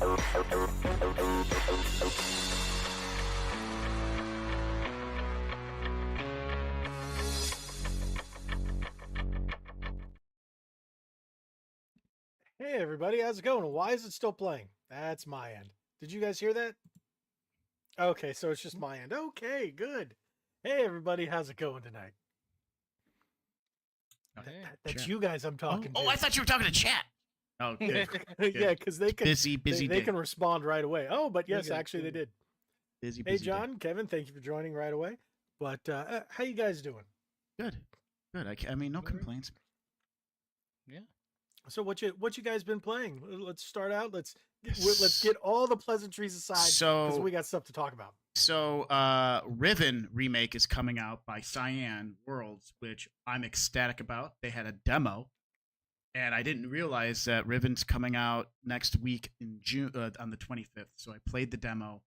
Hey everybody, how's it going? Why is it still playing? That's my end. Did you guys hear that? Okay, so it's just my end. Okay, good. Hey everybody, how's it going tonight? That's you guys I'm talking to. Oh, I thought you were talking to chat. Oh, good. Yeah, because they can busy they can respond right away. Oh, but yes, actually they did. Busy. Hey John, Kevin, thank you for joining right away. But how you guys doing? Good. I mean, no complaints. Yeah. So what you guys been playing? Let's start out. Let's get all the pleasantries aside because we got stuff to talk about. So Riven remake is coming out by Cyan Worlds, which I'm ecstatic about. They had a demo, and I didn't realize that Riven's coming out next week in June on the 25th. So I played the demo.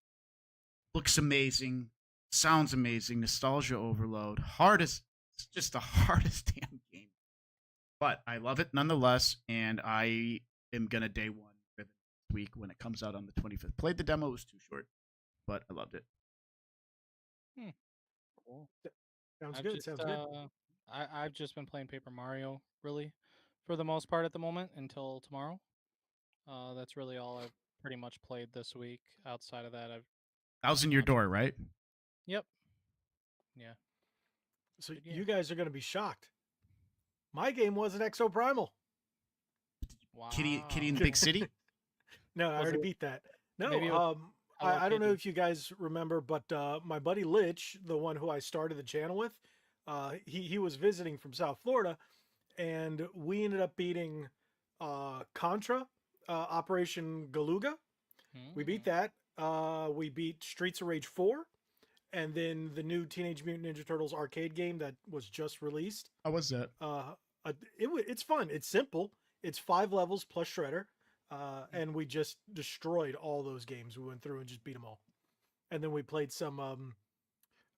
Looks amazing, sounds amazing, nostalgia overload. It's just the hardest damn game. But I love it nonetheless, and I am gonna day one Riven this week when it comes out on the 25th. Played the demo, it was too short, but I loved it. Cool. Sounds good. I've just been playing Paper Mario, really, for the most part at the moment until tomorrow. That's really all I've pretty much played this week. Outside of that, I was in your door, right? Yep. Yeah. So you guys are going to be shocked. My game wasn't Exoprimal. Wow. Kitty in the Big City? No, I already beat that. No, I don't know if you guys remember, but my buddy Lich, the one who I started the channel with, he was visiting from South Florida, and we ended up beating Contra, Operation Galuga. We beat that. We beat Streets of Rage 4, and then the new Teenage Mutant Ninja Turtles arcade game that was just released. How was that? It's fun. It's simple. It's 5 levels plus Shredder. And we just destroyed all those games. We went through and just beat them all. And then we played some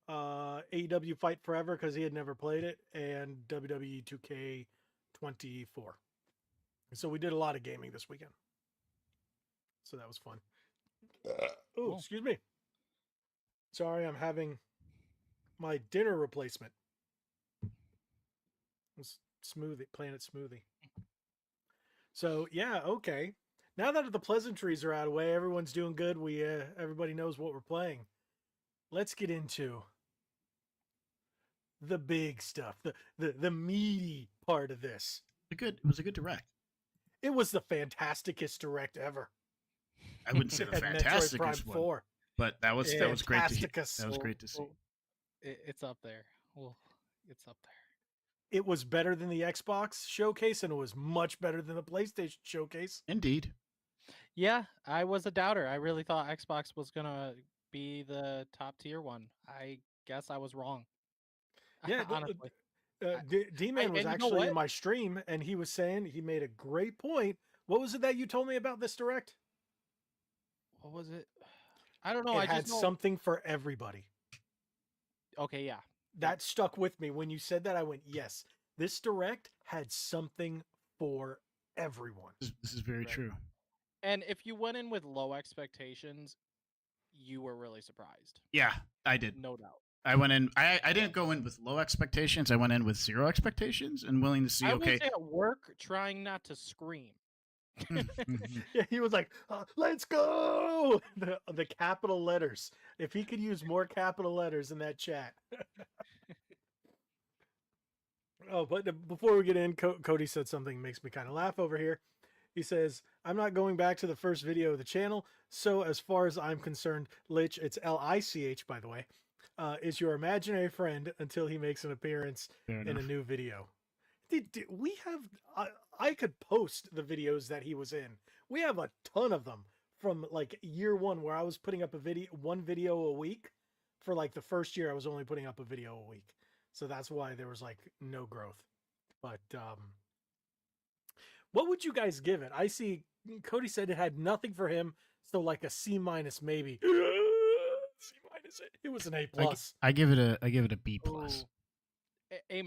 AEW Fight Forever because he had never played it, and WWE 2K24. So we did a lot of gaming this weekend. So that was fun. Cool. Excuse me. Sorry, I'm having my dinner replacement. It's Planet Smoothie. So yeah, okay. Now that the pleasantries are out of the way, everyone's doing good. Everybody knows what we're playing. Let's get into the big stuff, the meaty part of this. It was a good direct. It was the fantasticest direct ever. I wouldn't say the fantasticest one, 4. but that was great to hear. That was great to see. It's up there. Well, it's up there. It was better than the Xbox showcase, and it was much better than the PlayStation showcase. Indeed. Yeah, I was a doubter. I really thought Xbox was going to be the top tier one. I guess I was wrong. Yeah, honestly. D-Man was actually in my stream, and he was saying he made a great point. What was it that you told me about this direct? What was it? I don't know. It had something for everybody. Okay, yeah. That stuck with me. When you said that, I went, yes, this direct had something for everyone. This is very true. And if you went in with low expectations, you were really surprised. Yeah, I did. No doubt. I went in. I didn't go in with low expectations. I went in with 0 expectations and willing to see. I was at work trying not to scream. Yeah, he was like, "Let's go!" The capital letters. If he could use more capital letters in that chat. Oh, but before we get in, Cody said something that makes me kind of laugh over here. He says, "I'm not going back to the first video of the channel, so as far as I'm concerned, Lich, it's Lich, by the way, is your imaginary friend until he makes an appearance in a new video." We have, I could post the videos that he was in. We have a ton of them from like year 1, where I was putting up one video a week. For like the first year, I was only putting up a video a week. So that's why there was like no growth. But what would you guys give it? I see Cody said it had nothing for him. So like a C- maybe. C-. It was an A+. I give it a B+. A-.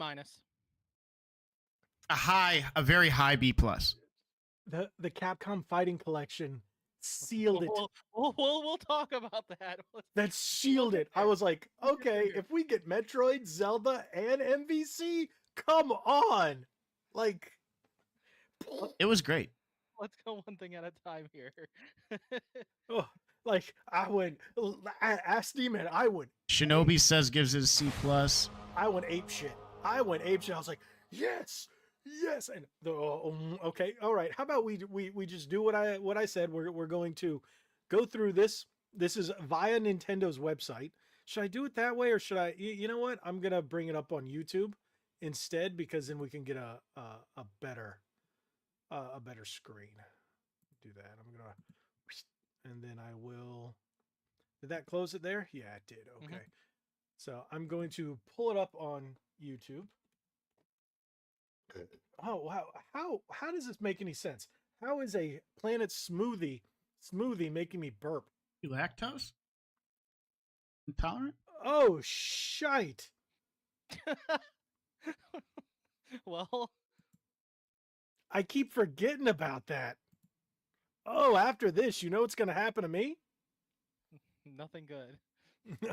A very high B+. The Capcom Fighting Collection sealed it. We'll talk about that. That sealed it. I was like, okay, if we get Metroid, Zelda, and MVC, come on. Like, It was great. Let's go one thing at a time here. oh, like I went, ask D-Man, I went. Shinobi says gives it a C+. I went ape shit. I was like, yes, yes. And okay, all right. How about we just do what I said? We're going to go through this. This is via Nintendo's website. Should I do it that way, or should I? You know what? I'm gonna bring it up on YouTube instead, because then we can get a better screen. Do that. I'm gonna, and then I will. Did that close it there? Yeah, it did. Okay. Mm-hmm. So I'm going to pull it up on YouTube. Oh wow! How does this make any sense? How is a Planet smoothie making me burp? You lactose intolerant? Oh shite! Well, I keep forgetting about that. Oh, after this, you know what's going to happen to me? Nothing good.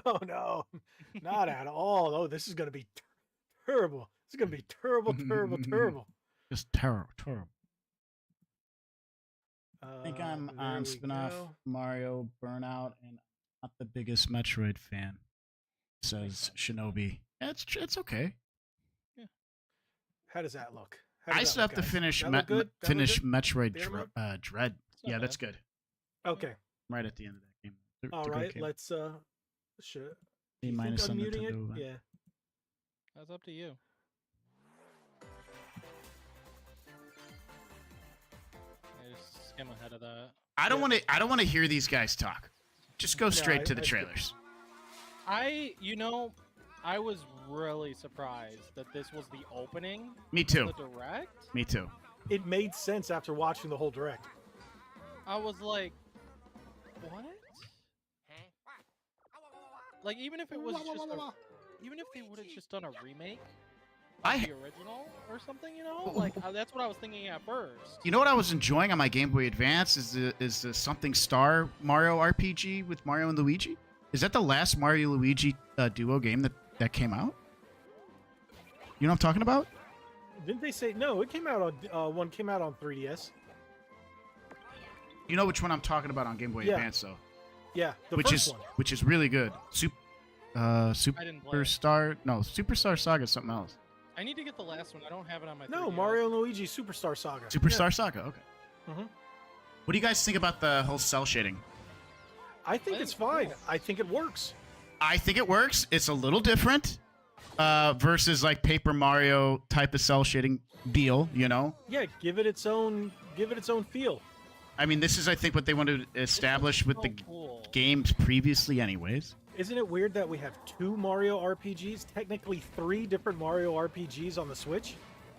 No, not at all. Oh, this is going to be terrible. This is going to be terrible. Just terrible. I think I'm on spin-off Mario Burnout, and I'm not the biggest Metroid fan, says Shinobi. Yeah, it's okay. Yeah. How does that look? I still have to finish Metroid Dread. Yeah, that's good. Okay. I'm right at the end of that game. All right, let's should A minus on unmuting it? Nintendo. Yeah. That's up to you. Just skim ahead of that. I don't want to hear these guys talk. Just go straight to the trailers. I was really surprised that this was the opening. Me too. The direct. Me too. It made sense after watching the whole direct. I was like, what? Like, even if it was just even if they would have just done a remake of the original or something, like that's what I was thinking at first. You know what I was enjoying on my Game Boy Advance is the Something Star Mario RPG with Mario and Luigi. Is that the last Mario Luigi duo game that came out? You know what I'm talking about? Didn't they say no? It came out on one came out on 3DS. You know which one I'm talking about on Game Boy Advance, though. Yeah, which is really good. Superstar. No, Superstar Saga is something else. I need to get the last one. I don't have it on my. No, 3DS. Mario and Luigi Superstar Saga. Superstar Saga. Okay. Mm-hmm. What do you guys think about the whole cell shading? I think it's fine. Cool. I think it works. I think it works. It's a little different versus like Paper Mario type of cell shading deal. Yeah, give it its own feel. I mean, this is, I think, what they wanted to establish with the games previously anyways. Isn't it weird that we have 2 Mario RPGs, technically 3 different Mario RPGs on the Switch?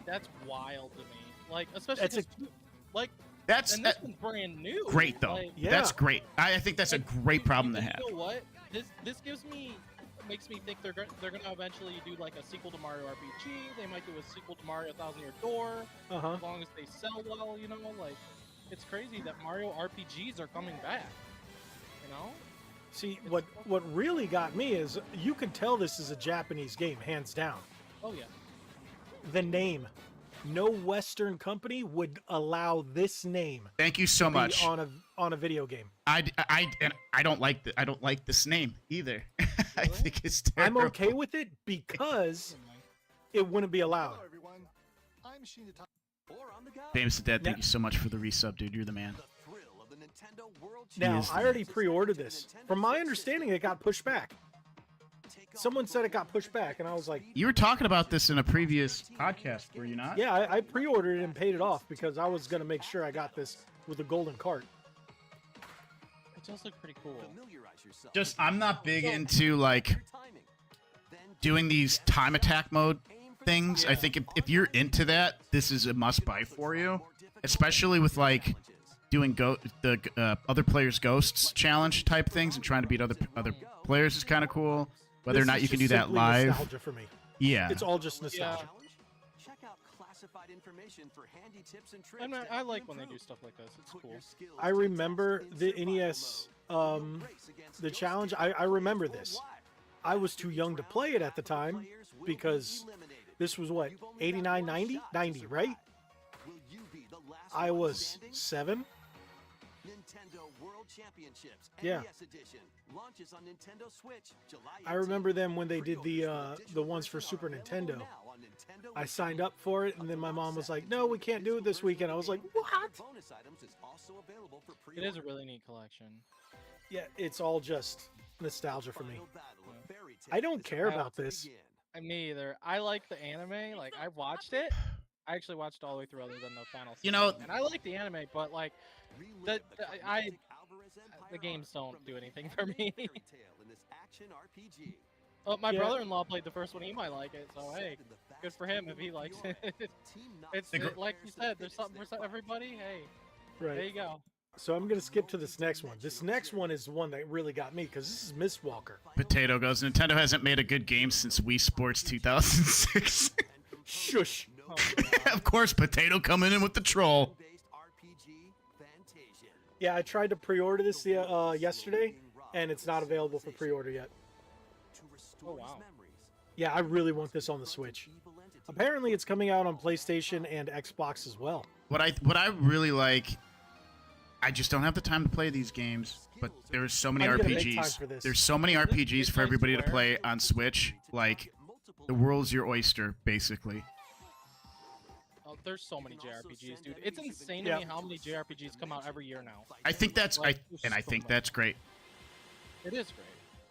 That's wild to me. Like, especially this one's brand new. Great, though. Like, yeah. That's great. I think that's a great problem to have. You know what? This makes me think they're gonna eventually do like a sequel to Mario RPG. They might do a sequel to Mario Thousand Year Door. As long as they sell well, like. It's crazy that Mario RPGs are coming back. See, what really got me is you can tell this is a Japanese game, hands down. Oh yeah. The name. No Western company would allow this name. Thank you so much. On a video game. I don't like this name either. Really? I think it's terrible. I'm okay with it because it wouldn't be allowed. Hello, everyone. I'm Shinita. Famous Dead, thank you so much for the resub, dude. You're the man. Now, I already pre-ordered this. From my understanding, it got pushed back. Someone said it got pushed back, and I was like... You were talking about this in a previous podcast, were you not? Yeah, I pre-ordered it and paid it off because I was going to make sure I got this with a golden cart. It does look pretty cool. I'm not big into, like, doing these time attack mode things. I think if you're into that, this is a must-buy for you, especially with like doing the other players' ghosts challenge type things and trying to beat other players is kind of cool. Whether or not you can do that live. Nostalgia for me. Yeah, it's all just nostalgia. I like when they do stuff like this. It's cool. I remember the NES, the challenge. I remember this. I was too young to play it at the time because this was what, 89, 90? 90, right? I was 7. Nintendo World Championships Yeah. NES Edition launches on Nintendo Switch July 18th. I remember them when they did the ones for Super Nintendo. I signed up for it, and then my mom was like, "No, we can't do it this weekend." I was like, "What?" It is a really neat collection. Yeah, it's all just nostalgia for me. I don't care about this. Me either. I like the anime. Like, I watched it. I actually watched all the way through, other than the final season. You know, and I like the anime, but like, the games don't do anything for me. Well, my brother-in-law played the first one. He might like it, so hey, good for him if he likes it. It's like you said, there's something for everybody. Hey, Right. there you go. So I'm gonna skip to this next one. This next one is the one that really got me because this is Mistwalker. Potato goes, Nintendo hasn't made a good game since Wii Sports 2006. Shush. Oh, Of course, Potato coming in with the troll. Yeah, I tried to pre-order this yesterday, and it's not available for pre-order yet. Oh, wow. Yeah, I really want this on the Switch. Apparently, it's coming out on PlayStation and Xbox as well. What I really like, I just don't have the time to play these games. But there's so many I'm gonna make time RPGs. for this. There's so many RPGs for everybody to play on Switch. Like, the world's your oyster, basically. Oh, there's so many JRPGs, dude. It's insane to me how many JRPGs come out every year now. I think that's Like, I think that's great. It is great.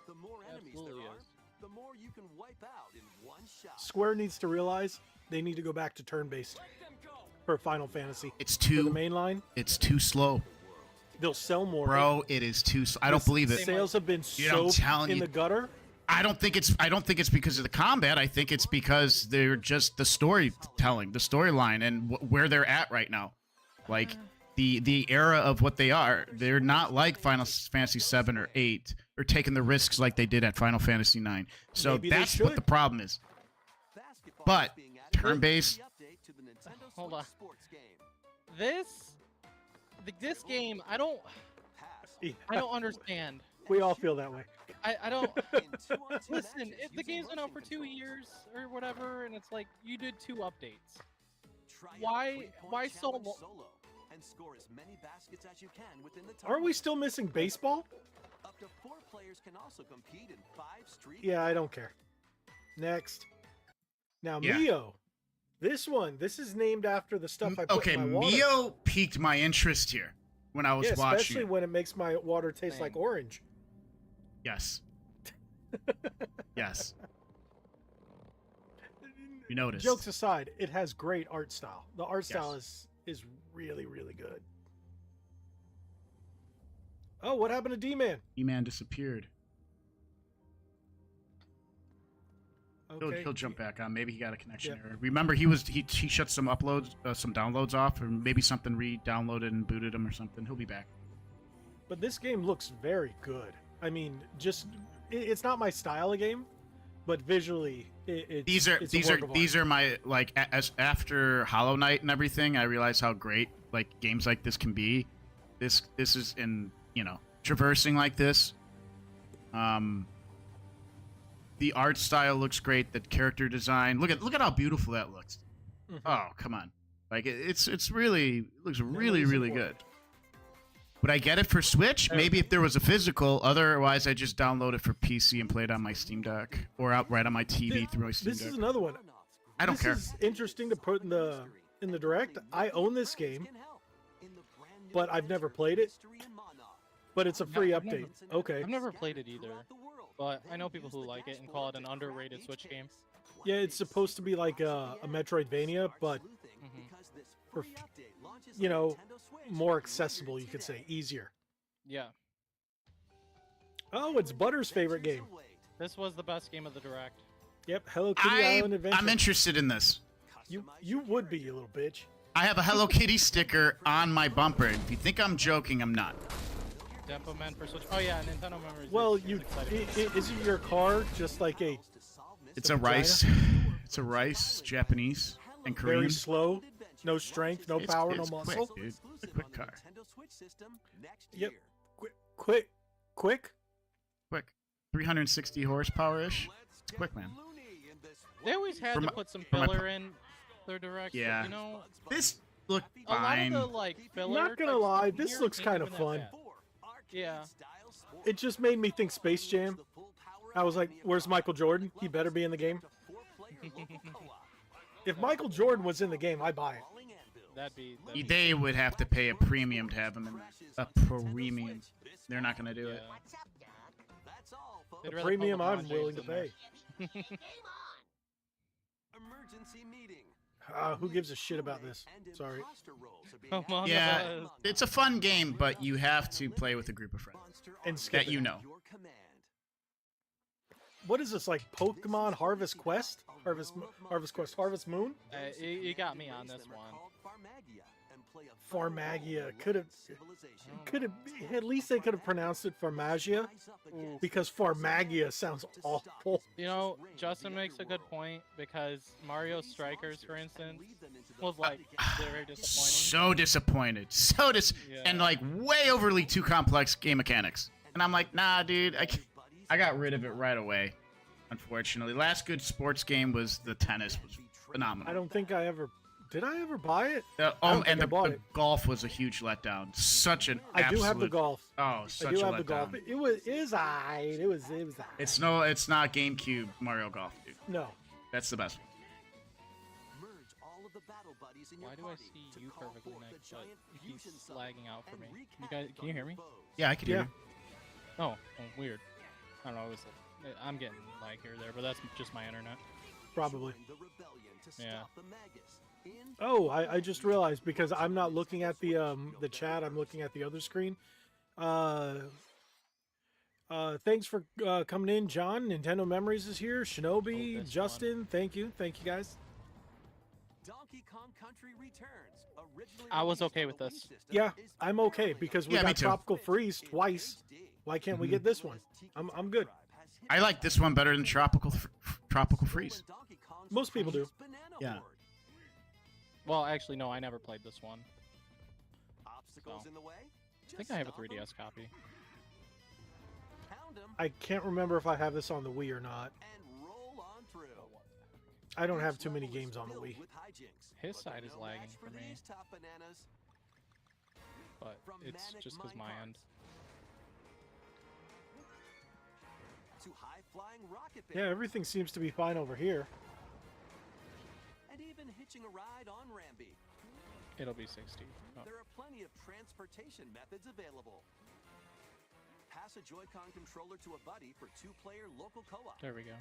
The more enemies Absolutely there are, is. the more you can wipe out in one shot. Square needs to realize they need to go back to turn-based for Final Fantasy. It's For the too main line, slow, they'll sell more. bro. It is too. I don't believe it. Sales have been Dude, I'm so telling in you. the gutter. I don't think it's because of the combat. I think it's because they're just the storytelling, the storyline, and where they're at right now. Like the era of what they are. They're not like Final Fantasy 7 or 8, or taking the risks like they did at Final Fantasy 9. So Maybe they that's what should. the problem is. But turn-based. Hold on. This game, I don't understand. We all feel that way. I don't listen. If the game's been out for 2 years or whatever, and it's like you did 2 updates, why so long? Aren't we still missing baseball? Up to 4 players can also compete in 5 street. Yeah, I don't care. Next. Now, Yeah. Mio. This is named after the stuff I put Okay, in my water. Mio piqued my interest here when I was Yeah, watching especially it. when it makes my water taste Same. like orange. Yes. Yes. You noticed. Jokes aside, it has great art style. The art Yes. style is really, really good. Oh, what happened to D-Man? E-Man disappeared. Okay. He'll jump back on. Maybe he got a connection Yep. error. Remember, he shut some uploads, some downloads off, or maybe something re-downloaded and booted him or something. He'll be back. But this game looks very good. I mean, it's not my style of game, but visually, it's a work of these art. are my like as after Hollow Knight and everything. I realize how great like games like this can be. This is in traversing like this. The art style looks great. The character design. Look at how beautiful that looks. Mhm. Oh, come on. Like it looks really good. Would I get it for Switch? Maybe if there was a physical. Otherwise, I just download it for PC and play it on my Steam Deck or out right on my TV through my Steam This Deck. is another one. I don't care. This is interesting to put in the direct. I own this game, but I've never played it. But it's a free I've never- update. Okay. I've never played it either, but I know people who like it and call it an underrated Switch game. Yeah, it's supposed to be like a Metroidvania, but for, more accessible, you could say, easier. Yeah, Oh, it's Butter's favorite game. this was the best game of the direct. Yep, Hello Kitty Island Adventure. I'm interested in this. You would be, you little bitch. I have a Hello Kitty sticker on my bumper. If you think I'm joking, I'm not. Dempo Man for Switch. Oh yeah, Nintendo Memories. Well, is exciting. isn't your car just like a? It's Some a rice. It's a rice Japanese. And Very Kareem. slow, no strength, no It's- power, it's no quick, muscle. dude. It's a quick car. Yep. Quick. Quick. 360 horsepower-ish. It's quick, man. They always had For to my- put some for my filler in their directs. Yeah. You know, This looked a lot fine. of the like filler. Not gonna type lie, stuff in this here looks ain't kind of even that fun. bad. Yeah. It just made me think Space Jam. I was like, where's Michael Jordan? He better be in the game. If Michael Jordan was in the game, I'd buy it. That'd be They would have to pay a premium to have them in a premium. They're not going to do it. They'd The rather premium put LeBron I'm willing to James in pay. Emergency meeting. Who gives a shit about this? Sorry. there. Among Yeah, Us. it's a fun game, but you have to play with a group of friends. And skip That you it. know. What is this, like Pokemon Harvest Quest? Harvest Moon? You got me on this one. Farmagia. Could have, at least they could have pronounced it Farmagia, because Farmagia sounds awful. You know, Justin makes a good point because Mario Strikers, for instance, was like very disappointing. So disappointed. Yeah. And like way overly too complex game mechanics. And I'm like, nah, dude, I got rid of it right away. Unfortunately, last good sports game was the tennis, was phenomenal. I don't think I ever did. I ever buy it? I Oh, don't think and I bought the it. golf was a huge letdown. Such an I do absolute, have the golf. Oh, such I do a have the golf. letdown. It is alright. It was alright. It's not GameCube Mario Golf, dude. No. That's the best one. Why do I see you perfectly next, but it keeps lagging out for me? You guys, can you hear me? Yeah, I could hear Yeah. you. Oh, weird. I don't know. I'm getting lag here or there, but that's just my internet. Probably. Yeah. Oh, I just realized, because I'm not looking at the chat, I'm looking at the other screen. Thanks for coming in, John. Nintendo Memories is here. Shinobi, this Justin, thank you guys. Donkey Kong Country Returns. Originally I was okay released with on the this. Wii system, Yeah, is I'm okay because we Yeah, me got too. Tropical Freeze twice. Why can't we get this one? I'm good. I like this one better than Tropical Freeze. Most people do. Yeah. Well, actually, no. I never played this one. Obstacles So. in the way? I think I have a 3DS copy. Pound 'em I can't remember if I have this on the Wii or not. and roll on through. I don't have Each too many level is games on the filled Wii. with hijinks, His but side they're is no lagging match for me. these top bananas. But From it's manic just because mine my carts end. to high-flying rocket Yeah, bears, everything seems to be fine over here. and even hitching a ride on Rambi. It'll be 60. Oh. There are plenty of transportation methods available. Pass a Joy-Con controller to a buddy for 2-player local co-op. There we go.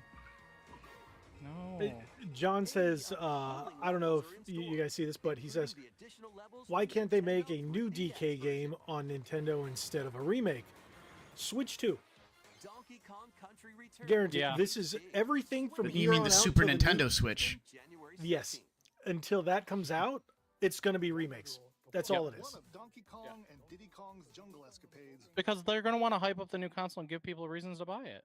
No. John says, I don't know if you guys see this, but he says, why can't they make a new DK game on Nintendo instead of a remake? Switch 2. Donkey Kong Country Returns. Guaranteed. Yeah. This is everything from here You mean on the out Super till the Nintendo new- Switch? January Yes. 16th. Until that comes out, it's going to be remakes. That's all it is. One of Donkey Kong and Diddy Kong's jungle escapades. Because they're going to want to hype up the new console and give people reasons to buy it.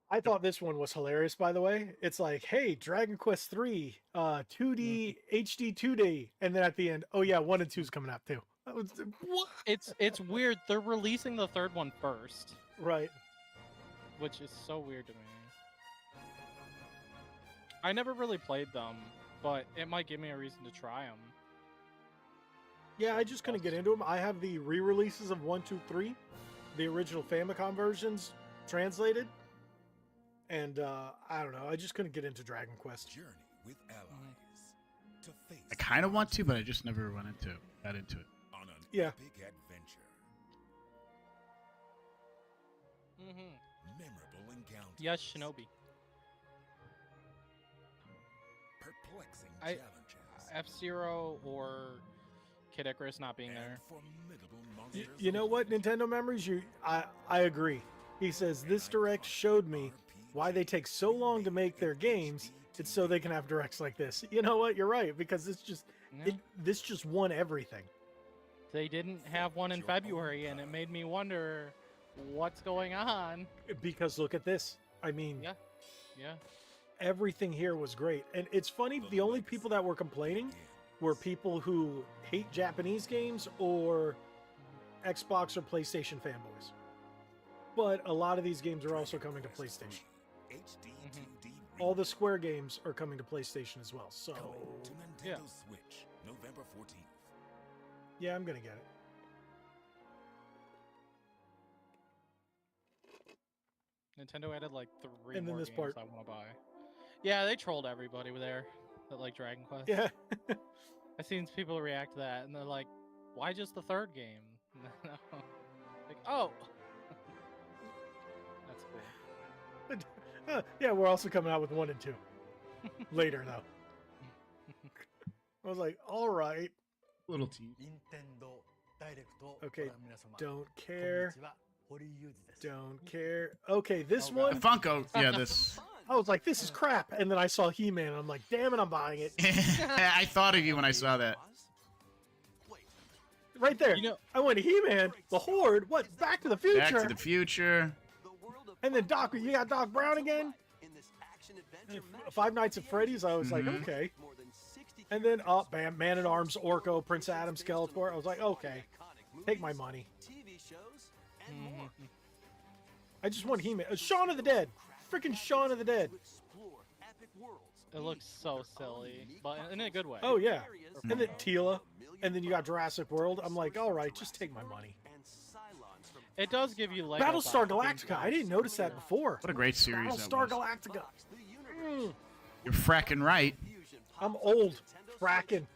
I thought this one was hilarious, by the way. It's like, hey, Dragon Quest 3, 2D, HD 2D. And then at the end, oh yeah, 1 and 2 is coming out too. That was, what? It's weird. They're releasing the third one first, Right. which is so weird to me. I never really played them, but it might give me a reason to try them. Yeah, I just couldn't get into them. I have the re-releases of 1, 2, 3, the original Famicom versions translated. And I don't know, I just couldn't get into Dragon Quest. Journey with allies to face I kind of want to, but I just never got into it. on an Yeah. epic adventure. Mm-hmm. Memorable encounters. Yes, Shinobi. Perplexing I- challenges. F-Zero or Kid Icarus not being and there. formidable You, monsters you know what, Nintendo Memories? I agree. He says, this direct showed me why they take so long to make their games. It's so they can have directs like this. You know what? You're right, because Yeah. this just won everything. They didn't have one in February, and it made me wonder what's going on. Because look at this. I mean, Yeah. Yeah. everything here was great. And it's funny, the only people that were complaining were people who hate Japanese games or Xbox or PlayStation fanboys. But a lot of these games are also coming to PlayStation. All the Square games are coming to PlayStation as well. So, Coming to Nintendo Yeah. Switch, November 14th. yeah, I'm going to get it. Nintendo added like 3 And then more this games part. I want to buy. Yeah, they trolled everybody there that like Dragon Quest. Yeah. I've seen people react to that, and they're like, "Why just the 3rd game?" Like, oh, that's cool. Yeah, we're also coming out with 1 and 2 later, though. I was like, all right. Little tease. Okay, don't care. Don't care. Okay, this Oh, God. one, The Funko, yeah, this. I was like, this is crap. And then I saw He-Man, and I'm like, damn it, I'm buying it. I thought of you when I saw that. Right there. You know, I went, He-Man, the Horde, what, Back to the Future? Back to the Future. And then Doc, you got Doc Brown again? Five Nights at Freddy's, I was like, Mhm. okay. And then, oh, bam, Man-at-Arms, Orko, Prince Adam, Skeletor. I was like, okay, take my money. I just want He-Man. Shaun of the Dead. Freaking Shaun of the Dead. it looks so silly, but in a good way. Oh, yeah. And then Tila. And then you got Jurassic World. I'm like, all right, just take my money. It does give you Lego Battlestar box Galactica. I didn't notice that before. What a great series that Battlestar was. Galactica. Mm, You're fracking right. I'm old. Fracking.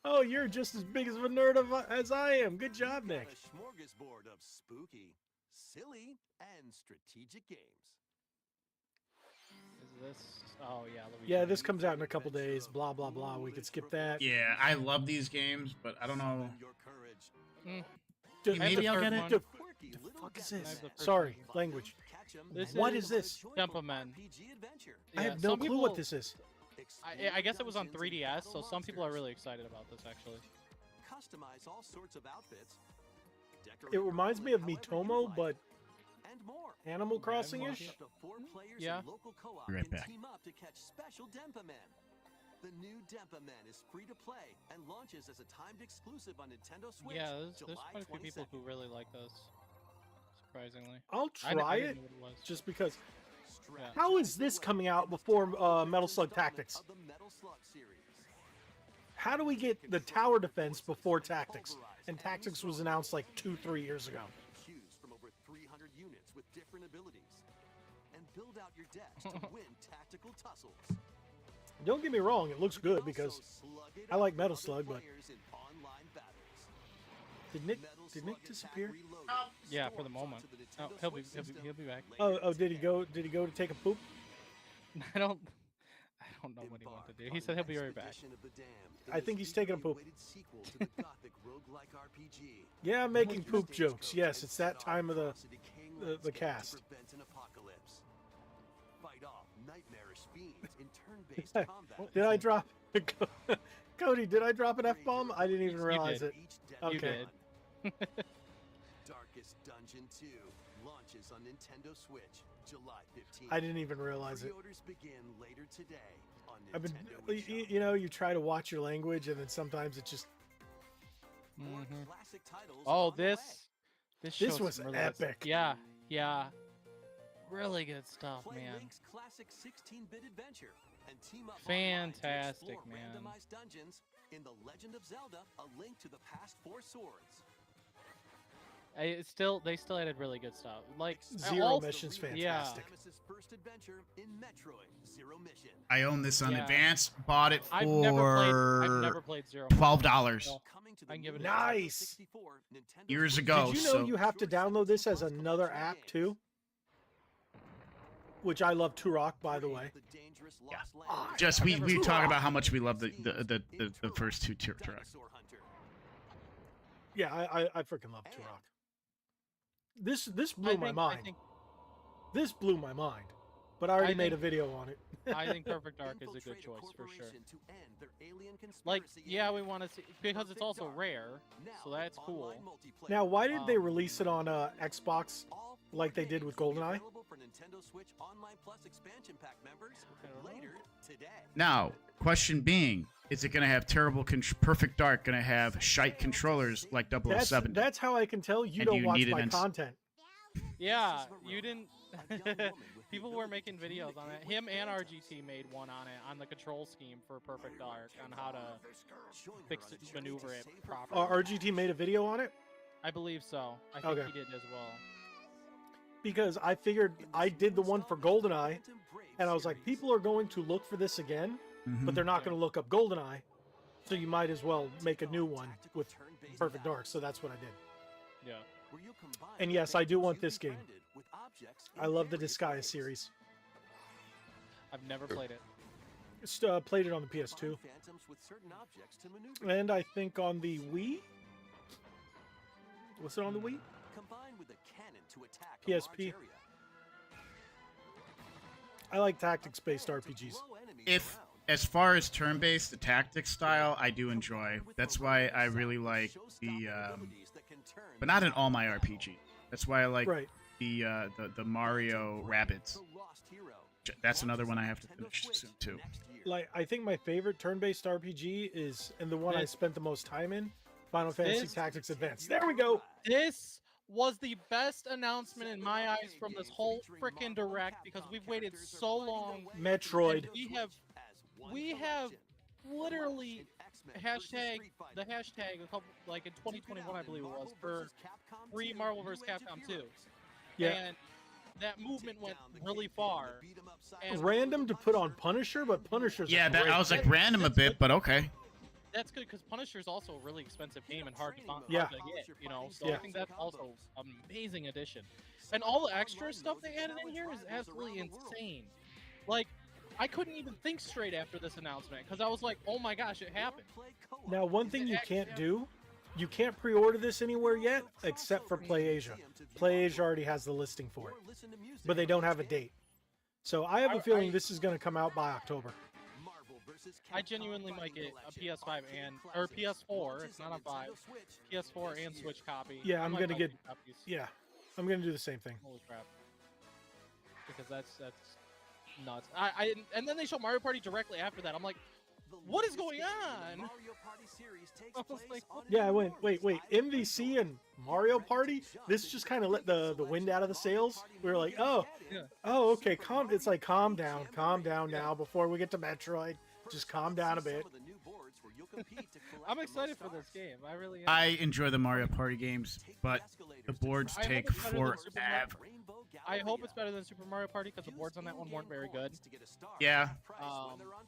Oh, you're just as big of a nerd as I am. Good job, Nick. A smorgasbord of spooky, silly, and strategic games. Is this? Oh yeah. Luigi. Yeah, this comes out in a couple days. Blah, blah, blah. We could skip that. Yeah, I love these games, but I don't know. Your courage. Mm. Dude, Maybe I'll get it. Dude, Quirky the little fuck is guys. this? the first Sorry, one. language. Catch 'em This and What live is a this? joyful Jumpaman. RPG adventure. I Yeah, have no some clue what people- this is. I guess it was on 3DS, so some people are really excited about this actually. Customize all sorts of outfits. Decorate It your reminds home me of however you Mitomo, like, but and more. Animal Crossing-ish. Up to 4 players Yeah. in local co-op Be right can back. team up to catch special Denpa Men. The new Denpa Men is free to play and launches as a timed exclusive on Nintendo Switch. Yeah, there's July quite a few people 22nd. who really like this. Surprisingly. I'll I try didn't it know what it was. just because. Strap How is yourself this away coming in out the before second Metal Slug installment Tactics? of the Metal Slug series. How do we get the tower defense before Tactics? And Tactics was announced like 2-3 years ago. Choose from over 300 units with different abilities. And build out your decks to win tactical tussles. Don't get me wrong, it looks good because Also slug it I like out Metal with Slug, other but players in online battles. did Nick Metal did Slug Nick Attack disappear? Reloaded Yeah, for the storms moment. onto the Oh, Nintendo he'll be Switch system he'll be back. later Oh, did he today. go? Did he go to take a poop? I don't know what he wanted to do. He said he'll be right back. Expedition of the Damned I in think the he's taking a eagerly poop. awaited sequel to the gothic roguelike RPG. Yeah, I'm making Use poop Stagecoach jokes. Yes, and it's that set off time of across a decaying the landscape to cast. prevent an apocalypse. Fight off nightmarish fiends in turn-based combat. Did I drop? Cody, did I drop an F bomb? I didn't even You realize did. it. Each Okay. You did. Darkest Dungeon 2 launches on Nintendo Switch July 15th. I didn't even realize it. Pre-orders begin later today on I've been, Nintendo eShop. you know, you try to watch your language, and then sometimes it just. More Mhm. classic titles Oh, on the way. This show's was some really good stuff. epic. Yeah, yeah. Really good stuff, Play man. Link's classic 16-bit adventure and team up Fantastic, online to explore man. randomized dungeons in The Legend of Zelda: A Link to the Past 4 Swords. They still added really good stuff. Like Zero all- Mission's yeah. fantastic. Samus's first adventure in Metroid Zero Mission. I own this on Yeah. advance. Bought it I've for never played Zero. $12. So, Coming to I can give it new a- Nintendo Nice. 64, Nintendo Years Switch. ago. Did you know so- you have to download this as another app too? Which I love Turok, by the way. The dangerous Yeah. Lost Land. Ah, Just we never- talk about how much we love the first two tracks. Dinosaur Hunter. Yeah, I freaking love Turok. This blew I my think, mind. This blew my mind. But I already I made a think- video on it. I think Perfect Dark is a good Infiltrate choice for sure. corporation to end their alien Like, conspiracy yeah, and we want to see because it's Perfect also Dark. rare, Now so that's with cool. online multiplayer. Now, why did they Um, release it on Xbox All like they did with GoldenEye. Available for Nintendo Switch Online Plus expansion pack members later today. Now, question being, is it going to have terrible, Perfect Dark going to have shite controllers like 007? That's how I can tell you And don't you watch need it my in- content. Yeah, you didn't. People were making videos on it. Him and RGT made one on it, on the control scheme for Perfect Dark, on how to fix it, maneuver it properly. RGT made a video on it? I believe so. I think Okay. he did as well. Because I figured I did the one for GoldenEye, and I was like, people are going to look for this again, but they're not going to look up GoldenEye, so you might as well make a new one with Perfect Dark. So that's what I did. Yeah. And yes, I do want this game. I love the Disgaea series. I've never played it. Just played it on the PS2, and I think on the Wii. Was it on the Wii? PSP. I like tactics-based RPGs. If, as far as turn-based, the tactics style, I do enjoy. That's why I really like the, but not in all my RPG. That's why I like the Mario Rabbids. That's another one I have to finish soon too. Like, I think my favorite turn-based RPG is, and the one I spent the most time in, Final Fantasy Tactics Advance. There we go. This was the best announcement in my eyes from this whole freaking direct, because we've waited so long. Metroid. We have literally the hashtag a couple, like in 2021 I believe it was, for free Marvel vs. Capcom 2. Yeah. And that movement went really far. And Random to put on Punisher, but Punisher's I was like random a bit, but okay. That's good, because Punisher's also a really expensive game and hard to get, you know, so Yeah. I think that's also an amazing addition. And all the extra stuff they added in here is absolutely insane. Like, I couldn't even think straight after this announcement, because I was like, oh my gosh, it happened. Now, one thing you can't do, you can't pre-order this anywhere yet, except for PlayAsia. PlayAsia already has the listing for it, but they don't have a date. So I have a feeling this is going to come out by October. I genuinely might get a PS5 or PS4. It's not a 5. PS4 and Switch copy. Yeah, I'm gonna get. Copies. Yeah, I'm gonna do the same thing. Holy crap! Because that's nuts. And then they show Mario Party directly after that. I'm like, what is going on? I was like, yeah, I went. Wait. MVC and Mario Party. This just kind of let the wind out of the sails. We were like, oh, okay. It's like calm down now before we get to Metroid. Just calm down a bit. I'm excited for this game. I really am. I enjoy the Mario Party games, but the boards take forever. I hope it's better than Super Mario Party, because the boards on that one weren't very good. Yeah.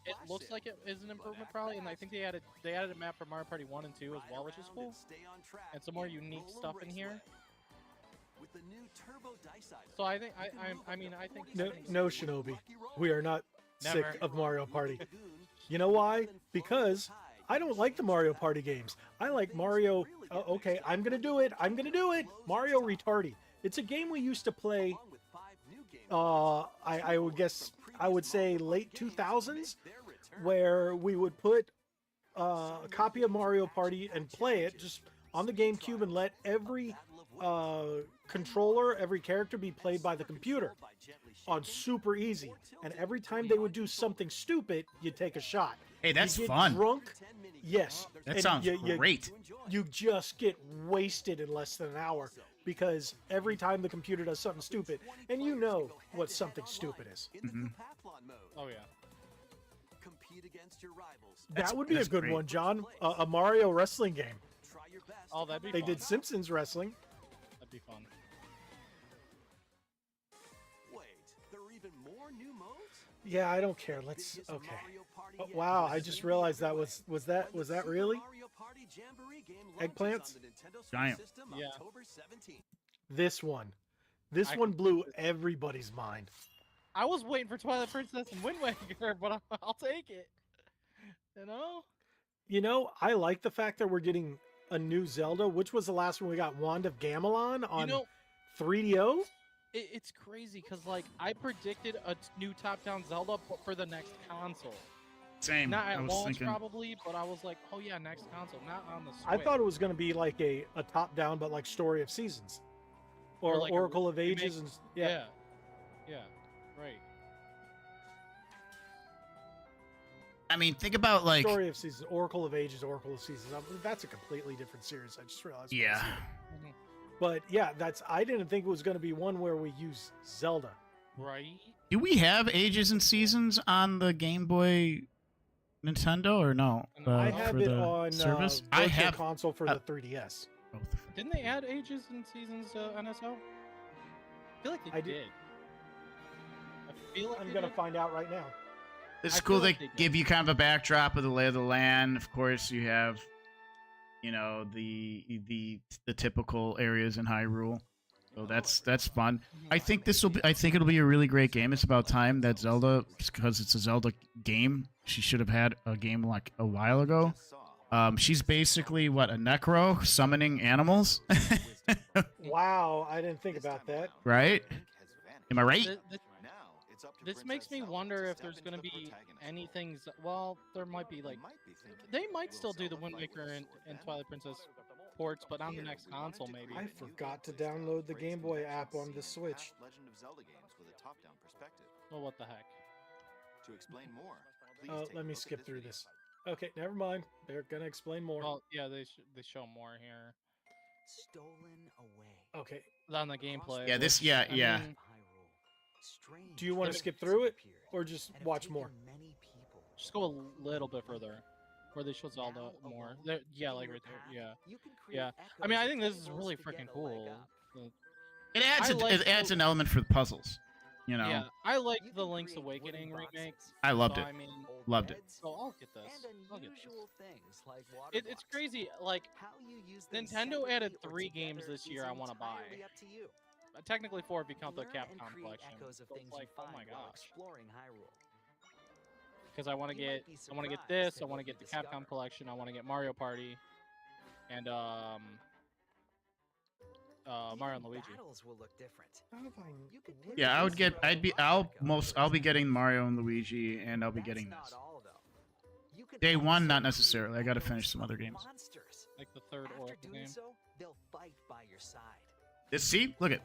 It looks like it is an improvement probably, and I think they added a map for Mario Party 1 and 2 as well, which is cool. And some more unique stuff in here. So I think I think No, Shinobi. We are not sick Never. of Mario Party. You know why? Because I don't like the Mario Party games. I like Mario. Okay, I'm gonna do it. Mario Retardy. It's a game we used to play. I would say late 2000s, where we would put a copy of Mario Party and play it just on the GameCube and let every controller, every character be played by the computer on super easy. And every time they would do something stupid, you'd take a shot. Hey, that's you get fun. Drunk, yes. That And sounds great. You just get wasted in less than an hour because every time the computer does something stupid, and you know what something stupid is. Oh yeah. That would be a That's good great. one, John. A Mario wrestling game. Oh, that'd be They fun. did Simpsons wrestling. That'd be fun. Wait, there are even more new modes? Yeah, I don't care. Let's. Okay. Oh, wow, I just realized that was that really? Eggplants? Giant. Yeah. This one. This one blew everybody's mind. I was waiting for Twilight Princess and Wind Waker, but I'll take it. You know? You know, I like the fact that we're getting a new Zelda. Which was the last one we got? Wand of Gamelon on 3DO? It's crazy, because, like, I predicted a new top-down Zelda for the next console. Same. Not I at was launch, thinking. probably, but I was like, oh yeah, next console, not on the Switch. I thought it was going to be like a top-down, but like Story of Seasons. or like a Oracle of remake. Ages, and Yeah. Yeah. Right. I mean, think about like, Story of Seasons, Oracle of Ages, Oracle of Seasons. That's a completely different series. I just realized. when I yeah. said it. But yeah, I didn't think it was going to be one where we use Zelda. Right. Do we have Ages and Seasons on the Game Boy Nintendo or no? I for have it the on service. Virtual I have Console for uh, the 3DS. both. Didn't they add Ages and Seasons to NSO? I feel like they I did- did. I feel like I'm they going to did. find out right now. It's I cool. feel like They they did. give you kind of a backdrop of the lay of the land. Of course, you have, you know, the typical areas in Hyrule. So that's fun. I think this will be. I think it'll be a really great game. It's about time that Zelda, because it's a Zelda game. She should have had a game like a while ago. She's basically what, a necro summoning animals, Wow, I didn't think about that. right? Am I right? This makes me wonder if there's going to be anything. Well, there might be like they might still do the Wind Waker and Twilight Princess ports, but on the next console maybe. I forgot to download the Game Boy app on the Switch. Well, what the heck? To explain more, Let me skip through this. Okay, never mind. They're gonna explain more. Well, yeah, they show more here Stolen away. Okay. on the gameplay. Yeah, this. which, Yeah, I yeah. mean, Do you want to skip through it, or just watch more? just go a little bit further, where they show Zelda more. Yeah, like right there. Yeah. Yeah. I mean, I think this is really freaking cool. It adds I like it adds an element for the puzzles. You know. Yeah, I like the Link's Awakening remake. I loved so, it. I mean, Loved it. so I'll get this. I'll get this. It's crazy. Like, Nintendo added 3 games this year I want to buy. Technically 4 if you count the Capcom collection. So it's like, oh my gosh. Because I want to get this. I want to get the Capcom collection. I want to get Mario Party, and Mario and Luigi. Yeah, I would get. I'll be getting Mario and Luigi, and I'll be getting this. Day one, not necessarily. I got to finish some other games. Like the third Oracle game. This, see, look at.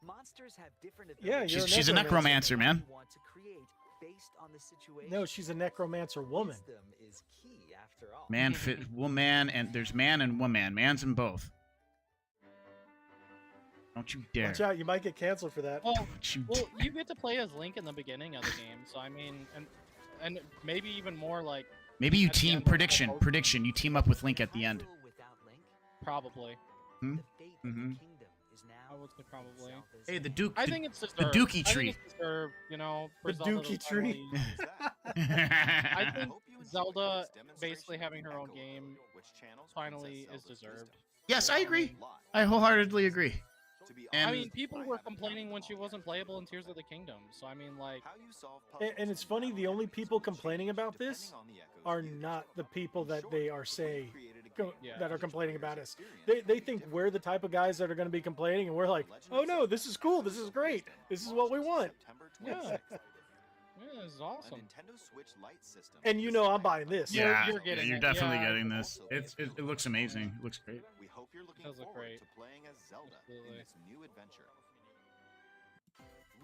Monsters have different Yeah, you're She's a necromancer, man. No, she's a necromancer woman. Man, woman, and there's man and woman. Man's in both. Don't you dare. Watch out, you might get canceled for that. Well, Don't you well, you get to play as Link in the beginning of the game, so I mean, and maybe even more like Maybe you at the team end, like, prediction. both- Prediction. You team up with Link at the end. probably. Mm-hmm. I would say probably. Hey, the Duke. I think it's deserved. Dookie I think tree. it's deserved, you know. for The Zelda to Dookie tree. finally- I think Zelda basically having her own game finally is deserved. Yes, I agree. I wholeheartedly agree. And I mean, people were complaining when she wasn't playable in Tears of the Kingdom. So I mean, like, And it's funny, the only people complaining about this are not the people that they are saying that are complaining about us. They think we're the type of guys that are going to be complaining, and we're like, oh no, this is cool, this is great, this is what we want. yeah, this is awesome. And you know I'm buying this. yeah, you're getting you're it. definitely Yeah. getting this. It looks amazing. It looks great. We hope you're looking Does look forward great. to playing as Zelda Absolutely. in this new adventure.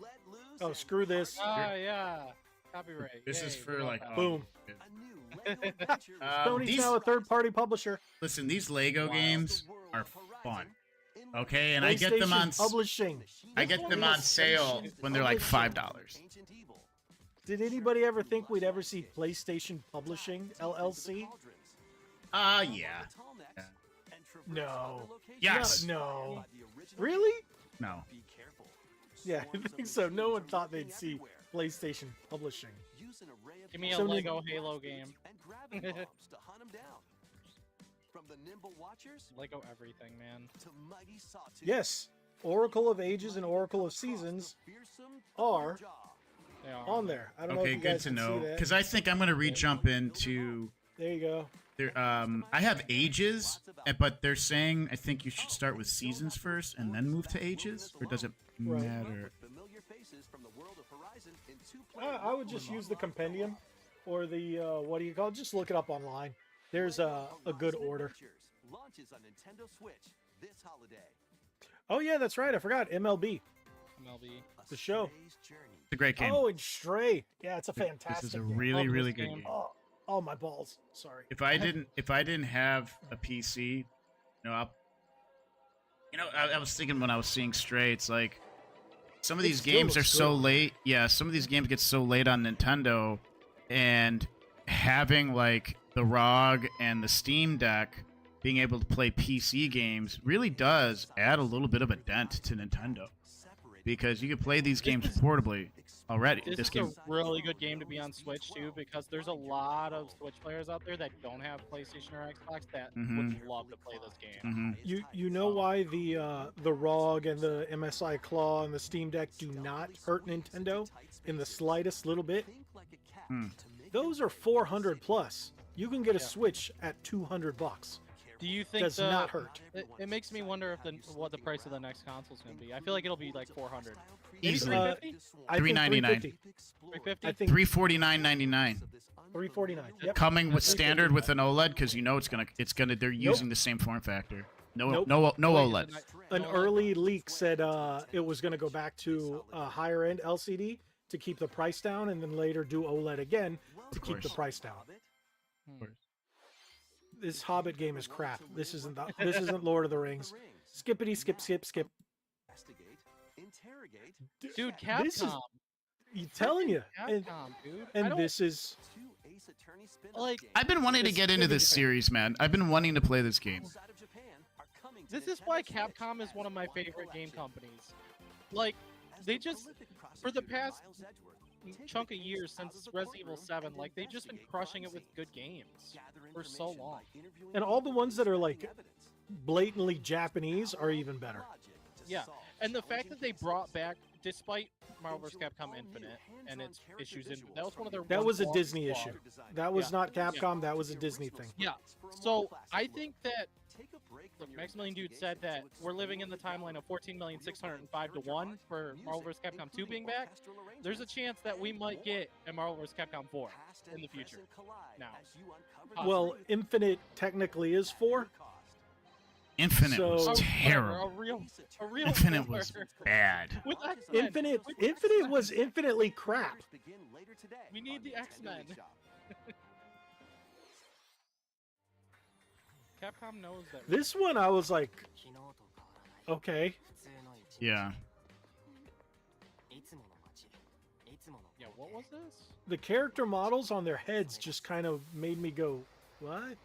Let loose Oh, and screw this. Ah, yeah. Copyright. This is Yay, for we like love that. Boom. a new Lego adventure is Sony's these- now a third-party publisher. Listen, these Lego Wow. games the world are of fun. Horizon in Okay, and I get them PlayStation on. Publishing. I get them on sale when they're like $5. Ancient Evil. Did anybody ever think we'd ever see PlayStation Publishing LLC? Yeah. No. Yes. No. Really? No. Be careful. Yeah, I think so. No one thought they'd see PlayStation Publishing. Use an array of Give me a So Lego Halo game. and grabbing bombs to hunt 'em down. From the nimble watchers Lego everything, man. to mighty sawtooth. Yes, Oracle of Ages and Oracle of Seasons are They are. on there. I don't know if Okay, you good guys to can see know. that. Because I think I'm gonna re-jump into. There you go. I have Ages, but they're saying I think you should start with Seasons first and then move to Ages, or does it Right. matter? Familiar faces from the world of Horizon in I would just use the compendium or the what do you call it? Just look it up online. There's a good order. Launches on Nintendo Switch this holiday. Oh yeah, that's right. I forgot MLB, MLB. the show. It's a great game. Oh, and Stray. Yeah, it's a fantastic. This is a game. really, Love really this good game. game. Oh, my balls. Sorry. If I didn't have a PC, I was thinking when I was seeing Stray, it's like some of It these still games are looks so good. late. Yeah, some of these games get so late on Nintendo, and having like the ROG and the Steam Deck being able to play PC games really does add a little bit of a dent to Nintendo, because you can play these games portably already. This is game, a really good game to be on Switch too, because there's a lot of Switch players out there that don't have PlayStation or Xbox that would love to play this game. You know why the ROG and the MSI Claw and the Steam Deck do not hurt Nintendo in the slightest little bit? Those are 400 plus. You can get a Switch at $200. Do you think Does not hurt. It makes me wonder if what the price of the next console is going to be. I feel like it'll be like 400. Easily. I think $399. 350. I think $349.99. $349. Yep. Coming with standard with an OLED, because they're using the same form factor. No OLED. An early leak said it was going to go back to a higher end LCD to keep the price down, and then later do OLED again to keep the price down. This Hobbit game is crap. This isn't Lord of the Rings. Skippity skip skip skip. Dude, Capcom. This is, I'm telling you. Capcom, dude. And this is like. I've been wanting to get into this series, man. I've been wanting to play this game. This is why Capcom is one of my favorite game companies. Like, they just for the past chunk of years since Resident Evil 7, like they've just been crushing it with good games for so long. And all the ones that are like blatantly Japanese are even better. Yeah, and the fact that they brought back, despite Marvel vs. Capcom Infinite and its issues, that was one of their. That was a flaws. Disney issue. That was not Capcom. That was a Disney thing. Yeah. So I think that. Look, Maximilian Dude said that we're living in the timeline of 14,605 to 1 for Marvel vs. Capcom 2 being back. There's a chance that we might get a Marvel vs. Capcom 4 in the future. Now, well, Infinite technically is 4. Infinite was terrible. A real Infinite was bad. With X-Men. Infinite was infinitely crap. We need the X-Men. Capcom knows that. This one, I was like, okay. Yeah. Yeah, what was this? The character models on their heads just kind of made me go, what?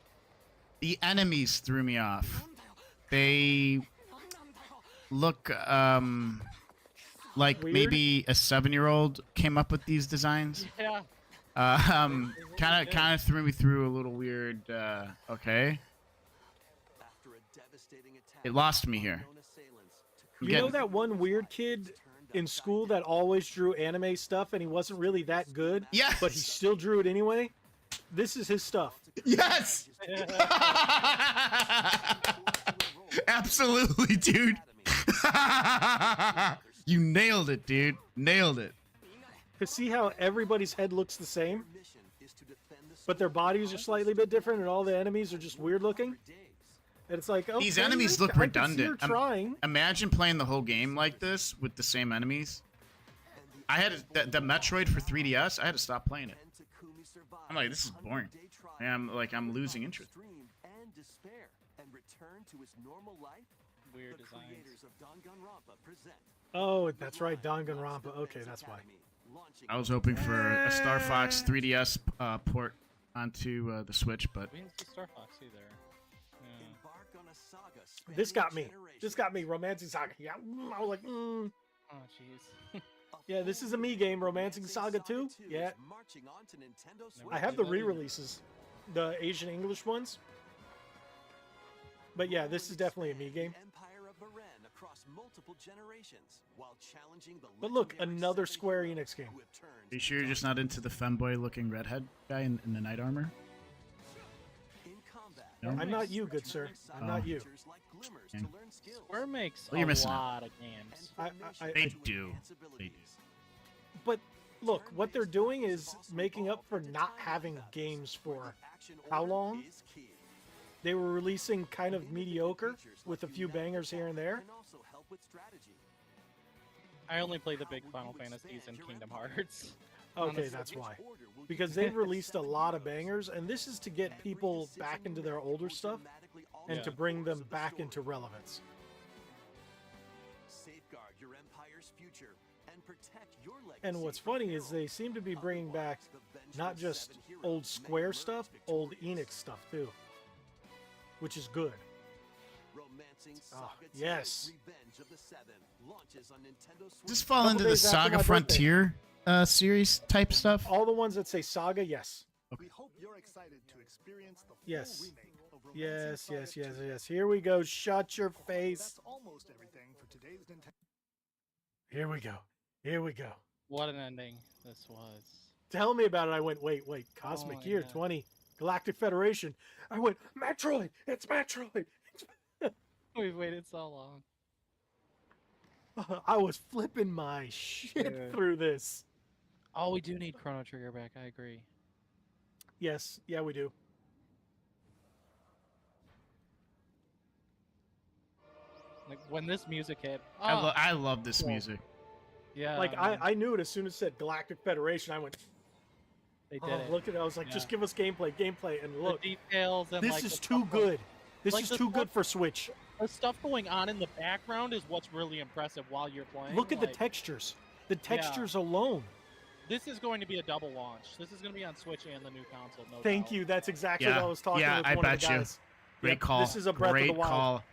The enemies threw me off. They look like Weird? maybe a 7-year-old came up with these designs. Yeah. Kind of threw me through a little weird. Okay. It lost me here. You know that one weird kid in school that always drew anime stuff and he wasn't really that good? Yes! But he still drew it anyway? This is his stuff. Yes! Absolutely, dude. You nailed it, dude. Nailed it. To see how everybody's head looks the same, but their bodies are slightly bit different and all the enemies are just weird looking? And it's like, okay, These enemies look I can see redundant. her trying. Imagine playing the whole game like this with the same enemies. I had the Metroid for 3DS. I had to stop playing it. I'm like, this is boring. And I'm losing interest. Weird designs. Oh, that's right, Danganronpa. Okay, that's why. I was hoping for a Star Fox 3DS port onto the Switch, but We didn't see Star Fox either. This got me. This got me. Romancing Saga. Yeah, I was like, Oh, jeez. yeah, this is a me game. Romancing Saga 2. Yeah. I have the re-releases, the Asian English ones. But yeah, this is definitely a me game. But look, another Square Enix game. are you sure you're just not into the femboy-looking redhead guy in the knight armor? No? I'm not you, good sir. I'm not you. Square makes Well, you're a missing out. lot of games. They do. They do. But look, what they're doing is making up for not having games for how long? They were releasing kind of mediocre with a few bangers here and there. I only play the big Final Fantasies and Kingdom Hearts. Okay, honestly. that's why. Because they've released a lot of bangers, and this is to get people back into their older stuff and to bring them back into relevance. Safeguard your empire's future and protect your legacy. And what's funny is they seem to be bringing back not just old Square stuff, old Enix stuff too, which is good. Yes. Revenge of the Seven launches on Nintendo Switch. Does this fall Couple into the days after my Saga birthday. Frontier series type stuff? All the ones that say Saga, yes. We hope you're excited to experience the full Yes. remake of Romancing Yes, Saga yes, yes, 2. yes. Here we go. Shut your face. That's almost everything for today's Nintendo. Here we go. Here we go. What an ending this was. Tell me about it. I went, wait. Cosmic my Year God. 20, Galactic Federation. I went, Metroid. It's Metroid. We've waited so long. I was flipping my shit Dude. through this. Oh, we do need Chrono Trigger back. I agree. Yes, yeah, we do. Like when this music hit. I love this Well, music. Yeah. Like man, I knew it as soon as it said Galactic Federation. I went, they did oh, it. look at it. I was like, Yeah. just give us gameplay, and The look, details and this like, is the too stuff good. This like is the too good stuff- for Switch. The stuff going on in the background is what's really impressive while you're playing. Look at the like, textures. The textures alone. This is going to be a double launch. This is going to be on Switch and the new console. No Thank doubt. you. That's exactly Yeah, what I was talking yeah, with I one of bet the you. guys. Great Yep, call. This is a Breath Great of the Wild. call.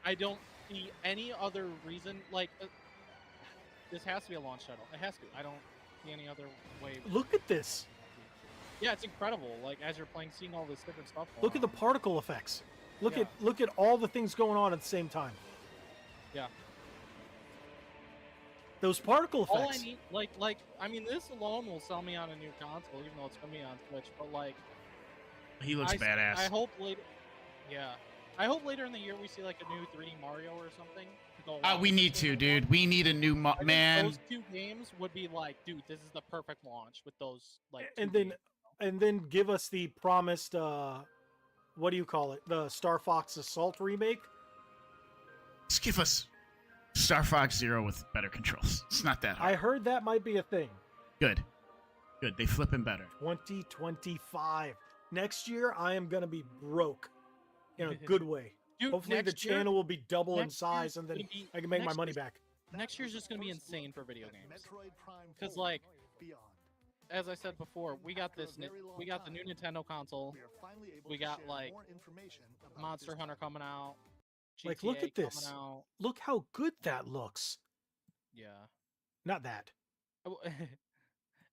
I don't see any other reason. Like, this has to be a launch title. It has to. I don't see any other way. Look at this. Yeah, it's incredible. Like as you're playing, seeing all this different stuff. going Look at the on. particle effects. Look Yeah. at all the things going on at the same time. Yeah. Those particle All I effects. need, I mean, this alone will sell me on a new console, even though it's gonna be on Switch. But like, He looks badass. I hope later. Yeah, I hope later in the year we see like a new 3D Mario or something. To go along We with need this to, game. dude. We need a new I think man. those two games would be like, dude, this is the perfect launch with those like. And two then games. and then give us the promised what do you call it? The Star Fox Assault remake. Just give us Star Fox Zero with better controls. It's not that hard. I heard that might be a thing. Good. Good. They flip him better. 2025. Next year I am gonna be broke. In a good way. Dude, Hopefully the next year- channel will be double in next year's size and then gonna be- I can make my next money year's- back. Next year's just gonna be insane for video games. Metroid Prime 'Cause, 4 like, Beyond. As I said before, we got this. We got the new Nintendo console. We are finally able We to got, share like, more information about Monster this Hunter title. coming out. Like, look GTA at this. Coming out. Look how good that looks. Yeah. Not that.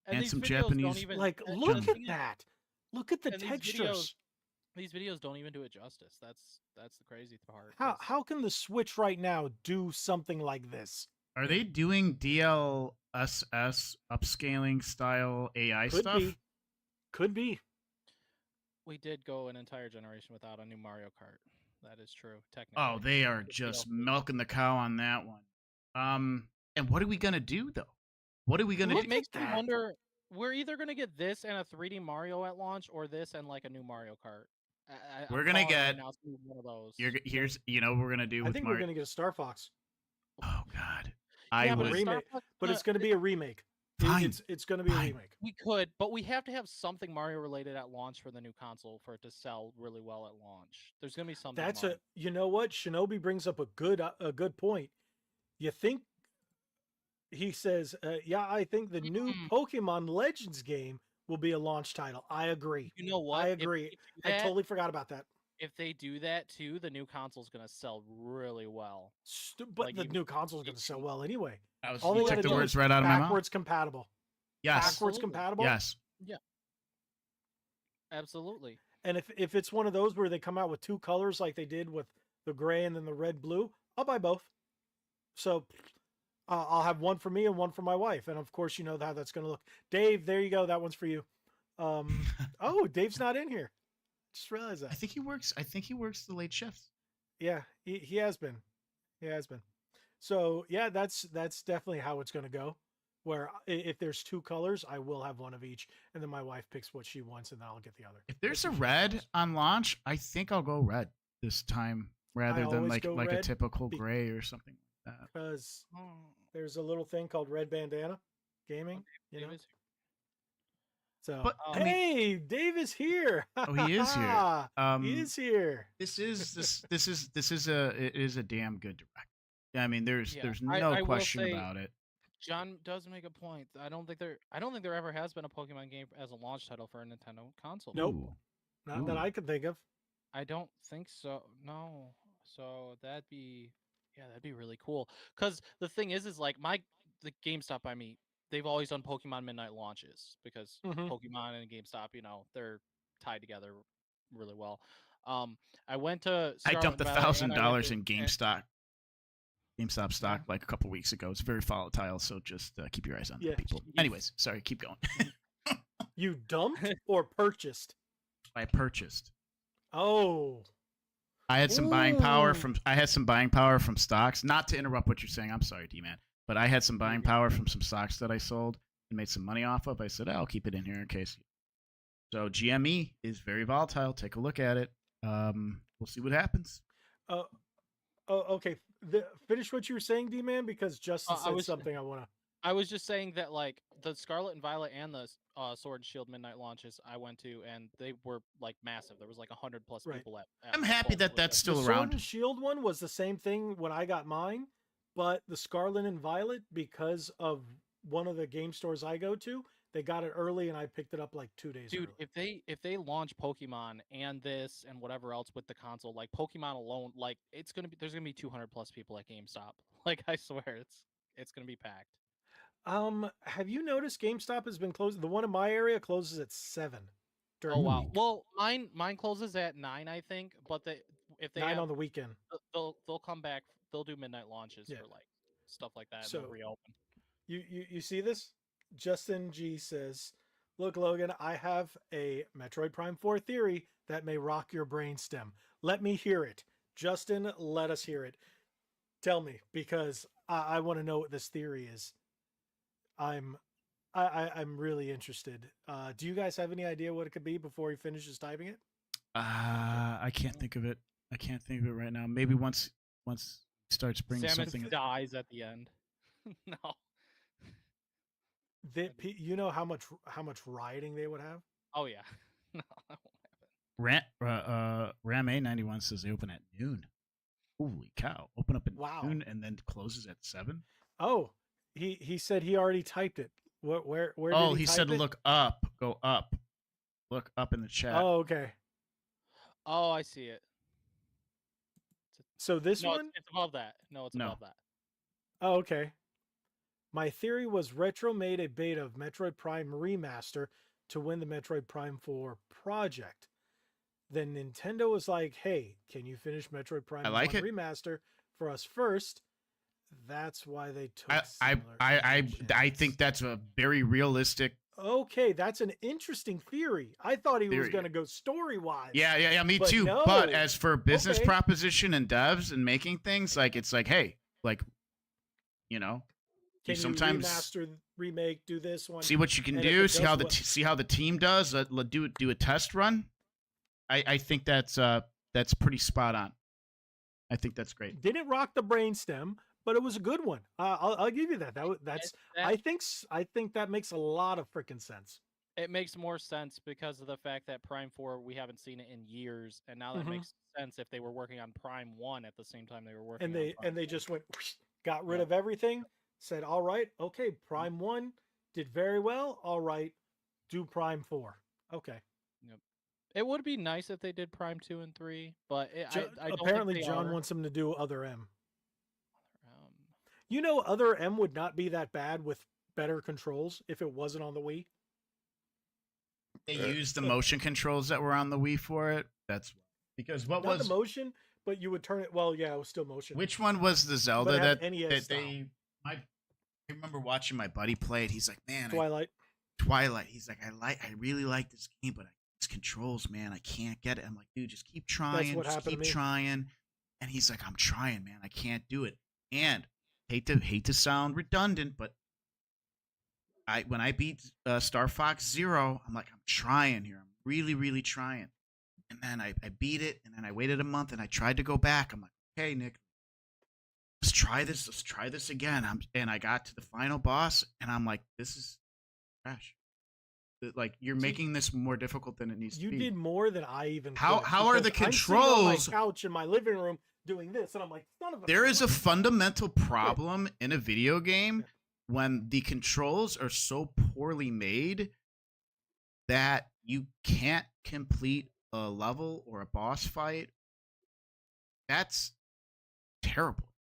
And these some videos Japanese- don't even, Like, and look the at thing is, that. Look at the and these textures. These videos don't even do it justice. That's the crazy part. How 'cause- how can the Switch right now do something like this? Are they doing DLSS upscaling style AI Could stuff? be. Could be. we did go an entire generation without a new Mario Kart. That is true. Technically. Oh, they are It's just DLC. milking the cow on that one. And what are we gonna do though? What are we gonna Look It do? makes at me that. wonder. We're either gonna get this and a 3D Mario at launch, or this and like a new Mario Kart. I'm We're gonna calling it right get- now, it's gonna be one of those. Here's you know what we're gonna do I with think we're Mario. gonna get a Star Fox, Oh God, Yeah, I but would. a remake, Star Fox but it's gonna be a remake. Fine. It's gonna be a Fine. remake. We could, but we have to have something Mario related at launch for the new console for it to sell really well at launch. There's gonna be something. That's Mario. you know what? Shinobi brings up a good point. You think he says, yeah, I think the new Mm. Pokemon Legends game will be a launch title. I agree. You know what? I If agree. they do I that- totally forgot about that. If they do that too, the new console's gonna sell really well. But Like, the you- new console's going to sell well anyway. you All they took gotta the do words is right out of my mouth. backwards compatible. Yes. Backwards Absolutely. compatible. Yes. Absolutely. And if it's one of those where they come out with two colors like they did with the gray and then the red blue, I'll buy both. So I'll have one for me and one for my wife, and of course you know how that's going to look. Dave, there you go. That one's for you. Oh, Dave's not in here. Just realized I that. think he works. I think he works the late shifts. Yeah, he has been. He has been. So yeah, that's definitely how it's going to go. where if there's 2 colors, I will have one of each, and then my wife picks what she wants, and then I'll get the other. If there's That's a usually how it red goes. on launch, I think I'll go red this time rather than always like go a red typical gray or something like that. because Oh, there's a little thing called Red Bandana Gaming. You know, Davis. so But Oh. I mean, hey, Dave is here. oh, he is here. He is here. This is a damn good direct. I mean, there's Yeah, there's I no will question say- about it. John does make a point. I don't think there ever has been a Pokemon game as a launch title for a Nintendo console. Nope. Ooh. Not that Ooh. I could think of. I don't think so. No. So that'd be really cool. Cuz the thing is like the GameStop I mean, they've always done Pokemon Midnight launches because Mhm. Pokemon and GameStop, they're tied together really well. I went to I Scarlet dumped and Violet, and I went $1,000 to- in GameStop stock like a couple weeks ago. It's very volatile, so just keep your eyes on Yeah. that, people. Anyways, sorry, keep going. You dumped or purchased? I purchased. Oh, I had some buying power Ooh. from stocks. Not to interrupt what you're saying, I'm sorry, D-Man, but I had some buying power from some stocks that I sold and made some money off of. I said, I'll keep it in here in case. So GME is very volatile. Take a look at it. We'll see what happens. oh, okay. Finish what you were saying, D-Man, because Justin I said was- something I want to. I was just saying that like the Scarlet and Violet and the Sword and Shield Midnight launches I went to, and they were like massive. There was like 100+ Right. people at I'm happy both, that which that's I- still The Sword around. and Shield one was the same thing when I got mine, but the Scarlet and Violet, because of one of the game stores I go to, they got it early, and I picked it up like 2 days Dude, early. if they launch Pokemon and this and whatever else with the console, like Pokemon alone, like there's gonna be 200+ people at GameStop. Like I swear, it's gonna be packed. Have you noticed GameStop has been closed? The one in my area closes at 7 during Oh the wow. week. Well, mine closes at 9, I think. But if they 9 have, on the weekend. they'll come back. They'll do midnight launches Yeah. for like stuff like that, and So- they'll reopen. You see this? Justin G says, "Look, Logan, I have a Metroid Prime 4 theory that may rock your brainstem. Let me hear it." Justin, let us hear it. Tell me, because I want to know what this theory is. I'm really interested. Do you guys have any idea what it could be before he finishes typing it? I can't think of it. I can't think of it right now. Maybe once he starts bringing Samus something. dies at the end. No. You know how much rioting they would have? Oh yeah. No, that won't happen. Ram A91 says they open at noon. Holy cow! Open up at Wow. noon and then closes at 7. Oh, he said he already typed it. Where Oh, did he type said it? look up. Go up. Look up in the chat. Oh, okay. Oh, I see it. So this No, one? it's above that. No, it's No. above that. Oh, okay. My theory was Retro made a beta of Metroid Prime Remaster to win the Metroid Prime 4 project. Then Nintendo was like, "Hey, can you finish Metroid Prime I like 1 it. Remaster for us first?" That's why they took I similar I think actions. that's a very realistic. Okay, that's an interesting theory. I thought he was Theory. going to go story-wise. Yeah, me But too. no. But as for business Okay. proposition and devs and making things, like it's like, hey, like, you know, Can you sometimes you remaster, remake, do this one? see what you can And if do, it see how does see how the team does. Do a test run. I think that's pretty spot on. I think that's great. Didn't rock the brainstem, but it was a good one. I'll give you that. That's I think that makes a lot of freaking sense. It makes more sense because of the fact that Prime 4, we haven't seen it in years, and now that Mhm. makes sense if they were working on Prime 1 at the same time they were working And on they Prime 4. just went got rid Yeah. of everything. Said, "All right, okay, Prime 1 did very well. All right, do Prime 4." Okay. It would be nice if they did Prime 2 and 3, but I don't Apparently think they John are. wants him to do Other M. Um, You know, Other M would not be that bad with better controls if it wasn't on the Wii. They used the motion controls that were on the Wii for it. That's because what Not was the motion, but you would turn it. Well, yeah, it was still motion. which one was the Zelda But it had that NES they? I remember watching my buddy play it. He's like, man, Twilight. Twilight. He's like, I really like this game, but these controls, man, I can't get it. I'm like, dude, just keep trying, what just happened to keep me. trying. And he's like, I'm trying, man, I can't do it. And hate to sound redundant, but when I beat Star Fox Zero, I'm like, I'm trying here. I'm really, really trying. And then I beat it, and then I waited a month, and I tried to go back. I'm like, okay, Nick, let's try this. Let's try this again. And I got to the final boss, and I'm like, this is trash. Like, you're making this more difficult than it needs to be. You did more than I even How could, are the because I'm sitting on my controls? couch in my living room doing this, and I'm like, son of a. There is a fundamental problem in a video game when the controls are so poorly made that you can't complete a level or a boss fight. That's terrible.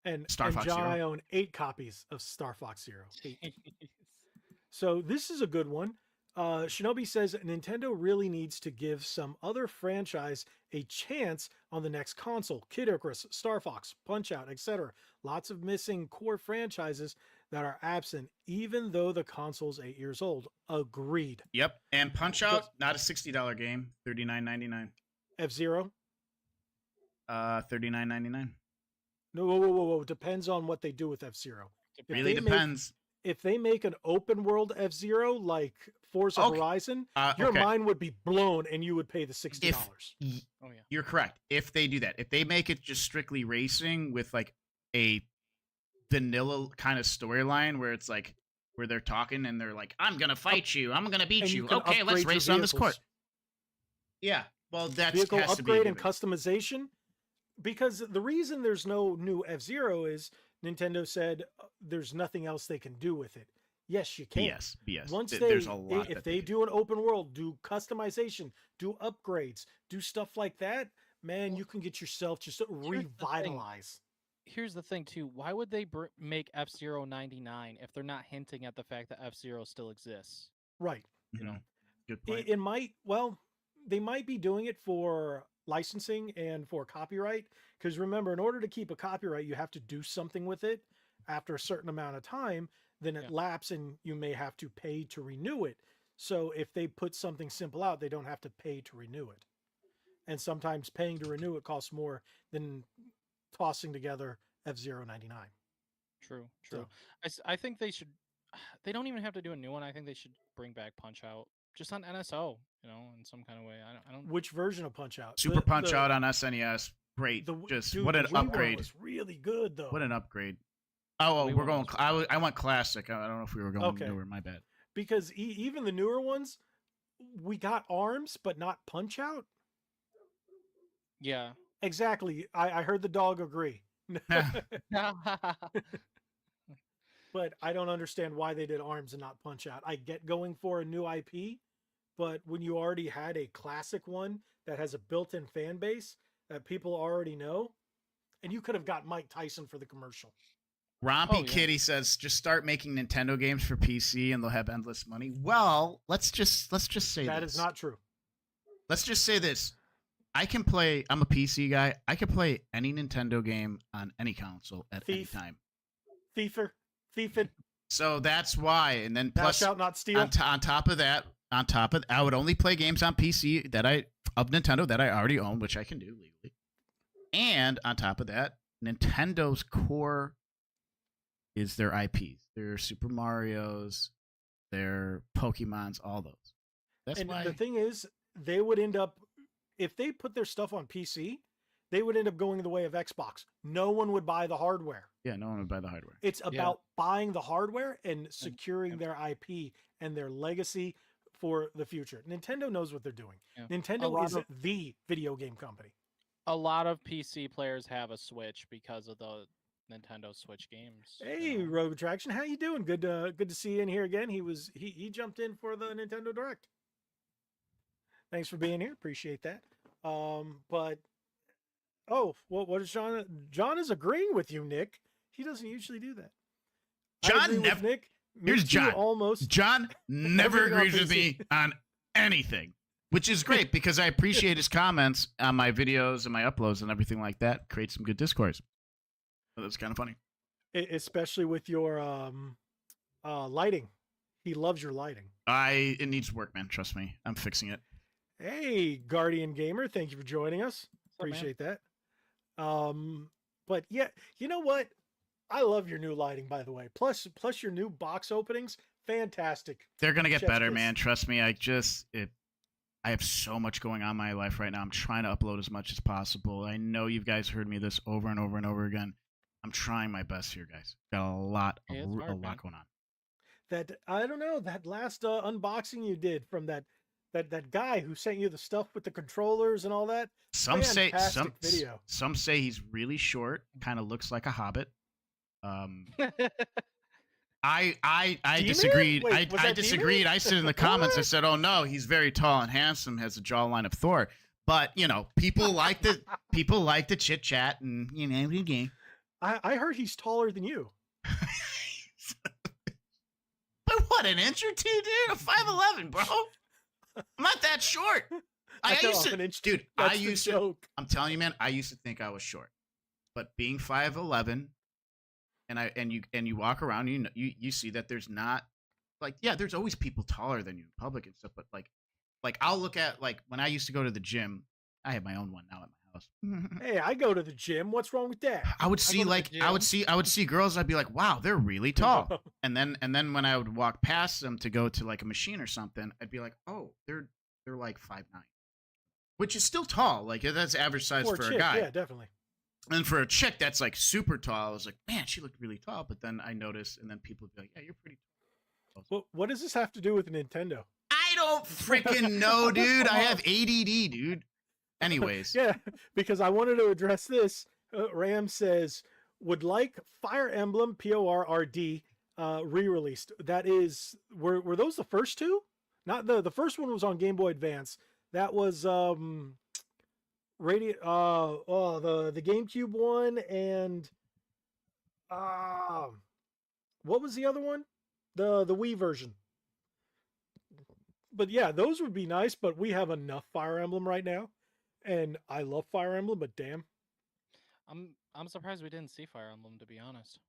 And Star Fox John, Zero. I own 8 copies of Star Fox Zero. 8. So this is a good one. Shinobi says Nintendo really needs to give some other franchise a chance on the next console. Kid Icarus, Star Fox, Punch-Out, etc. Lots of missing core franchises that are absent, even though the console's 8 years old. Agreed. Yep. And Punch-Out, not a $60 game, $39.99. F-Zero? $39.99. No, whoa. Depends on what they do with F-Zero. Really depends. If they make an open world F-Zero like Forza Horizon, your mind would be blown and you would pay the $60. Oh yeah. You're correct. If they do that, if they make it just strictly racing with like a vanilla kind of storyline where it's like where they're talking and they're like, I'm gonna fight you, I'm gonna beat you. Okay, let's race on this court. Yeah. Well, that's vehicle upgrade and customization. Because the reason there's no new F-Zero is Nintendo said there's nothing else they can do with it. Yes, you can. BS. Once there's a lot if they do an open world, do customization, do upgrades, do stuff like that, man, you can get yourself just revitalize. Here's the thing too. Why would they make F-Zero 99 if they're not hinting at the fact that F-Zero still exists? Right. You know, good point. It might. Well, they might be doing it for licensing and for copyright, because remember, in order to keep a copyright, you have to do something with it after a certain amount of time. Then it lapses and you may have to pay to renew it. So if they put something simple out, they don't have to pay to renew it. And sometimes paying to renew it costs more than tossing together F-Zero 99. True. So, I think they should. They don't even have to do a new one. I think they should bring back Punch-Out just on NSO, in some kind of way. I don't. Which version of Punch-Out? Super Punch-Out on SNES. Great. What an upgrade. Was really good though. What an upgrade. Oh, we're going. I went classic. I don't know if we were going newer. My bad. Because even the newer ones, we got ARMS, but not Punch-Out. Yeah. Exactly. I heard the dog agree. But I don't understand why they did ARMS and not Punch-Out. I get going for a new IP, but when you already had a classic one that has a built-in fan base that people already know, and you could have got Mike Tyson for the commercial. Rompy Kitty says, just start making Nintendo games for PC and they'll have endless money. Well, let's just say that is not true. Let's just say this. I'm a PC guy. I can play any Nintendo game on any console at any time. Thiefing. So that's why. And then plus, shalt not steal. On top of that, I would only play games on PC of Nintendo that I already own, which I can do legally. And on top of that, Nintendo's core is their IPs, their Super Mario's, their Pokemons, all those. That's why. The thing is, they would end up, if they put their stuff on PC, they would end up going the way of Xbox. No one would buy the hardware. Yeah, no one would buy the hardware. It's about buying the hardware and securing their IP and their legacy for the future. Nintendo knows what they're doing. Yeah. Nintendo is the video game company. A lot of PC players have a Switch because of the Nintendo Switch games. Hey, Rogue Attraction, how you doing? Good to see you in here again. He jumped in for the Nintendo Direct. Thanks for being here. Appreciate that. But what is John? John is agreeing with you, Nick. He doesn't usually do that. John never. Nick. Here's John. Almost. John never agrees with me on anything, which is great because I appreciate his comments on my videos and my uploads and everything like that. Create some good discourse. That's kind of funny. Especially with your lighting. He loves your lighting. It needs work, man. Trust me. I'm fixing it. Hey, Guardian Gamer, thank you for joining us. Appreciate that. But yeah, you know what? I love your new lighting, by the way. Plus your new box openings, fantastic. They're gonna get Chef's better, kiss. man. Trust me. I have so much going on in my life right now. I'm trying to upload as much as possible. I know you guys heard me this over and over and over again. I'm trying my best here, guys. Got a lot Hey, it's hard, going man. on. That I don't know, that last unboxing you did from that guy who sent you the stuff with the controllers and all that. Some say Fantastic video. some say he's really short, kind of looks like a hobbit. I Demon? disagreed. Wait, was I that disagreed. Demon? I said in the comments, I What? said, "Oh no, he's very tall and handsome, has the jawline of Thor." But you know, people like the chit chat and you know, game. I heard he's taller than you. But what, an inch or two, dude? I'm 5'11", bro. I'm not that short. I know, used to, an inch. dude. That's I the used to. joke. I'm telling you, man. I used to think I was short, but being 5'11", and you walk around, you see that there's not like, yeah, there's always people taller than you in public and stuff, but like I'll look at, like, when I used to go to the gym. I have my own one now at my house. Hey, I go to the gym. What's wrong with that? I would see go to the like I would see girls. I'd be like, wow, they're really tall. And then when I would walk past them to go to like a machine or something, I'd be like, oh, they're like 5'9", which is still tall. Like that's average size for a chick, guy. yeah, definitely. And for a chick that's like super tall, I was like, man, she looked really tall. But then I noticed, and then people would be like, yeah, you're pretty tall. Well, what does this have to do with Nintendo? I don't freaking know, dude. I have ADD, dude. Anyways, Yeah, because I wanted to address this. Ram says, would like Fire Emblem PORRD re-released. That is, were those the first two? Not the first one was on Game Boy Advance. That was the GameCube one, and what was the other one? The Wii version. But yeah, those would be nice, but we have enough Fire Emblem right now. And I love Fire Emblem, but damn. I'm surprised we didn't see Fire Emblem, to be honest.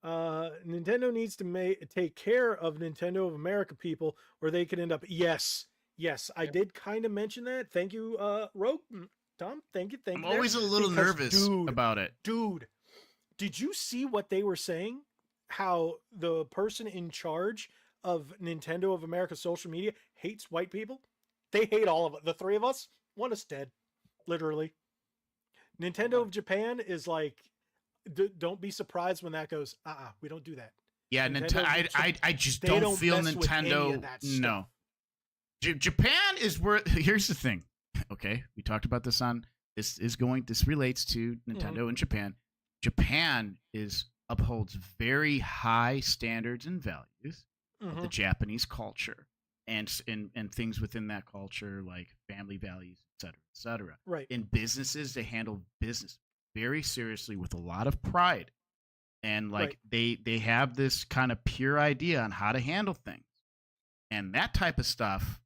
Nintendo needs to take care of Nintendo of America people, or they could end up. Yes, I did kind of mention that. Thank you, Rogue Tom. Thank you. I'm always a little nervous about it. Dude, did you see what they were saying? How the person in charge of Nintendo of America social media hates white people? They hate all of it. The three of us, one is dead, literally. Nintendo of Japan is like, don't be surprised when that goes. We don't do that. Yeah, I just don't feel Nintendo. No, Japan is where. Here's the thing. Okay, we talked about this on. This relates to Nintendo and Japan. Japan upholds very high standards and values of the Japanese culture. And things within that culture, like family values, et cetera. Right. In businesses, they handle business very seriously with a lot of pride. And like they have this kind of pure idea on how to handle things. And that type of stuff,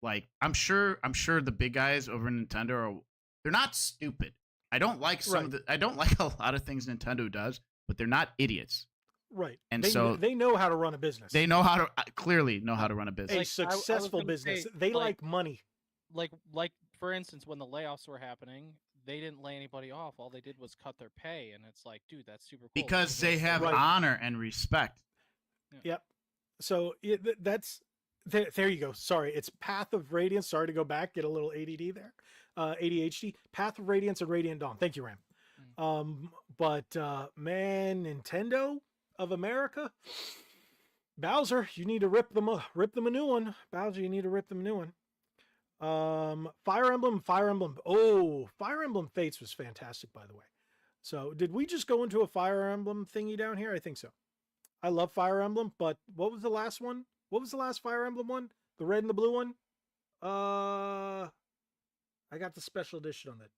like I'm sure the big guys over in Nintendo they're not stupid. I don't like I don't like a lot of things Nintendo does, but they're not idiots. Right. And they know how to run a business. They know how to clearly know how to run a business. A successful business. They like money. Like for instance, when the layoffs were happening, they didn't lay anybody off. All they did was cut their pay, and it's like, dude, that's super cool. Because they have honor and respect. Yep. So that's there you go. Sorry, it's Path of Radiance. Sorry to go back, get a little ADD there. ADHD. Path of Radiance and Radiant Dawn. Thank you, Ram. But man, Nintendo of America, Bowser, you need to rip them a new one. Bowser, you need to rip them a new one. Fire Emblem. Oh, Fire Emblem Fates was fantastic, by the way. So did we just go into a Fire Emblem thingy down here? I think so. I love Fire Emblem, but what was the last one? What was the last Fire Emblem one? The red and the blue one? I got the special edition on that.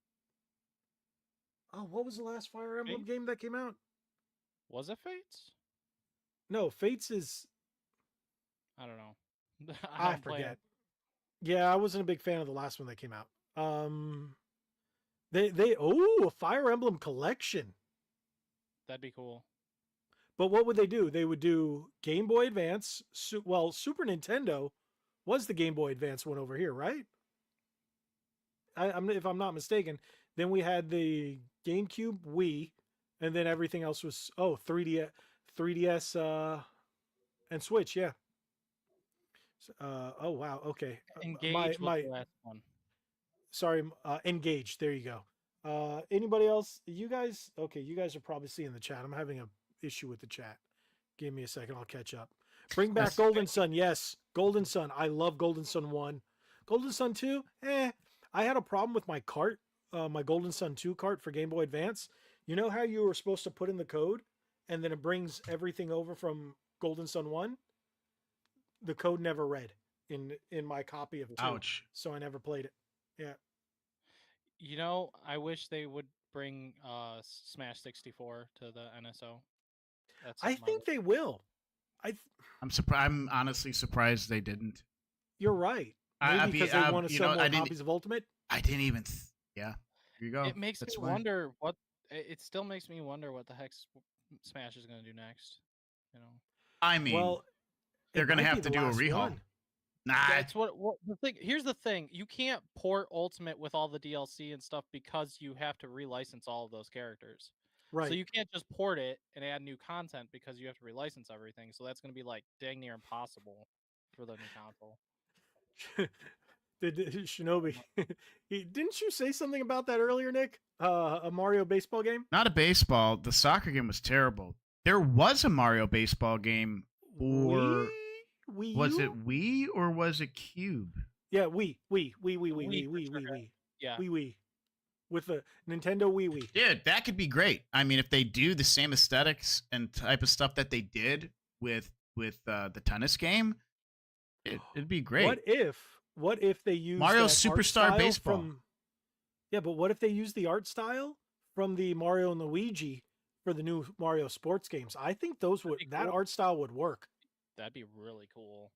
Oh, what was the last Fire Emblem game that came out? Was it Fates? No, Fates is... I don't know. I forget. Yeah, I wasn't a big fan of the last one that came out. A Fire Emblem collection. That'd be cool. But what would they do? They would do Game Boy Advance. Super Nintendo was the Game Boy Advance one over here, right? If I'm not mistaken. Then we had the GameCube, Wii, and then everything else was 3DS, and Switch. Yeah. Oh wow. Okay. My Engage was my the last one. sorry. Engage. There you go. Anybody else? You guys? Okay. You guys are probably seeing the chat. I'm having a issue with the chat. Give me a second. I'll catch up. Bring back That's- Golden Sun. Yes, Golden Sun. I love Golden Sun 1. Golden Sun 2, I had a problem with my cart, my Golden Sun 2 cart for Game Boy Advance. You know how you were supposed to put in the code and then it brings everything over from Golden Sun 1? The code never read in my copy of 2. Ouch. So I never played it. Yeah. You know, I wish they would bring Smash 64 to the NSO. That's I something think they will. I'm honestly surprised they didn't. You're right. I- Maybe I'd be- because they want to you sell know, more I didn't- copies of Ultimate. I didn't even. Yeah. Here you go. It makes That's me why. wonder what. It still makes me wonder what the heck Smash is going to do next. You know. I mean, Well, they're it gonna might have be to the do a last rehaul. one. Nah. That's what the thing. Here's the thing: you can't port Ultimate with all the DLC and stuff because you have to relicense all of those characters. Right. So you can't just port it and add new content because you have to relicense everything. So that's going to be like dang near impossible for the new console. Did Shinobi? Didn't you say something about that earlier, Nick? A Mario baseball game? Not a baseball. The soccer game was terrible. There was a Mario baseball game for. Wii Was U? it Wii or was it Cube? Yeah, Wii. Wii for sure. Yeah. Wii. With the Nintendo Wii. Dude, that could be great. I mean, if they do the same aesthetics and type of stuff that they did with the tennis game, it'd be great. What if they use Mario that art Superstar style Baseball. Yeah, but what if they use the art style from the Mario and Luigi for the new Mario sports games? I think that cool. art style would work. That'd be really cool.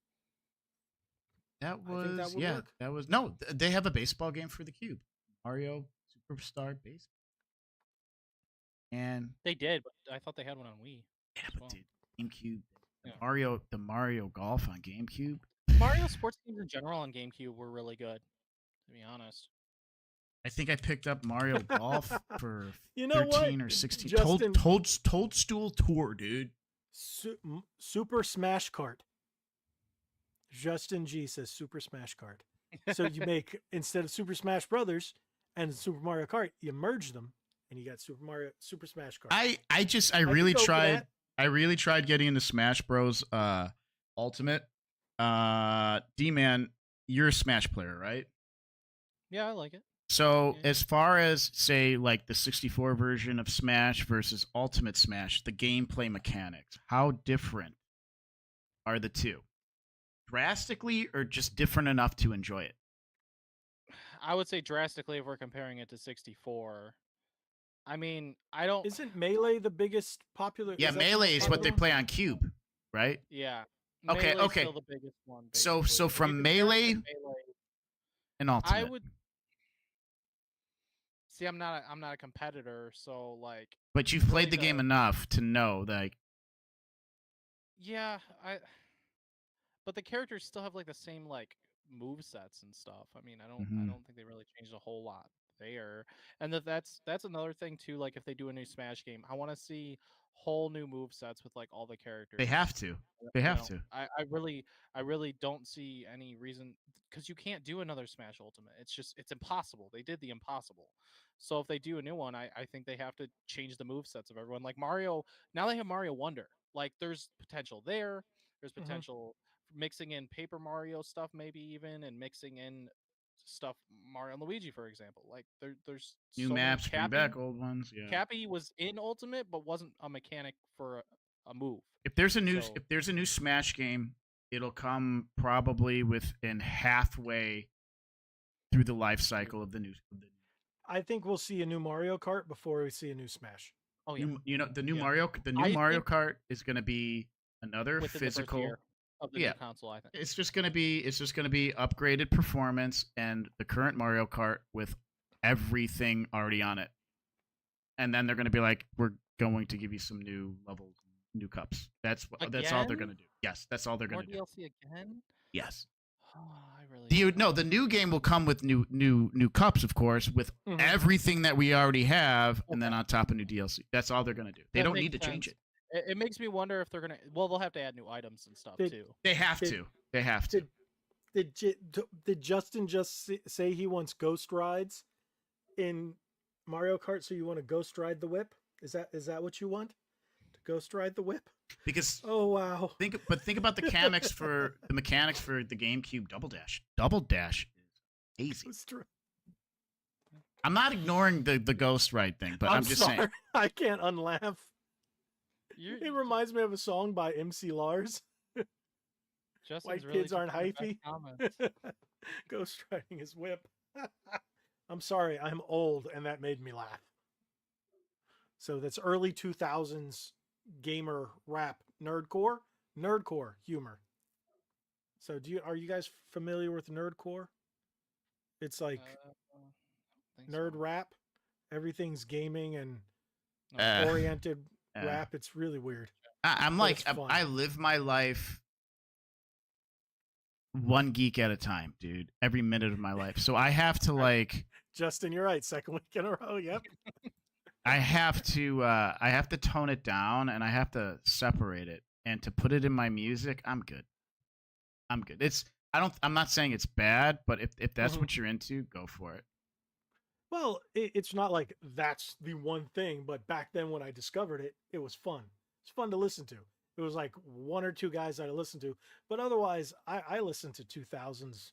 That I think that was would work. That was no. They have a baseball game for the Cube, Mario Superstar Baseball, and They did, but I thought they had one on Wii. yeah, as but well. dude, GameCube, Yeah. the Mario Golf on GameCube. Mario sports games in general on GameCube were really good, to be honest. I think I picked up Mario Golf for You know 13 what? or 16. Justin- Toadstool Tour, dude. Super Smash Kart. Justin G says Super Smash Kart. So you make, instead of Super Smash Brothers and Super Mario Kart, you merge them and you got Super Smash Kart. I can really go for tried. that. I really tried getting into Smash Bros. Ultimate. D-Man, you're a Smash player, right? Yeah, I like it. So Yeah. as far as say like the 64 version of Smash versus Ultimate Smash, the gameplay mechanics, how different are the two? Drastically or just different enough to enjoy it? I would say drastically if we're comparing it to 64. I mean, I don't. Isn't Melee the biggest popular? Yeah, is that the Melee most is what they popular play on Cube, right? Yeah. Okay, Melee's okay. Still the biggest one. So basically. If from you compare it to Melee Melee, and Ultimate. I would. See, I'm not a competitor, so like. But you've played the game enough to know that. Yeah, But the characters still have like the same like move sets and stuff. I mean, I don't think they really changed a whole lot there. And that's another thing too. Like if they do a new Smash game, I want to see whole new move sets with like all the characters. They have to. They You have know, to. I really don't see any reason because you can't do another Smash Ultimate. It's impossible. They did the impossible. So if they do a new one, I think they have to change the move sets of everyone. Like Mario, now they have Mario Wonder. Like there's potential there. There's potential mixing in Paper Mario stuff, maybe even, and mixing in stuff Mario and Luigi, for example. Like there's New so many- maps, bring Cappy- back old ones. Yeah. Cappy was in Ultimate, but wasn't a mechanic for a move. If there's a new So- Smash game, it'll come probably within halfway through the life cycle of the new. I think we'll see a new Mario Kart before we see a new Smash. Oh yeah, You know the new Yeah. Mario I Mario think- Kart is going to be another within the first physical. year of the Yeah. new console, I think. It's just going to be upgraded performance and the current Mario Kart with everything already on it. And then they're going to be like, we're going to give you some new levels, new cups. That's all they're Again? going to do. Yes, that's all they're More going to do. DLC again? Yes. I really. Do you know the new game will come with new cups, of course, with everything that we already have, and then on top of new DLC. That's all they're gonna do. They don't need to change it. It makes me wonder if they're gonna. Well, they'll have to add new items and stuff too. They have to. They have to. Did Justin just say he wants ghost rides in Mario Kart? So you want to ghost ride the whip? Is that what you want? To ghost ride the whip? Because oh wow. Think about the mechanics for the GameCube Double Dash. Double Dash is easy. That's true. I'm not ignoring the ghost ride thing, but I'm just saying. I can't unlaugh. It reminds me of a song by MC Lars. Justin's White kids aren't hyphy. Ghost riding his whip. I'm sorry, I'm old, and that made me laugh. So that's early 2000s gamer rap nerdcore humor. So are you guys familiar with nerdcore? It's like nerd rap. Everything's gaming and oriented rap. It's really weird. I live my life one geek at a time, dude. Every minute of my life. So I have to Justin, you're right. Second week in a row. Yep. I have to tone it down, and I have to separate it, and to put it in my music. I'm good. I'm not saying it's bad, but if that's what you're into, go for it. Well, it's not like that's the one thing, but back then when I discovered it, it was fun. It's fun to listen to. It was like one or two guys that I listened to, but otherwise I listened to 2000s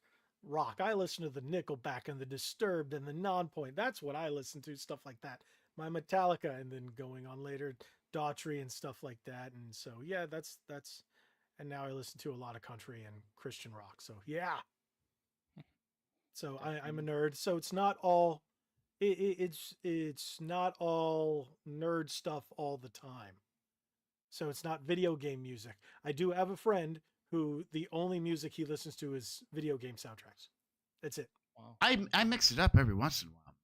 rock. I listened to the Nickelback and the Disturbed and the Nonpoint. That's what I listened to, stuff like that. My Metallica, and then going on later, Daughtry and stuff like that. And so, yeah, that's, and now I listen to a lot of country and Christian rock. So yeah. So I'm a nerd. So it's not all, it's not all nerd stuff all the time. So it's not video game music. I do have a friend who the only music he listens to is video game soundtracks. That's it. Wow. I mix it up every once in a while.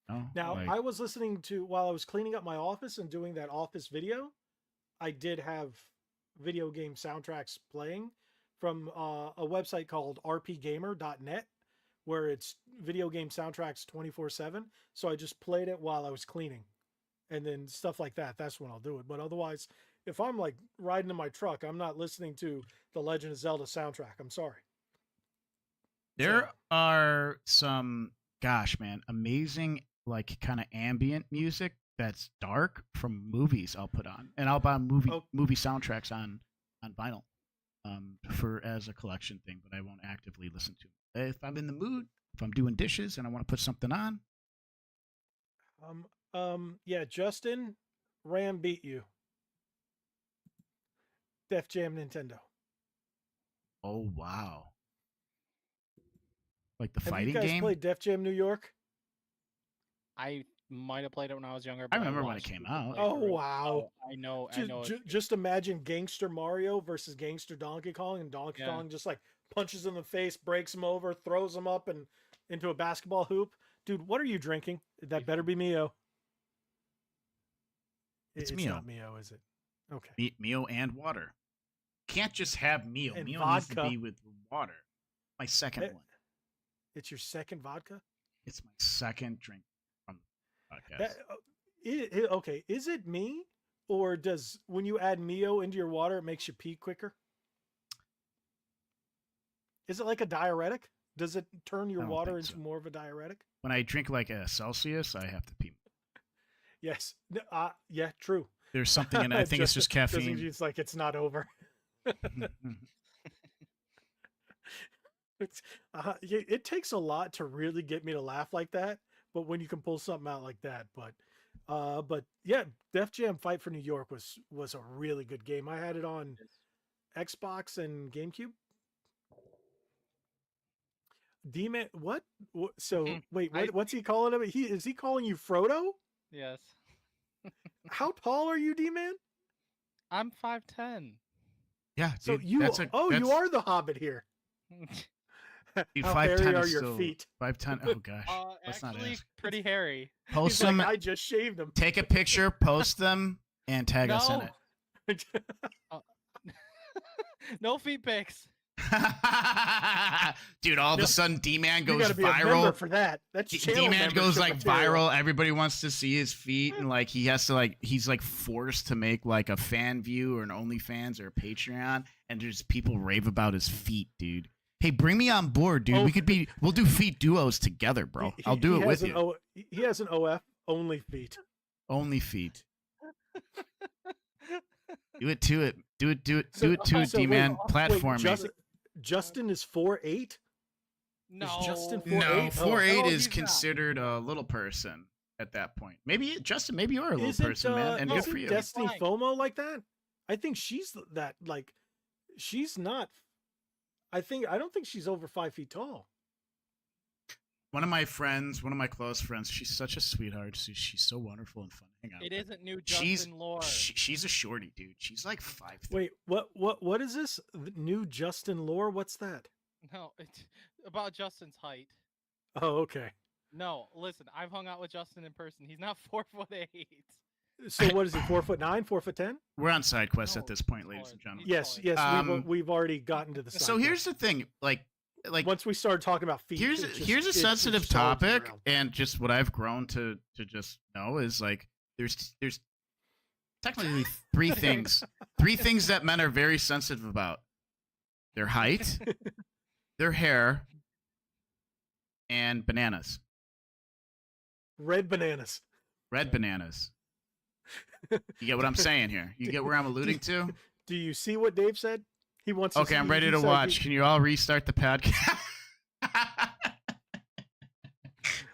No, now, I was listening to, while I was cleaning up my office and doing that office video, I did have video game soundtracks playing from a website called rpgamer.net, where it's video game soundtracks 24/7. So I just played it while I was cleaning. And then stuff like that, that's when I'll do it. But otherwise, if I'm like riding in my truck, I'm not listening to the Legend of Zelda soundtrack. I'm sorry. There are some, gosh, man, amazing, like kind of ambient music that's dark from movies I'll put on. And I'll buy movie soundtracks on vinyl for as a collection thing, but I won't actively listen to them. If I'm in the mood, if I'm doing dishes and I want to put something on. Yeah, Justin, Ram beat you. Def Jam Nintendo. Oh, wow. Like the fighting game? Have you guys played Def Jam New York? I might have played it when I was younger. I remember when it came out. Oh, wow. I know. Just imagine Gangster Mario versus Gangster Donkey Kong, and Donkey Kong just like punches him in the face, breaks him over, throws him up and into a basketball hoop. Dude, what are you drinking? That better be Mio. It's Mio. Not Mio, is it? Okay. Mio and water. Can't just have Mio. And Mio vodka. needs to be with water. My second one. It's your second vodka? It's my second drink from the podcast. Okay, is it me? Or does, when you add Mio into your water, it makes you pee quicker? Is it like a diuretic? Does it turn your water into more of a diuretic? When I drink like a Celsius, I have to pee. Yes. Yeah, true. There's something in it. I think it's just caffeine. It's like it's not over. It takes a lot to really get me to laugh like that, but when you can pull something out like that, but yeah, Def Jam Fight for New York was a really good game. I had it on Xbox and GameCube. D-Man, what? So wait, what's he calling him? Is he calling you Frodo? Yes. How tall are you, D-Man? I'm 5'10". Yeah. So dude, you you are the Hobbit here. Dude, how hairy 5'10" are is your still, feet? 5'10". Oh gosh. Let's not Actually, ask. pretty hairy. Post them. Like, I just shaved them. Take a picture, post them, and tag us in it. No feet pics. Dude, all of a Yep. sudden D-Man You goes got to be a member viral. for that. That's channel D-Man goes membership like material. viral. Everybody wants to see his feet, and like he has to like he's like forced to make like a fan view or an OnlyFans or a Patreon, and there's people rave about his feet, dude. Hey, bring me on board, dude. Oh. We'll do feet duos together, bro. I'll do it with you. He has an OF only feet. Only feet. Do it to it. Do it to it, D-Man. Platform me. Justin is 4'8"? No. Is Justin 4'8"? No, 4'8" Oh, is he's not. considered a little person at that point. Maybe Justin, maybe you are a little Isn't, person, man, and good isn't for you. Destiny Fine. FOMO like that? I think she's that like she's not. I don't think she's over 5 feet tall. One of my close friends, she's such a sweetheart. She's so wonderful and fun to hang out It with. isn't new Justin lore. She's a shorty, dude. She's like 5'3". Wait, what is this? The new Justin lore? What's that? No, it's about Justin's height. Oh, okay. No, listen, I've hung out with Justin in person. He's not 4'8". So what is he? 4'9", 4'10"? We're on side quest No, at this point, he's ladies taller. and gentlemen. Yes, taller. yes. We've already gotten to the. Side So here's quest. the thing, like Once we started talking about feet, here's it's just- here's a it's sensitive just all topic, around. and just what I've grown to just know is like there's technically three things that men are very sensitive about: their height, their hair, and bananas. Red bananas. Red bananas. You get what I'm saying here? You get where I'm alluding to? Do you see what Dave said? He wants. To Okay, see, I'm ready he to said watch. Can you all restart the podcast?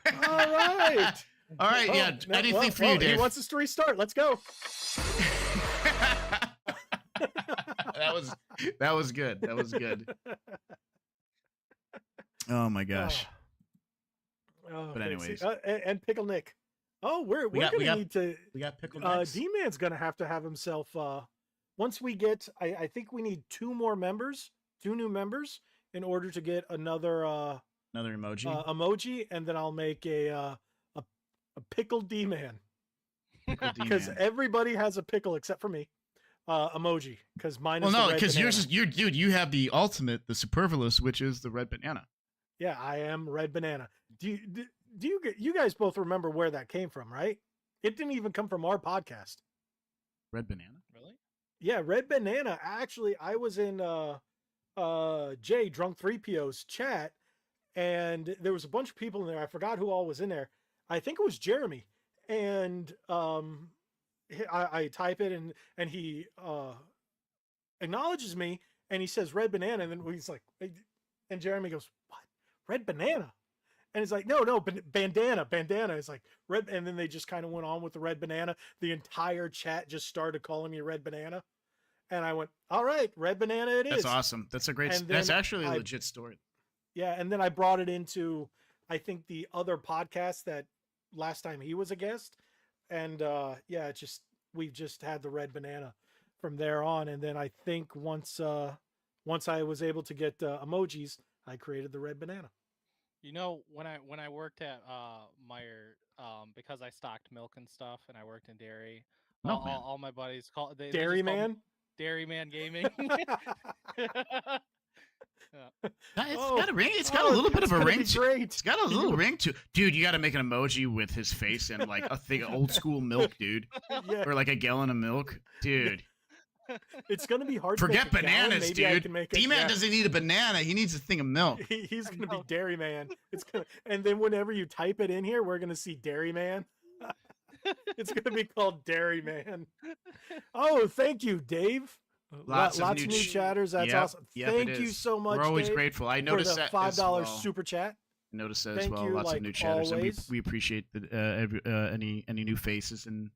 All right. All right, Oh, yeah. no, Anything well, for you, well, Dave? He wants us to restart. Let's go. that was good. That was good. Oh my gosh. Oh, But okay, anyways. see, and Pickle Nick. Oh, we're We got- gonna we got- need to. We got pickle necks. D-Man's gonna have himself. Once we get, I think we need two new members, in order to get another Another emoji. emoji, and then I'll make a pickle D-Man Pickle because D-Man. everybody has a pickle except for me. Emoji because mine Well, is no, the red because yours banana. is dude. You have the ultimate, the superfluous, which is the red banana. Yeah, I am red banana. Do you guys both remember where that came from, right? It didn't even come from our podcast. Red banana. Really? Yeah, red banana. Actually, I was in Jay Drunk 3PO's chat, and there was a bunch of people in there. I forgot who all was in there. I think it was Jeremy. And I type it and he acknowledges me and he says red banana, and then he's like, and Jeremy goes, "What? Red banana?" And he's like, no, bandana. It's like red. And then they just kind of went on with the red banana. The entire chat just started calling me red banana. And I went, all right, red banana it is. That's awesome. That's a great. And That's then actually a legit story. Yeah. And then I brought it into, I think, the other podcast that last time he was a guest. And yeah, we've just had the red banana from there on. And then I think once I was able to get emojis, I created the red banana. You know, when I worked at Meyer, because I stocked milk and stuff, and I worked in dairy, Milkman. all my buddies call they Dairy just call me Man? Dairy Man Gaming. It's Oh, got a ring. It's got a little bit that's of a gonna ring be to. great. It's got a little ring to. Dude, you got to make an emoji with his face and like a thing of old school milk, dude, Yeah, or like a gallon of milk, dude. it's gonna be hard. Forget to make a gallon. bananas, Maybe I dude. can make it- D-Man yeah. doesn't need a banana. He needs a thing of milk. He's gonna be know. Dairy Man. It's gonna, and then whenever you type it in here, we're gonna see Dairy Man. It's gonna be called Dairy Man. Oh, thank you, Dave. Lots of Lots new of new chatters. That's Yep, awesome. yep, it Thank you is. so much. We're always Dave, grateful. I for noticed the that $5 as well. super chat. Notice that as Thank well. you, Lots of like, new chatters, and always. we appreciate any new faces and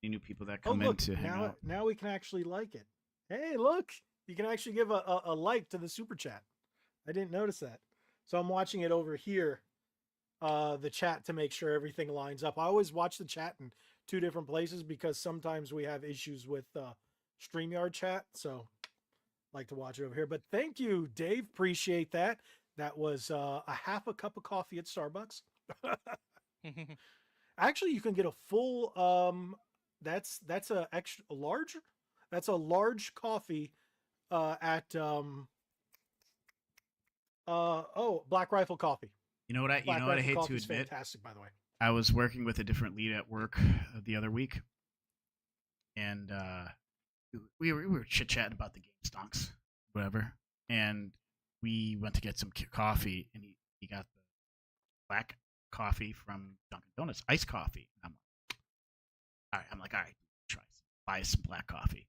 any new people that Oh, come in look, to hang out. now we can actually like it. Hey, look, you can actually give a like to the super chat. I didn't notice that. So I'm watching it over here, the chat, to make sure everything lines up. I always watch the chat in two different places because sometimes we have issues with StreamYard chat. So I like to watch it over here. But thank you, Dave. Appreciate that. That was a half a cup of coffee at Starbucks. Actually, you can get a full that's a extra large. That's a large coffee at Black Rifle Coffee. You know what I Black Rifle hate to Coffee's admit? fantastic, by the way. I was working with a different lead at work the other week, and we were chit chatting about the game stonks, whatever. And we went to get some coffee, and he got the black coffee from Dunkin' Donuts, iced coffee. And all right, try buy some black coffee,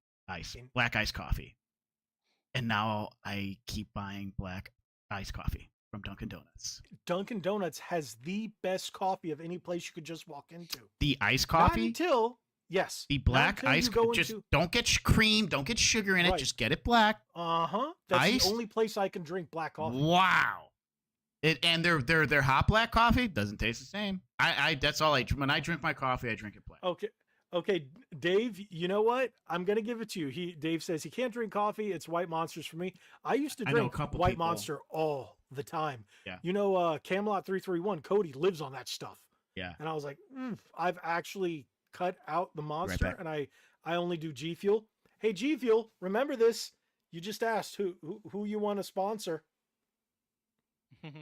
black iced coffee. And now I keep buying black iced coffee from Dunkin' Donuts. Dunkin' Donuts has the best coffee of any place you could just walk into. The iced coffee? Not until, yes. The black iced coffee. Just don't get cream, don't get sugar in it. Just get it black. Uh-huh. That's iced? the only place I can drink black coffee. Wow. And their hot black coffee doesn't taste the same. That's all when I drink my coffee, I drink it black. Okay, Dave, you know what? I'm going to give it to you. Dave says he can't drink coffee. It's White Monsters for me. I used to drink White Monster all the time. Yeah. You know, Camelot 331, Cody lives on that stuff. Yeah. And I was like, I've actually cut out the Monster, and I only do G Fuel. Hey, G Fuel, remember this. You just asked who you want to sponsor.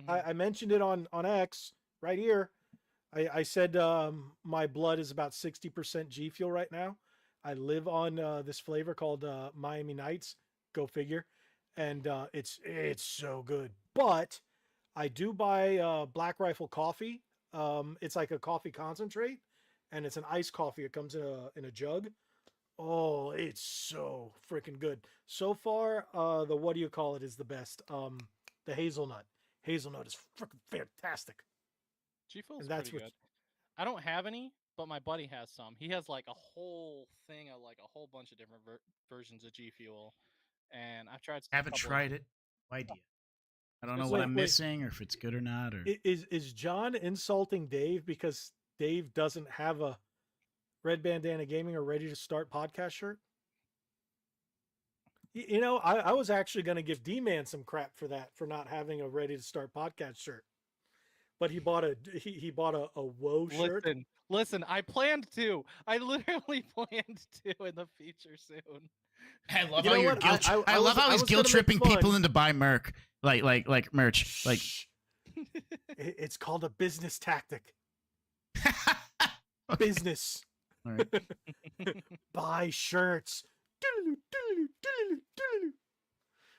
I mentioned it on X right here. I said my blood is about 60% G Fuel right now. I live on this flavor called Miami Nights. Go figure. And it's so good. But I do buy Black Rifle coffee. It's like a coffee concentrate, and it's an iced coffee. It comes in a jug. Oh, it's so freaking good. So far, the what do you call it is the best. The hazelnut. Hazelnut is freaking fantastic. G Fuel's pretty good. I don't have any, but my buddy has some. He has like a whole thing of like a whole bunch of different versions of G Fuel, and I've tried. Haven't tried it. No idea. I don't know what I'm missing, or if it's good or not. Or is John insulting Dave because Dave doesn't have a Red Bandana Gaming or Ready to Start podcast shirt? You know, I was actually going to give D-Man some crap for that, for not having a Ready to Start podcast shirt. But he bought a Whoa shirt. Listen, I planned to. I literally planned to in the future soon. I love how you're guilt. I love how he's guilt tripping people into buy merch, like merch. Like it's called a business tactic. Business. All right. Buy shirts.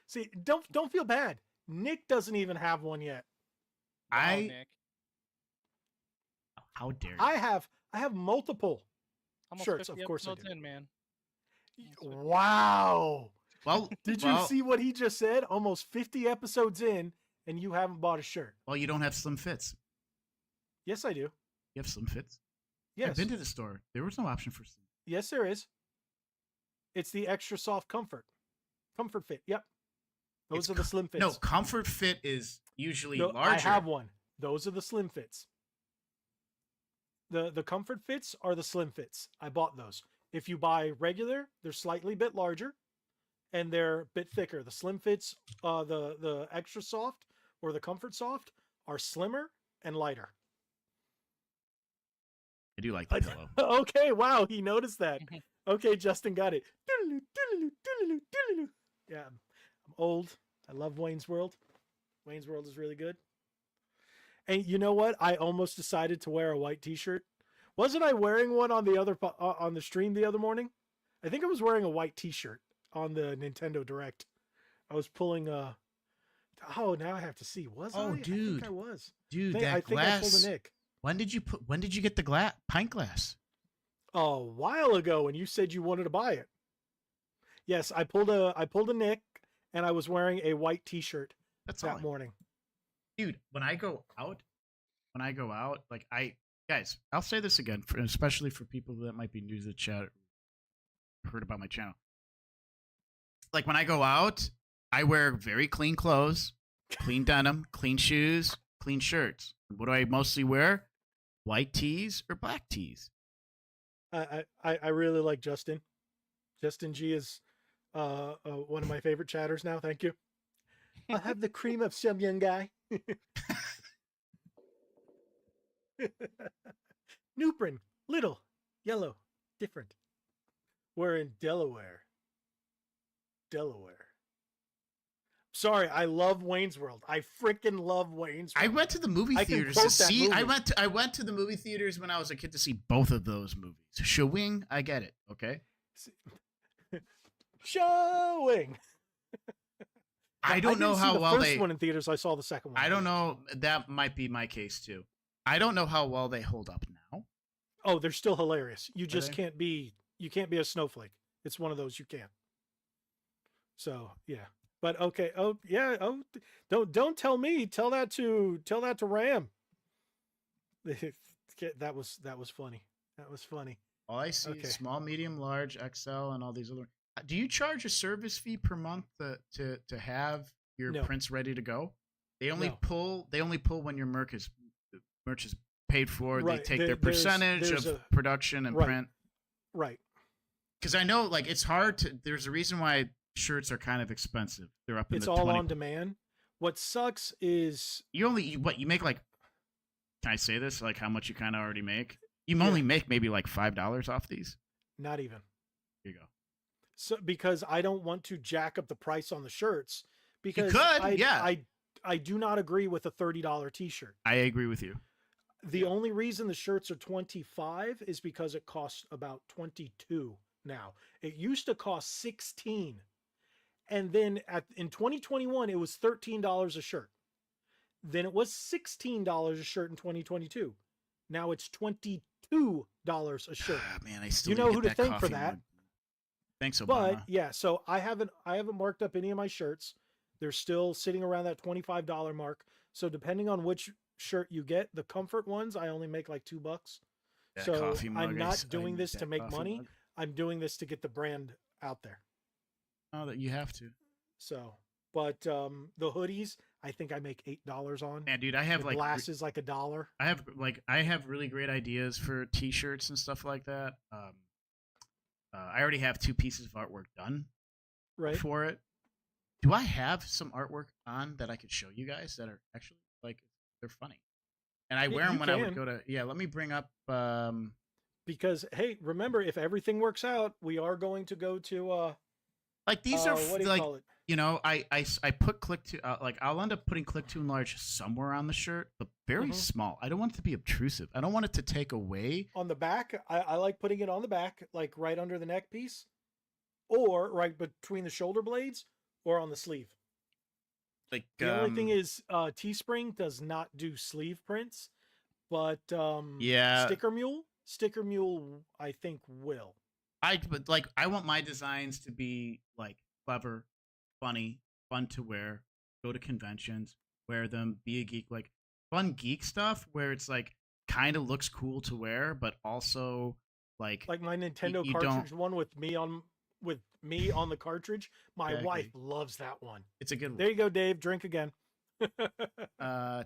See, don't feel bad. Nick doesn't even have one yet. Nick. How dare you? I have multiple Almost shirts. Of course I do. In, man. Wow. Well, did you see what he just said? Almost 50 episodes in, and you haven't bought a shirt. Well, you don't have slim fits. Yes, I do. You have slim fits? Yes. I've been to the store. There was no option for slim. Yes, there is. It's the extra soft comfort fit. Yep. Those are the slim fits. No, comfort fit is usually larger. I have one. Those are the slim fits. The comfort fits are the slim fits. I bought those. If you buy regular, they're slightly bit larger and they're a bit thicker. The slim fits, the extra soft or the comfort soft are slimmer and lighter. I do like the pillow. Okay, wow, he noticed that. Okay, Justin got it. Yeah, I'm old. I love Wayne's World. Wayne's World is really good. And you know what? I almost decided to wear a white T-shirt. Wasn't I wearing one on the stream the other morning? I think I was wearing a white T-shirt on the Nintendo Direct. I was pulling a. Oh, now I have to see. Was I? Oh, dude, I think I was. Dude, I think I pulled a Nick. When did you get the pint glass? A while ago, and you said you wanted to buy it. Yes, I pulled a Nick, and I was wearing a white T-shirt that morning. Dude, when I go out, like guys, I'll say this again, especially for people that might be new to the chat, heard about my channel. Like when I go out, I wear very clean clothes, clean denim, clean shoes, clean shirts. What do I mostly wear? White tees or black tees. I really like Justin. Justin G is one of my favorite chatters now. Thank you. I'll have the cream of some young guy. Newprin, little, yellow, different. We're in Delaware. I'm Sorry, I love Wayne's World. I freaking love Wayne's World. I went to the movie I can theaters to quote that see. movie. I went to the movie theaters when I was a kid to see both of those movies. Showing, I get it. Okay. Showing. I don't know didn't see how the well first they. one in theaters. I saw the second one. I in don't theaters. know. That might be my case too. I don't know how well they hold up now. Oh, they're still hilarious. You just they? can't be. You can't be a snowflake. It's one of those you can't. So yeah, but okay. Oh yeah. Oh, don't tell me. Tell that to Ram. that was funny. That was funny. All I see Okay. is small, medium, large, XL, and all these other. Do you charge a service fee per month to have your No. prints ready to go? They only No. pull. They only pull when your merch is paid for. Right. They take There- their percentage there's of a- production and right. print. Right. Because I know, like, it's hard to. There's a reason why shirts are kind of expensive. They're up in It's the all 20. on demand. What sucks is You make like. Can I say this? Like how much you kind of already make? You Yeah. only make maybe like $5 off these. not even. Here you go. So because I don't want to jack up the price on the shirts because could, yeah. I do not agree with a $30 t-shirt. I agree with you. The only reason the shirts are 25 is because it costs about 22 now. It used to cost 16. And then in 2021 it was $13 a shirt. Then it was $16 a shirt in 2022. Now it's $22 a shirt. Man, I still You need know to who get to that thank for coffee that. mug. Thanks, Obama. But yeah, so I haven't marked up any of my shirts. They're still sitting around that $25 mark. So depending on which shirt you get, the comfort ones I only make like $2. That So coffee mug, I'm I not doing need this to that make coffee money. mug. I'm doing this to get the brand out there. Oh, that you have to. So, but the hoodies, I think I make $8 on. Man, dude, I have The like glasses like $1. I have really great ideas for T-shirts and stuff like that. I already have 2 pieces of artwork done Right? for it. Do I have some artwork on that I could show you guys that are actually like they're funny? And I Yeah, wear them you when I would can. go to. Yeah, let me bring up. Because hey, remember, if everything works out, we are going to go to Like these are what do you like call it? I put click to like I'll end up putting click to enlarge somewhere on the shirt, but very Mhm. small. I don't want it to be obtrusive. I don't want it to take away. On the back. I like putting it on the back, like right under the neck piece, or right between the shoulder blades, or on the sleeve. Like The only thing is, Teespring does not do sleeve prints, but yeah, Sticker Mule, I think will. but like I want my designs to be like clever, funny, fun to wear. Go to conventions, wear them, be a geek, like fun geek stuff where it's like kind of looks cool to wear, but also like Like my Nintendo you cartridge one with me on the cartridge. My Exactly. wife loves that one. it's a good one. There you go, Dave. Drink again.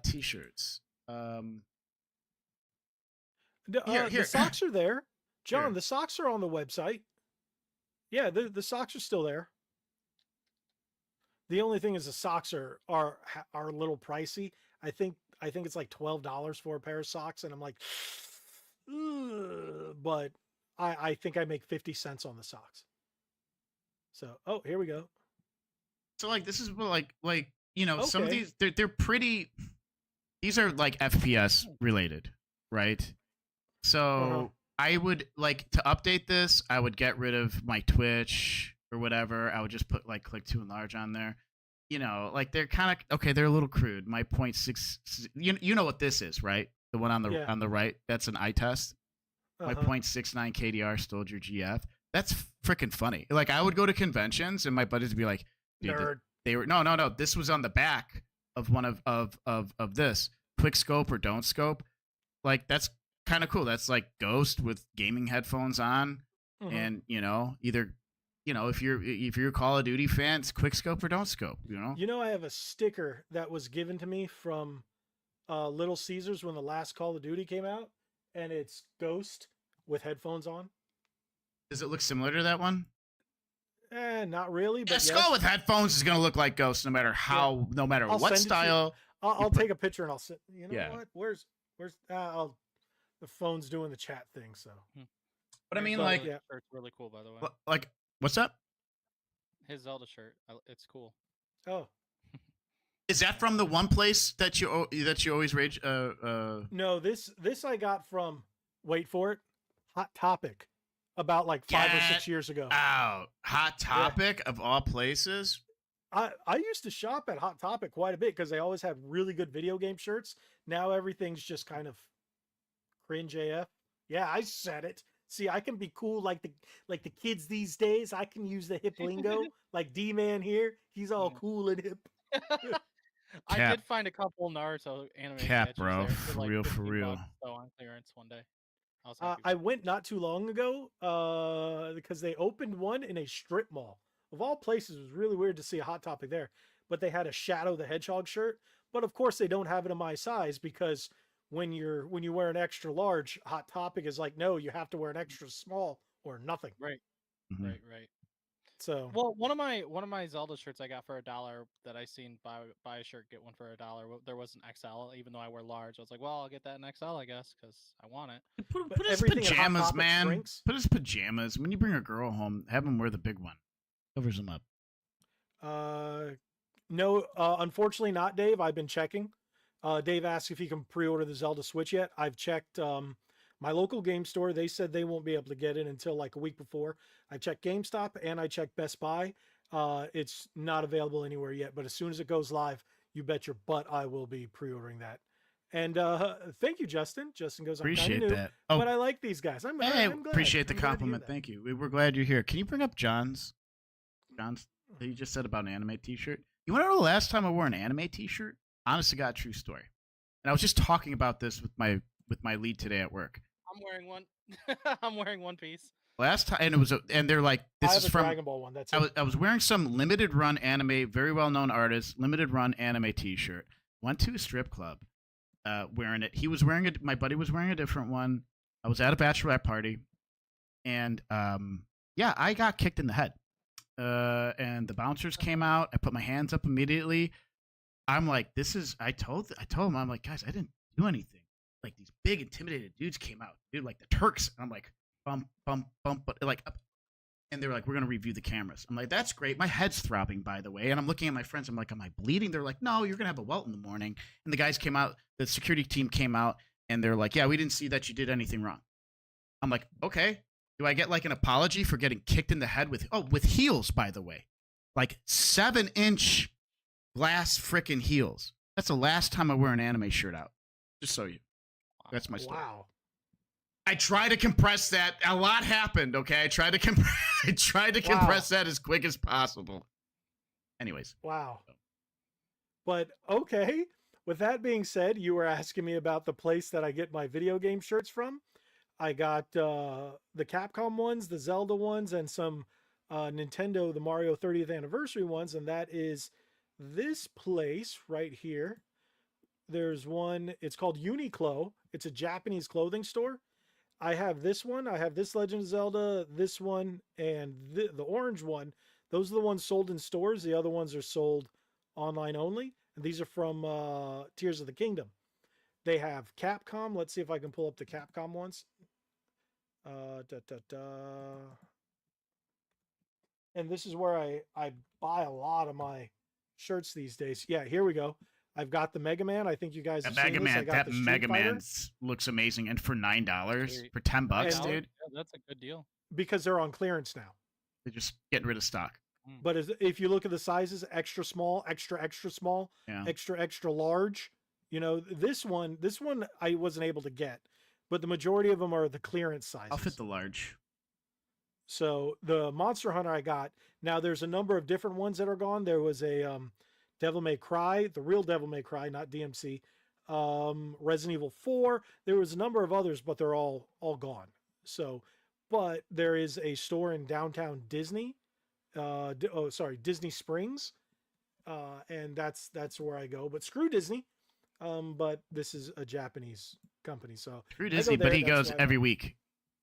T-shirts. The Here. socks are there. John, Here. the socks are on the website. Yeah, the socks are still there. The only thing is the socks are a little pricey. I think it's like $12 for a pair of socks, and I'm like, ugh, but I think I make 50 cents on the socks. So, oh, here we go. So like this is what like some of Okay. these they're pretty. These are like FPS related, right? So Uh-huh. I would like to update this. I would get rid of my Twitch or whatever. I would just put like click to enlarge on there. Like they're kind of okay. They're a little crude. My 0.6. You know what this is, right? The one on the Yeah. right. That's an eye test. My Uh-huh. 0.69 KDR stole your GF. That's freaking funny. Like I would go to conventions and my buddies would be like, dude, Nerd. they were no. This was on the back of one of this quick scope or don't scope. Like that's kind of cool. That's like Ghost with gaming headphones on, Mhm. and either if you're a Call of Duty fan, it's quick scope or don't scope. I have a sticker that was given to me from Little Caesars when the last Call of Duty came out, and it's Ghost with headphones on. Does it look similar to that one? Not really, but Yeah, yes. Skull with headphones is gonna look like Ghost no matter how, no matter I'll what send it to you. style. I'll put- take a picture and I'll send. You know Yeah. what? Where's the phone's doing the chat thing? So But I mean, But, like, yeah. Shirt's really cool, by the way. like, what's up? His Zelda shirt, it's cool. oh, Is that from the one place that you always rage? No, this I got from, wait for it, Hot Topic, about like 5 or 6 years ago. Out. Hot Topic of all places. I used to shop at Hot Topic quite a bit because they always had really good video game shirts. Now everything's just kind of cringe AF. Yeah, I said it. See, I can be cool like the kids these days. I can use the hip lingo. Like D-Man here, he's all cool and hip. I did find a couple Naruto anime Cap, bro, there for like real, 15 for real. bucks, so on clearance one day. I was happy I with it. went not too long ago because they opened one in a strip mall. Of all places, it was really weird to see a Hot Topic there. But they had a Shadow the Hedgehog shirt. But of course, they don't have it in my size because when you wear an extra large, Hot Topic is like, no, you have to wear an extra small or nothing. Right. Mhm. Right. So Well, one of my Zelda shirts I got for $1 that I seen buy a shirt get one for $1. There was an XL, even though I wear large. I was like, well, I'll get that in XL, I guess, because I want it. Put his everything in Hot pajamas, Topic man. shrinks. Put his pajamas. When you bring a girl home, have him wear the big one. Covers him up. no, unfortunately not, Dave. I've been checking. Dave asked if he can pre-order the Zelda Switch yet. I've checked my local game store. They said they won't be able to get it until like a week before. I checked GameStop and I checked Best Buy. It's not available anywhere yet, but as soon as it goes live, you bet your butt I will be pre-ordering that. And thank you, Justin. Justin goes, I'm Appreciate kinda new, that. but I like these guys. I'm glad. Appreciate the I'm glad to hear compliment. that. Thank you. We're glad you're here. Can you bring up John's that you just said about an anime T-shirt? You want to know the last time I wore an anime T-shirt? Honest to God, true story. And I was just talking about this with my lead today at work. I'm wearing one. I'm wearing One Piece. Last time, and they're like, I this have is a from Dragon Ball one. That's it. I was wearing some limited run anime, very well known artist, limited run anime T-shirt. Went to a strip club, wearing it. He was wearing it. My buddy was wearing a different one. I was at a bachelorette party, and yeah, I got kicked in the head. And the bouncers came out. I put my hands up immediately. I'm like, this is. I told him, I'm like, guys, I didn't do anything. Like these big intimidated dudes came out, dude, like the Turks. And I'm like, bump, but like, and they're like, we're gonna review the cameras. I'm like, that's great. My head's throbbing, by the way. And I'm looking at my friends. I'm like, am I bleeding? They're like, no, you're gonna have a welt in the morning. And the guys came out. The security team came out, and they're like, yeah, we didn't see that you did anything wrong. I'm like, okay. Do I get like an apology for getting kicked in the head with heels, by the way, like 7-inch glass frickin' heels? That's the last time I wear an anime shirt out. Just so you. That's my story. Wow. I try to compress that. A lot happened, okay? I tried to compress that as quick as possible. Anyways. Wow. But okay. With that being said, you were asking me about the place that I get my video game shirts from. I got the Capcom ones, the Zelda ones, and some Nintendo, the Mario 30th anniversary ones, and that is this place right here. There's one, it's called Uniqlo. It's a Japanese clothing store. I have this one. I have this Legend of Zelda, this one, and the orange one. Those are the ones sold in stores. The other ones are sold online only. And these are from Tears of the Kingdom. They have Capcom. Let's see if I can pull up the Capcom ones. And this is where I buy a lot of my shirts these days. Yeah, here we go. I've got the Mega Man. I think you guys have seen this. I got the Street Mega Fighter. Man looks amazing, and for $9, for $10, And- dude, Yeah, that's a good deal. because they're on clearance now. they're just getting rid of stock. But if you look at the sizes, extra small, extra small, Yeah. extra large, you know, this one I wasn't able to get, but the majority of them are the clearance sizes. I'll fit the large. So the Monster Hunter I got, now there's a number of different ones that are gone. There was a Devil May Cry, the real Devil May Cry, not DMC, Resident Evil 4. There was a number of others, but they're all gone. So, but there is a store in downtown Disney, Disney Springs, and that's where I go. But screw Disney. But this is a Japanese company, so Screw I go Disney, but there, he that's goes why I every went. week.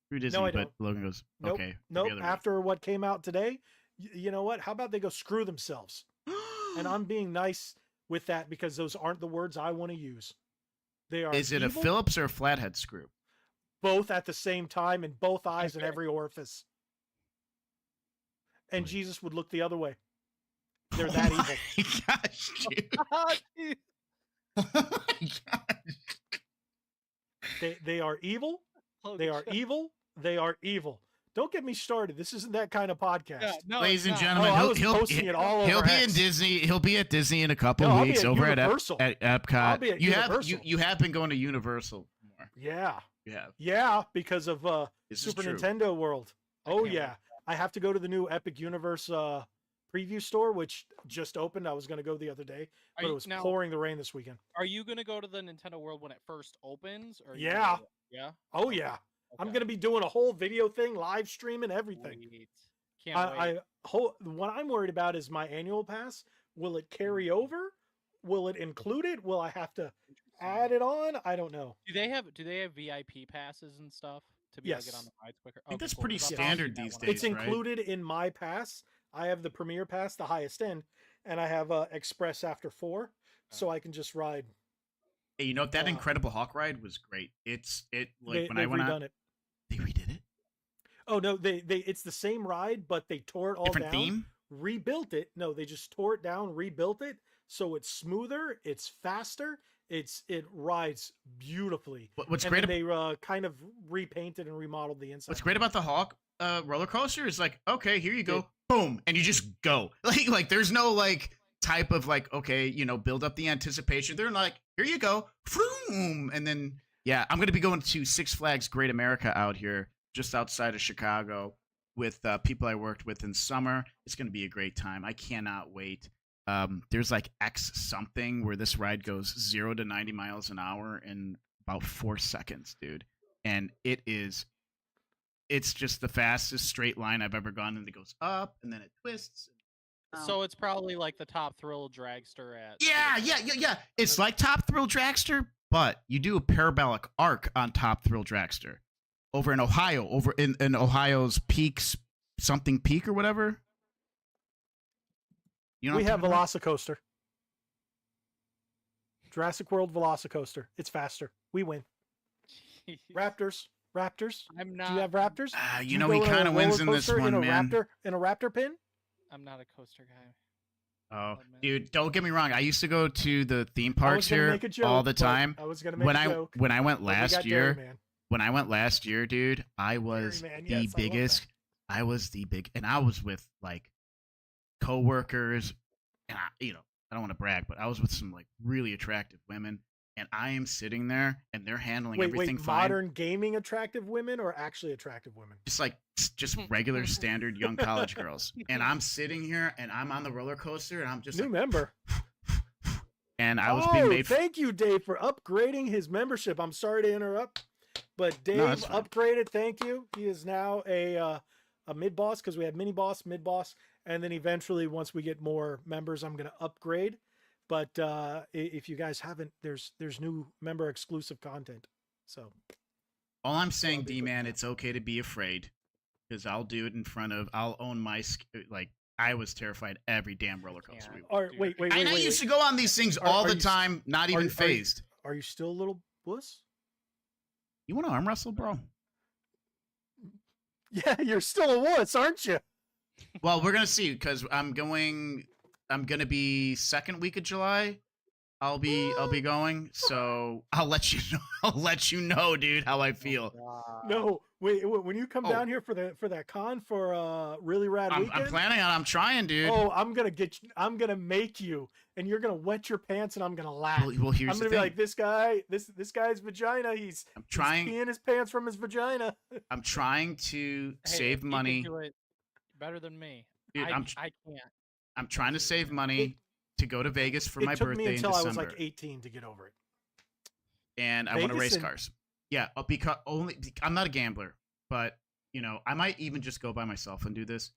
Screw Disney, I but don't. Logan goes, Nope. okay. every Nope. other week. After what came out today, you know what? How about they go screw themselves? And I'm being nice with that because those aren't the words I want to use. They are. Is it a evil, Phillips or a flathead screw? both at the same time in both eyes and Okay. every orifice? And Boy. Jesus would look the other way. They're that evil. My gosh, dude. Dude, Oh my gosh. They are evil. holy They are shit. evil. They are evil. Don't get me started. This isn't that kind of podcast. Yeah, no, Ladies it's and not. gentlemen, Oh, I he'll was posting it all he'll over be X. in Disney. He'll be at Disney in a couple No, I'll be weeks at over Universal. at Epcot. I'll be at Universal. You have been going to Universal more. Yeah. You have. Yeah, because of This is Super true. Nintendo World. I Oh can't yeah. I have to go to the new Epic Universe preview store, which just opened. I was going to go the other day, Are but it you- was now- pouring the rain this weekend. Are you gonna go to the Nintendo World when it first opens? Or are you Yeah. gonna go- Yeah. Oh yeah. I'm going to be doing a whole video thing, live streaming everything. Sweet. Can't wait. What I'm worried about is my annual pass. Will it carry over? Will it include it? Will I have to add it on? I don't know. Do they have VIP passes and stuff to be able to get on Yes. the rides quicker? I think that's cool, pretty 'cause I'll standard need that these one. days. It's right? included in my pass. I have the Premier Pass, the highest end, and I have Express after 4, so I can just ride. Hey, you know that Uh, Incredible Hawk ride was great. When I they've went redone out, it. they redid it. Oh no, they it's the same ride, but they tore it all Different down, theme. rebuilt it. No, they just tore it down, rebuilt it, so it's smoother, it's faster, it rides beautifully. What's And great? then they kind of repainted and remodeled the inside. What's great about the Hawk roller coaster is like, okay, here you go, It- boom, and you just go. Like there's no like type of like, okay, build up the anticipation. They're like, here you go, boom, and then yeah, I'm gonna be going to Six Flags Great America out here, just outside of Chicago, with people I worked with in summer. It's gonna be a great time. I cannot wait. There's like X something where this ride goes 0 to 90 miles an hour in about 4 seconds, dude, and it's just the fastest straight line I've ever gone, and it goes up and then it twists. So it's probably like the Top Thrill dragster at. Yeah. It's like Top Thrill Dragster, but you do a parabolic arc on Top Thrill Dragster over in Ohio, over in Ohio's Peaks, something Peak or whatever. You know We what have I'm talking Velocicoaster. Jurassic World Velocicoaster. It's faster. We win. Raptors. I'm Do not. you have Raptors? about? Do You know go he in a kind of wins roller in this coaster one, in a man. Raptor pin? I'm not a coaster guy. Oh, admit. dude, don't get me wrong. I used to go to the theme I parks was gonna here make a joke, all the but time. I was gonna make When a I joke. when I went but we last got year, Dairyman. when I went last year, dude, I was Dairyman, the yes, I love that. biggest. I was the big, and I was with like coworkers, and I don't want to brag, but I was with some like really attractive women, and I am sitting there, and they're handling everything fine. Modern gaming attractive women or actually attractive women? Just regular standard young college girls, and I'm sitting here, and I'm on the roller coaster, and I'm just New like, member. and I was being made. Thank you, Dave, for upgrading his membership. I'm sorry to interrupt, but Dave that's fine. upgraded. Thank you. He is now a mid boss because we have mini boss, mid boss, and then eventually, once we get more members, I'm going to upgrade. But if you guys haven't, there's new member exclusive content. So All I'm saying, I'll be D-man, putting it's okay to be afraid, because I'll do it in front of. I'll own my like. I was terrified every damn roller coaster. Yeah. or Dude. wait. And I used to go on these things all Are the you- time, not even are you- phased. Are you still a little wuss? You want to arm wrestle, bro? Yeah, you're still a wuss, aren't you? Well, we're gonna see, because I'm gonna be second week of July. I'll be going, so I'll let you know. I'll let you know, dude, how I feel. No, wait. When you come Oh. down here for that con for really rad I'm weekend, planning on. I'm trying, dude. oh, I'm gonna make you, and you're gonna wet your pants, and I'm gonna laugh. Well, here's I'm the gonna be thing. like, this guy's vagina. He's trying- peeing his pants from his vagina. I'm trying to Hey, save if you can money. do it better than me. Dude, I I'm can't. I'm trying to save money to go to Vegas for It my took birthday me in until I was December, like 18 to get over it. and I want to Vegas race and- cars. Yeah, because I'm not a gambler, but I might even just go by myself and do this.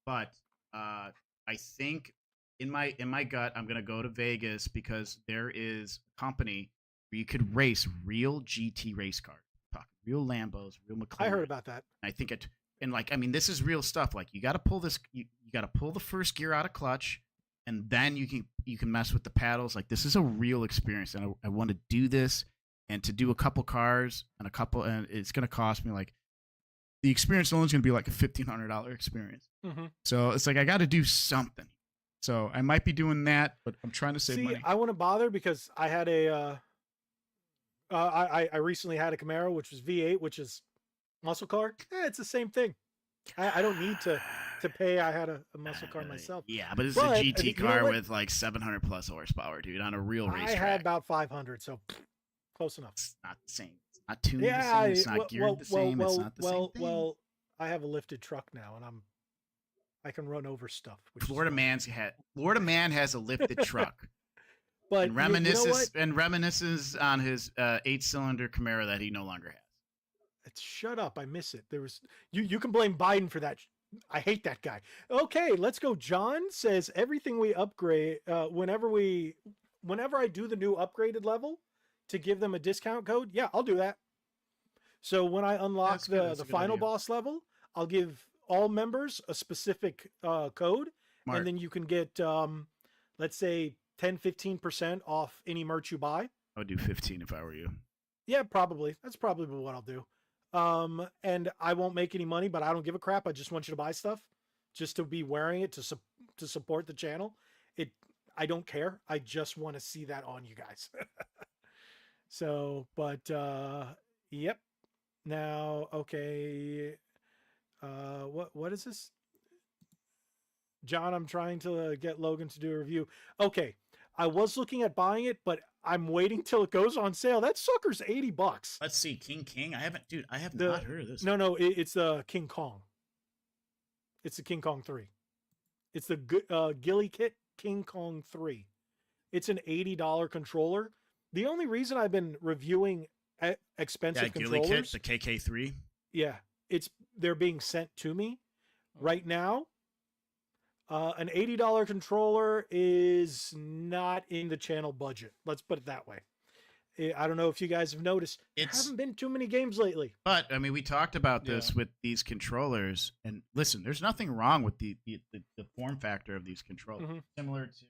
But I think in my gut, I'm gonna go to Vegas because there is a company where you could race real GT race cars, real Lambos, real McLaren. I heard about that. I think it, and like, I mean, this is real stuff. Like, you got to pull this, you got to pull the first gear out of clutch, and then you can mess with the paddles. Like, this is a real experience, and I want to do this, and to do a couple cars and it's going to cost me like, the experience alone is going to be like a $1,500 experience. Mm-hmm. So it's like, I got to do something. So I might be doing that, but I'm trying to save See, money. I wouldn't bother because I had I recently had a Camaro, which was V8, which is muscle car. It's the same thing. I don't need to pay. I had a muscle car myself. Yeah, but it's But, a GT you know car what? with like 700 plus horsepower, dude, on a real I racetrack. had about 500, so close enough. It's not the same. It's not tuned Yeah, the same. It's not geared the same. It's not the same thing. well, I have a lifted truck now, and I can run over stuff. Which is Florida fun. Florida man has a lifted truck. But and you know what? reminisces on his 8-cylinder Camaro that he no longer has. Shut up! I miss it. There was you can blame Biden for that. I hate that guy. Okay, let's go. John says everything we upgrade whenever I do the new upgraded level to give them a discount code. Yeah, I'll do that. So when I unlock the final boss level, I'll give all members a specific code, Smart. and then you can get let's say 10-15% off any merch you buy. I would do 15 if I were you. Yeah, probably. That's probably what I'll do. And I won't make any money, but I don't give a crap. I just want you to buy stuff just to be wearing it to support the channel. I don't care. I just want to see that on you guys. So, but yep. Now, okay. What is this? John, I'm trying to get Logan to do a review. Okay. I was looking at buying it, but I'm waiting till it goes on sale. That sucker's $80. Let's see, King. I have not heard of this. No, it's the King Kong. It's the King Kong 3. It's the Ghillie Kit King Kong 3. It's an $80 controller. The only reason I've been reviewing expensive controllers, Ghillie Kit, the KK3. Yeah, they're being sent to me right now. An $80 controller is not in the channel budget. Let's put it that way. I don't know if you guys have noticed. There haven't been too many games lately. But I mean, we talked about this with these controllers, and listen, there's nothing wrong with the form factor of these controllers. Mm-hmm. Similar to,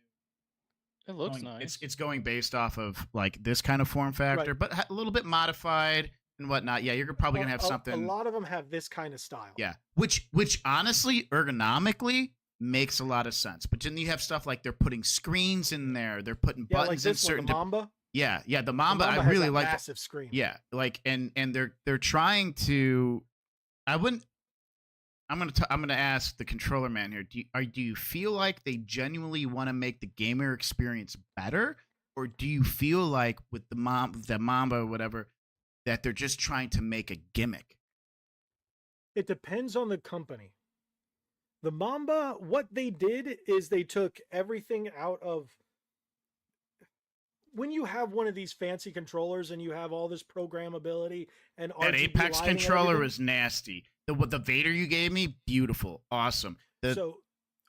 it looks nice. It's going based off of like this kind of form factor, Right. but a little bit modified and whatnot. Yeah, you're probably gonna have something. A lot of them have this kind of style. Yeah, which honestly, ergonomically, makes a lot of sense. But then you have stuff like they're putting screens in there, they're putting buttons like in certain. the Mamba. Yeah, the Mamba. The Mamba I really has a like massive screen. Yeah, like and they're trying to. I'm gonna ask the controller man here. Do you feel like they genuinely want to make the gamer experience better, or do you feel like with the Mamba or whatever that they're just trying to make a gimmick? It depends on the company. The Mamba, what they did is they took everything out of. When you have one of these fancy controllers and you have all this programmability and that RGB Apex lighting and controller everything, was nasty. The Vader you gave me, beautiful, awesome. So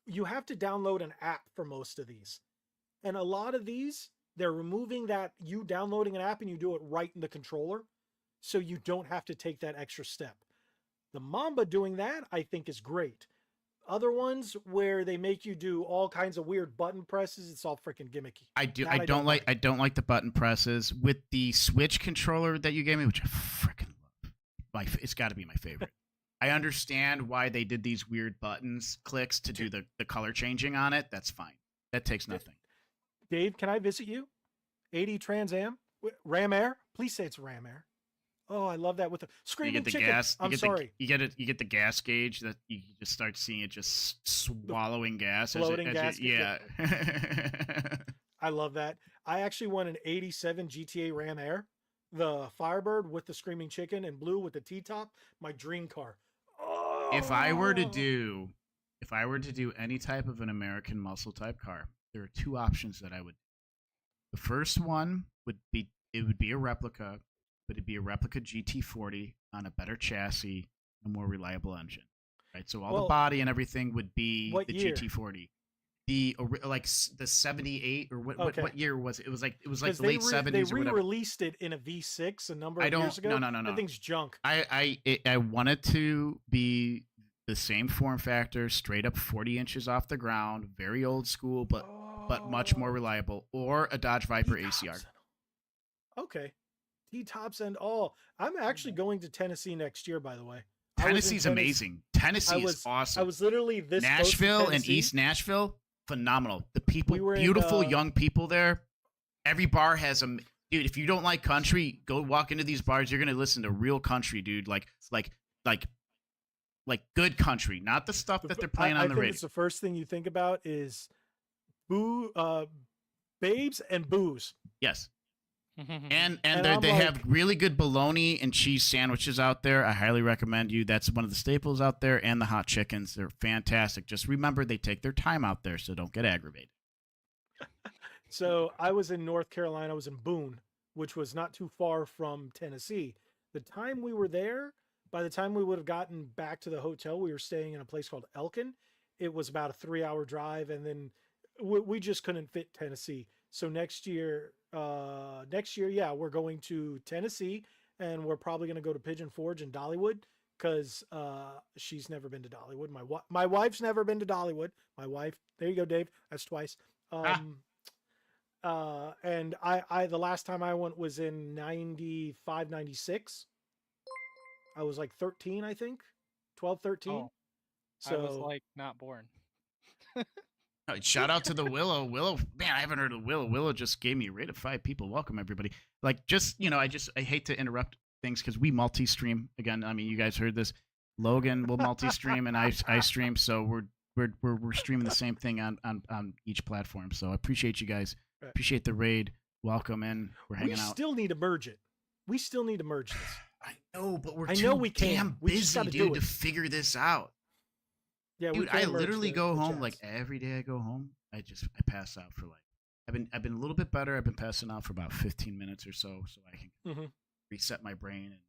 you have to download an app for most of these, and a lot of these they're removing that you downloading an app and you do it right in the controller, so you don't have to take that extra step. The Mamba doing that I think is great. Other ones where they make you do all kinds of weird button presses, it's all freaking gimmicky. I don't like the button presses with the Switch controller that you gave me, which I freaking love. It's got to be my favorite. I understand why they did these weird buttons clicks to do the color changing on it. That's fine. That takes nothing. Dave, can I visit you? 80 Trans Am? Ram Air? Please say it's Ram Air. Oh, I love that with the screaming you get the chicken. gas. I'm sorry. You get the gas gauge that you just start seeing it just swallowing gas. Floating gas. Yeah. I love that. I actually want an 87 GTA Ram Air, the Firebird with the screaming chicken and blue with the T-top. My dream car. Oh. If I were to do any type of an American muscle type car, there are two options that I would. The first one would be a replica. But it'd be a replica GT40 on a better chassis, a more reliable engine, right? So all the body and everything would be the year? GT40, the 78 or what year was it? It was like the late 70s They or whatever. re-released it in a V6 a number of years ago. No. That thing's junk. I want it to be the same form factor, straight up 40 inches off the ground, very old school, but much more reliable, or a Dodge Viper ACR. Okay. T-tops and all. I'm actually going to Tennessee next year, by the way. Tennessee's amazing. Tennessee is awesome. I was literally this Nashville close to and East Nashville. phenomenal. The people, We were in, beautiful young people there. Every bar has a dude. If you don't like country, go walk into these bars. You're gonna listen to real country, dude. Like good country, not the stuff that they're playing on the I think radio. it's the first thing you think about is babes and booze. Yes. Mhm. And I'm they have like- really good bologna and cheese sandwiches out there. I highly recommend you. That's one of the staples out there, and the hot chickens. They're fantastic. Just remember they take their time out there, so don't get aggravated. So I was in North Carolina. I was in Boone, which was not too far from Tennessee. The time we were there, by the time we would have gotten back to the hotel, we were staying in a place called Elkin. It was about a 3-hour drive, and then we just couldn't fit Tennessee. So next year, yeah, we're going to Tennessee, and we're probably going to go to Pigeon Forge and Dollywood because she's never been to Dollywood. My wife's never been to Dollywood. My wife, there you go, Dave. That's twice. And I the last time I went was in 95, 96. I was like 13, I think, 12, 13. Oh, So I was like not born. Shout out to the Willow. Willow, man, I haven't heard of Willow. Willow just gave me a rate of 5 people. Welcome everybody. Like, just I hate to interrupt things because we multi-stream again. I mean, you guys heard this. Logan will multi-stream and I stream, so we're streaming the same thing on each platform. So I appreciate you guys. Right. Appreciate the raid. Welcome in. We're hanging we out. still need to merge it. We still need to merge this. I know, but we're I too know we can. damn We just busy, gotta do dude, it. to figure this out. Yeah, we Dude, can I merge literally the go home chats. like every day. I go home. I pass out for like. I've been a little bit better. I've been passing out for about 15 minutes or so I can Mhm. reset my brain. And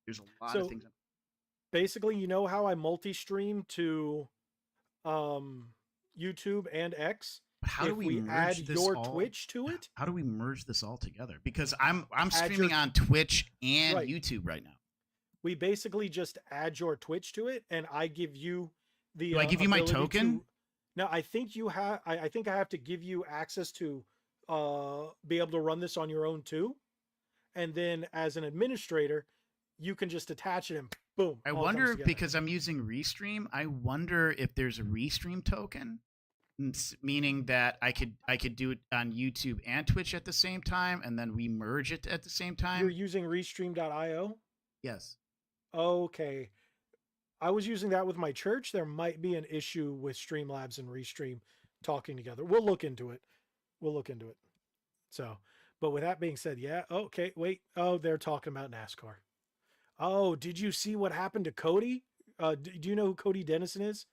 there's a lot So, of things. Basically, you know how I multi-stream to YouTube and X? But how do If we we merge add this your all? Twitch to it? How do we merge this all together? Because I'm Add streaming your- on Twitch and Right. YouTube right now. We basically just add your Twitch to it, and I give you the. Do I give you my ability token? No, I think you have. I think I have to give you access to be able to run this on your own too, and then as an administrator, you can just attach it and boom. I all comes wonder together. because I'm using Restream. I wonder if there's a Restream token, meaning that I could do it on YouTube and Twitch at the same time, and then we merge it at the same time. You're using Restream.io. Yes. Okay. I was using that with my church. There might be an issue with Streamlabs and Restream talking together. We'll look into it. So, but with that being said, yeah. Okay, wait. Oh, they're talking about NASCAR. Oh, did you see what happened to Cody? Do you know who Cody Dennison is?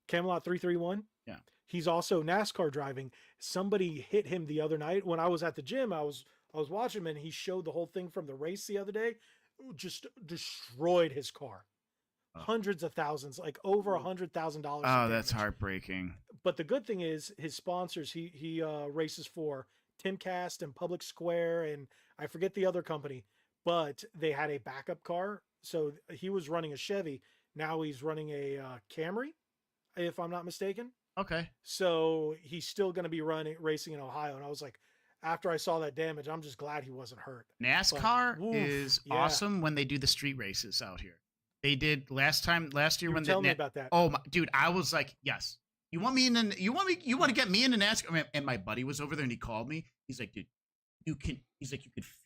Camelot 331? Yeah. He's also NASCAR driving. Somebody hit him the other night when I was at the gym. I was watching him and he showed the whole thing from the race the other day. Just destroyed his car. Hundreds of thousands, like over $100,000. Oh, that's heartbreaking. But the good thing is his sponsors. He races for Timcast and Public Square, and I forget the other company. But they had a backup car, so he was running a Chevy. Now he's running a Camry, if I'm not mistaken. Okay. So he's still going to be racing in Ohio. And I was like, after I saw that damage, I'm just glad he wasn't hurt. NASCAR But, oof, is yeah. awesome when they do the street races out here. They did last year You were when telling me about that. Oh my dude, I was like, yes. You want to get me into NASCAR? And my buddy was over there and he called me. He's like, dude, you could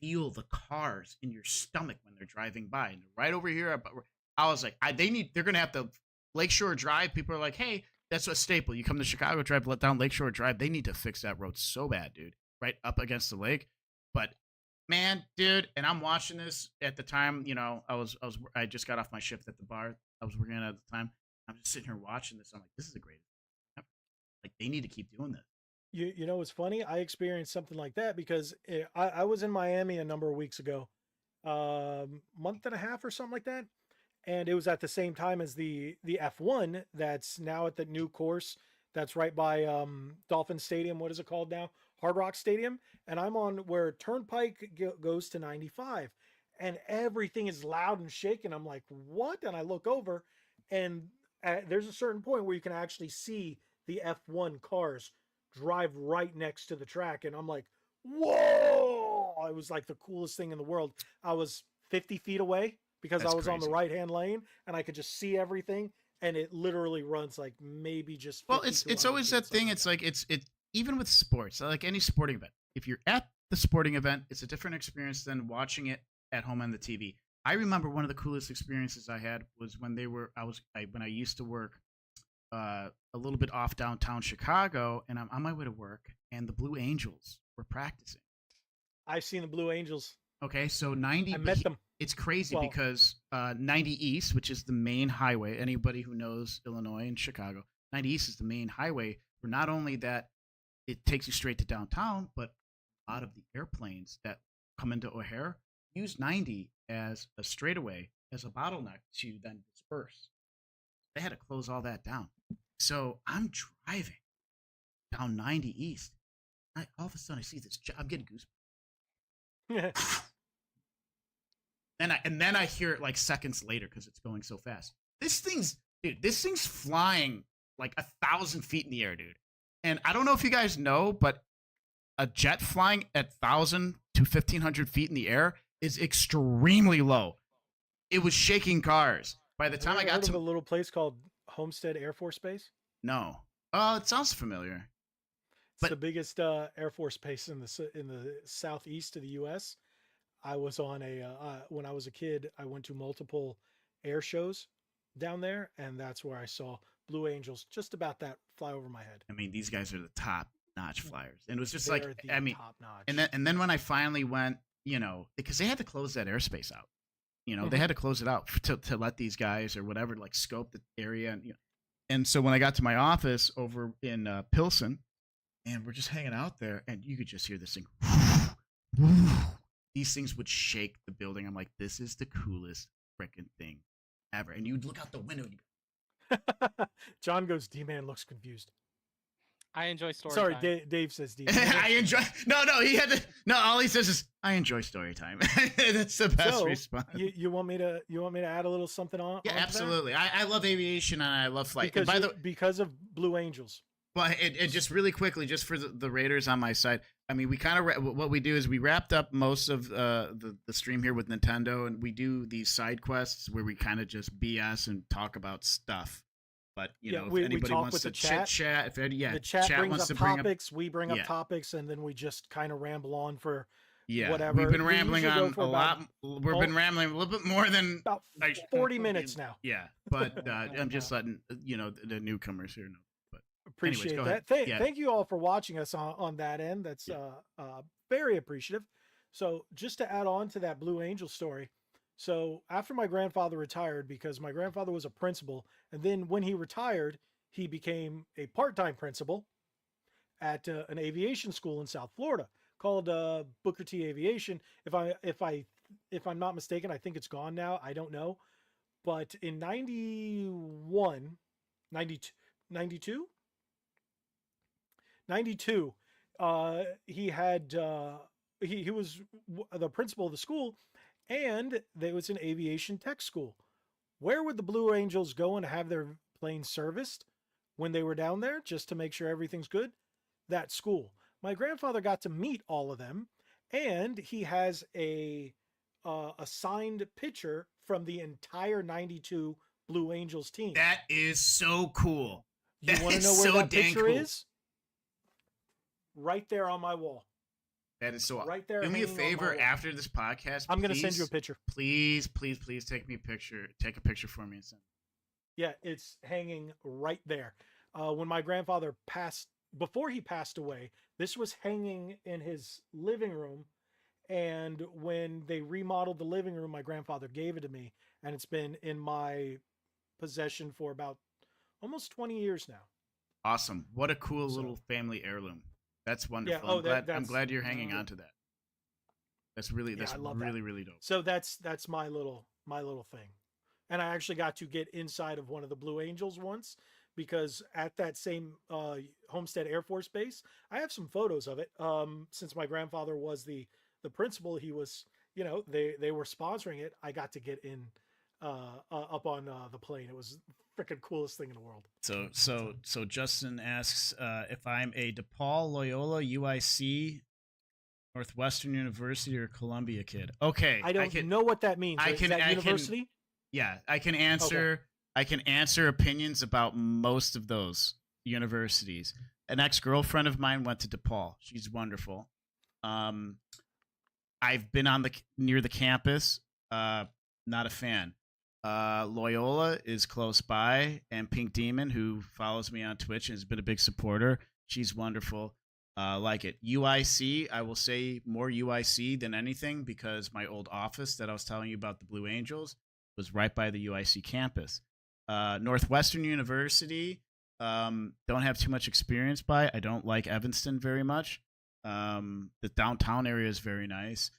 feel the cars in your stomach when they're driving by. And right over here, I was like, they're gonna have to Lakeshore Drive. People are like, hey, that's a staple. You come to Chicago, drive down Lakeshore Drive. They need to fix that road so bad, dude. Right up against the lake. But man, dude, and I'm watching this at the time. I just got off my shift at the bar I was working at the time. I'm just sitting here watching this. I'm like, this is the greatest. Like, they need to keep doing this. You know what's funny? I experienced something like that because I was in Miami a number of weeks ago, month and a half or something like that, and it was at the same time as the F1 that's now at the new course that's right by Dolphin Stadium. What is it called now? Hard Rock Stadium. And I'm on where Turnpike goes to 95, and everything is loud and shaking. I'm like, what? And I look over, and there's a certain point where you can actually see the F1 cars drive right next to the track. And I'm like, whoa! It was like the coolest thing in the world. I was 50 feet away because That's I was on the crazy. right-hand lane and I could just see everything. and it literally runs like maybe just. Well, 50 to it's 100 always feet, that thing. something It's like like it even with sports, like any sporting event. If you're at the sporting event, it's a different experience than watching it at home on the TV. I remember one of the coolest experiences I had was when when I used to work a little bit off downtown Chicago, and I'm on my way to work, and the Blue Angels were practicing. that. I've seen the Blue Angels. Okay, so 90. I met them. It's crazy Well- because 90 East, which is the main highway, anybody who knows Illinois and Chicago, 90 East is the main highway. Where not only that, it takes you straight to downtown, but a lot of the airplanes that come into O'Hare use 90 as a straightaway, as a bottleneck to then disperse. They had to close all that down. So I'm driving down 90 East. All of a sudden, I see this. I'm getting goosebumps. And then I hear it like seconds later because it's going so fast. This thing's flying like 1,000 feet in the air, dude. And I don't know if you guys know, but a jet flying at 1,000 to 1,500 feet in the air is extremely low. It was shaking cars. By the time I got heard to of a little place called Homestead Air Force Base. no, oh, it sounds familiar. It's But- the biggest Air Force base in the southeast of the U.S. I was on when I was a kid, I went to multiple air shows down there, and that's where I saw Blue Angels just about that fly over my head. I mean, these guys are the top-notch flyers, and it was just They're like, the I mean, top notch. and then when I finally went, because they had to close that airspace out. They had to close it out to let these guys or whatever like scope the area, and so when I got to my office over in Pilsen, and we're just hanging out there, and you could just hear this thing. These things would shake the building. I'm like, this is the coolest freaking thing ever. And you'd look out the window. And you'd go, John goes, D-Man looks confused. I enjoy story Sorry, time. Dave says D-Man. I enjoy. No, he had to. No, all he says is, "I enjoy story time." That's the best So, response. you want me to add a little something on? Yeah, onto that? absolutely. I love aviation and I love flight. And Because of Blue Angels. But it just really quickly, just for the Raiders on my side. I mean, we kind of what we do is we wrapped up most of the stream here with Nintendo, and we do these side quests where we kind of just BS and talk about stuff. But if anybody talk wants with to the chat. chit chat, The chat brings wants up to bring topics, we bring up Yeah. topics, and then we just kind of ramble on for we've whatever. been We rambling usually go on for a about- lot. We've been rambling a little bit more than about I- 40 minutes now. Yeah, but I'm just letting the newcomers here know. But Appreciate go that. ahead. Yeah. Thank you all for watching us on that end. That's very appreciative. So just to add on to that Blue Angel story. So after my grandfather retired, because my grandfather was a principal, and then when he retired, he became a part-time principal at an aviation school in South Florida called Booker T Aviation. If I'm not mistaken, I think it's gone now. I don't know. But in 91, 92, 92, 92, he had he was the principal of the school, and there was an aviation tech school. Where would the Blue Angels go and have their planes serviced when they were down there, just to make sure everything's good? That school. My grandfather got to meet all of them, and he has a signed picture from the entire 92 Blue Angels team. That is so cool. You That want to is know where so that dang picture cool. is? Right there on my wall. That is so. Right there. Do me a hanging on my favor wall. after this podcast. I'm going to send please, you a picture. Please take me a picture. Take a picture for me and send. Yeah, it's hanging right there. When my grandfather passed, before he passed away, this was hanging in his living room. And when they remodeled the living room, my grandfather gave it to me. And it's been in my possession for about almost 20 years now. Awesome! What a cool So- little family heirloom. That's wonderful. oh, I'm that's- glad you're hanging on to that. That's really Yeah, I love that. really really dope. So that's my little thing. And I actually got to get inside of one of the Blue Angels once, because at that same Homestead Air Force Base, I have some photos of it. Since my grandfather was the principal, he was, they were sponsoring it. I got to get in up on the plane. It was the freaking coolest thing in the world. So Justin asks if I'm a DePaul, Loyola, UIC, Northwestern University, or Columbia kid. Okay, I don't know what that means. I Is can- that I can- university? Yeah, I can answer I can answer opinions about most of those universities. An ex-girlfriend of mine went to DePaul. She's wonderful. I've been on the near the campus. Not a fan. Loyola is close by, and Pink Demon, who follows me on Twitch and has been a big supporter, she's wonderful. Like it. UIC, I will say more UIC than anything because my old office that I was telling you about, the Blue Angels, was right by the UIC campus. Northwestern University, don't have too much experience by. I don't like Evanston very much. The downtown area is very nice.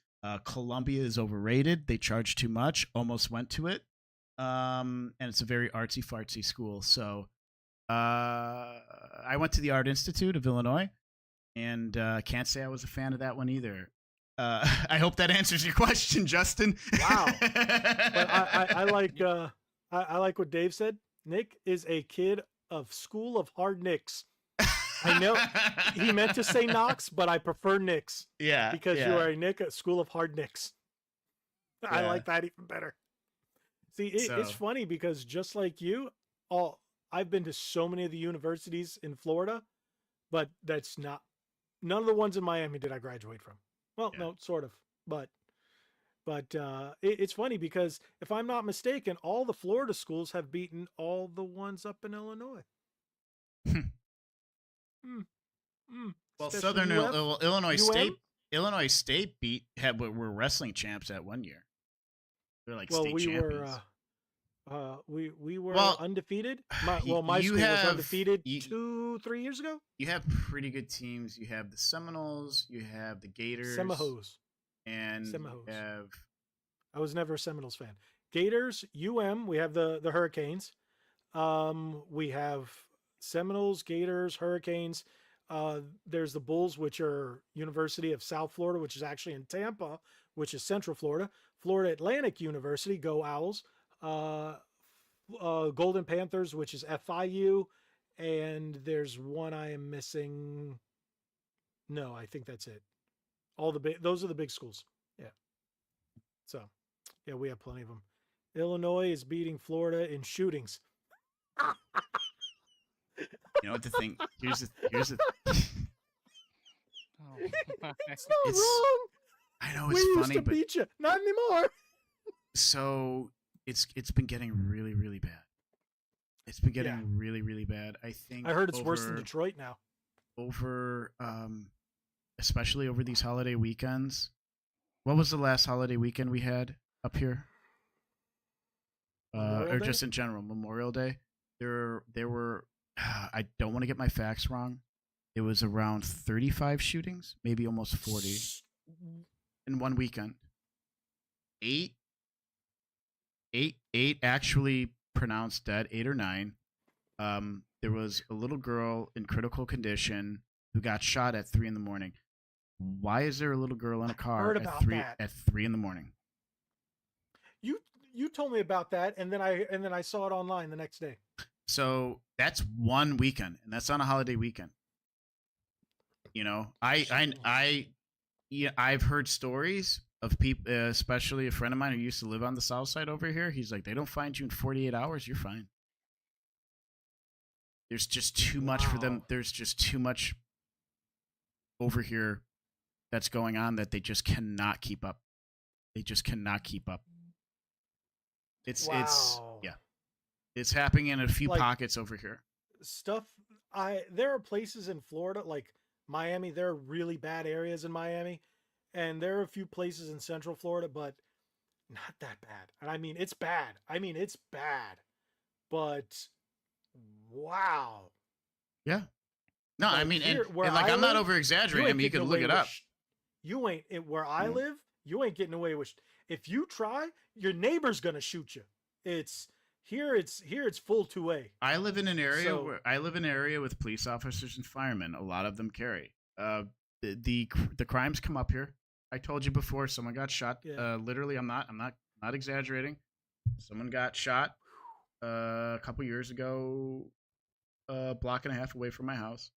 Columbia is overrated. They charge too much. Almost went to it. And it's a very artsy fartsy school. So I went to the Art Institute of Illinois, and can't say I was a fan of that one either. I hope that answers your question, Justin. Wow. But I like I like what Dave said. Nick is a kid of School of Hard Nicks. I know he meant to say Knox, but I prefer Knicks. Yeah. Because you are a Nick at School of Hard Nicks. I like that even better. See, it's funny because just like you, I've been to so many of the universities in Florida, but that's not none of the ones in Miami did I graduate from. Well, no, sort of, but it's funny because if I'm not mistaken, all the Florida schools have beaten all the ones up in Illinois. Well, Especially Southern UF, Illinois UM? State were wrestling champs at one year. They're like state champions. We were undefeated. My school was undefeated 2-3 years ago. You have pretty good teams. You have the Seminoles. You have the Gators. Seminoles. And Seminoles. you have. I was never a Seminoles fan. Gators, UM. We have the Hurricanes. We have Seminoles, Gators, Hurricanes. There's the Bulls, which are University of South Florida, which is actually in Tampa, which is Central Florida. Florida Atlantic University, go Owls. Golden Panthers, which is FIU, and there's one I am missing. No, I think that's it. Those are the big schools. Yeah. So, yeah, we have plenty of them. Illinois is beating Florida in shootings. You know what the thing? Here's the. Oh, It's not wrong. I know We it's used funny, to but beat you. Not anymore. so it's been getting really, really bad. It's been getting really, really bad. I think I heard it's worse than Detroit now. Over especially over these holiday weekends. What was the last holiday weekend we had up here? Or Day? Just in general, Memorial Day. There were I don't want to get my facts wrong. It was around 35 shootings, maybe almost 40 in one weekend. Eight actually pronounced dead, 8 or 9. There was a little girl in critical condition who got shot at 3 a.m. Why is there a little girl in a car at 3 a.m? You told me about that, and then I saw it online the next day. So that's one weekend, and that's on a holiday weekend. You know, I've heard stories of people, especially a friend of mine who used to live on the south side over here. He's like, they don't find you in 48 hours. You're fine. There's just too much for them. There's just too much over here that's going on that they just cannot keep up. They just cannot keep up. It's happening in a few pockets over here. There are places in Florida like Miami. There are really bad areas in Miami, and there are a few places in Central Florida, but not that bad. And I mean, it's bad. But wow. Yeah. No, Like I mean, here, I'm not over exaggerating. I mean, you can look it up. You ain't where I live. You ain't getting away with. If you try, your neighbor's gonna shoot you. It's full 2A. I live in an area with police officers and firemen. A lot of them carry. The crimes come up here. I told you before. Someone got shot. Yeah. Literally, I'm not exaggerating. Someone got shot a couple years ago, a block and a half away from my house.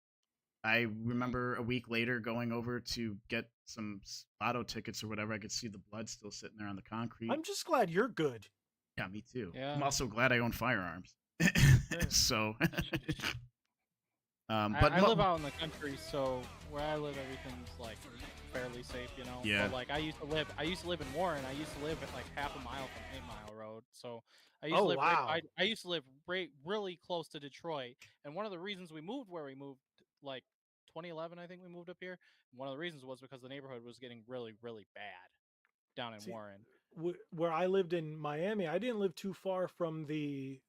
I remember a week later going over to get some lotto tickets or whatever. I could see the blood still sitting there on the concrete. I'm just glad you're good. Yeah, me too. Yeah. I'm also glad I own firearms. So, I live out in the country, so where I live, everything's like fairly safe, you know. Yeah. But like I used to live in Warren. I used to live at like half a mile from 8 Mile Road. So I used Oh, to live wow. I used to live really close to Detroit. And one of the reasons we moved where we moved, like 2011, I think we moved up here. One of the reasons was because the neighborhood was getting really bad down in See, Warren. where I lived in Miami, I didn't live too far from the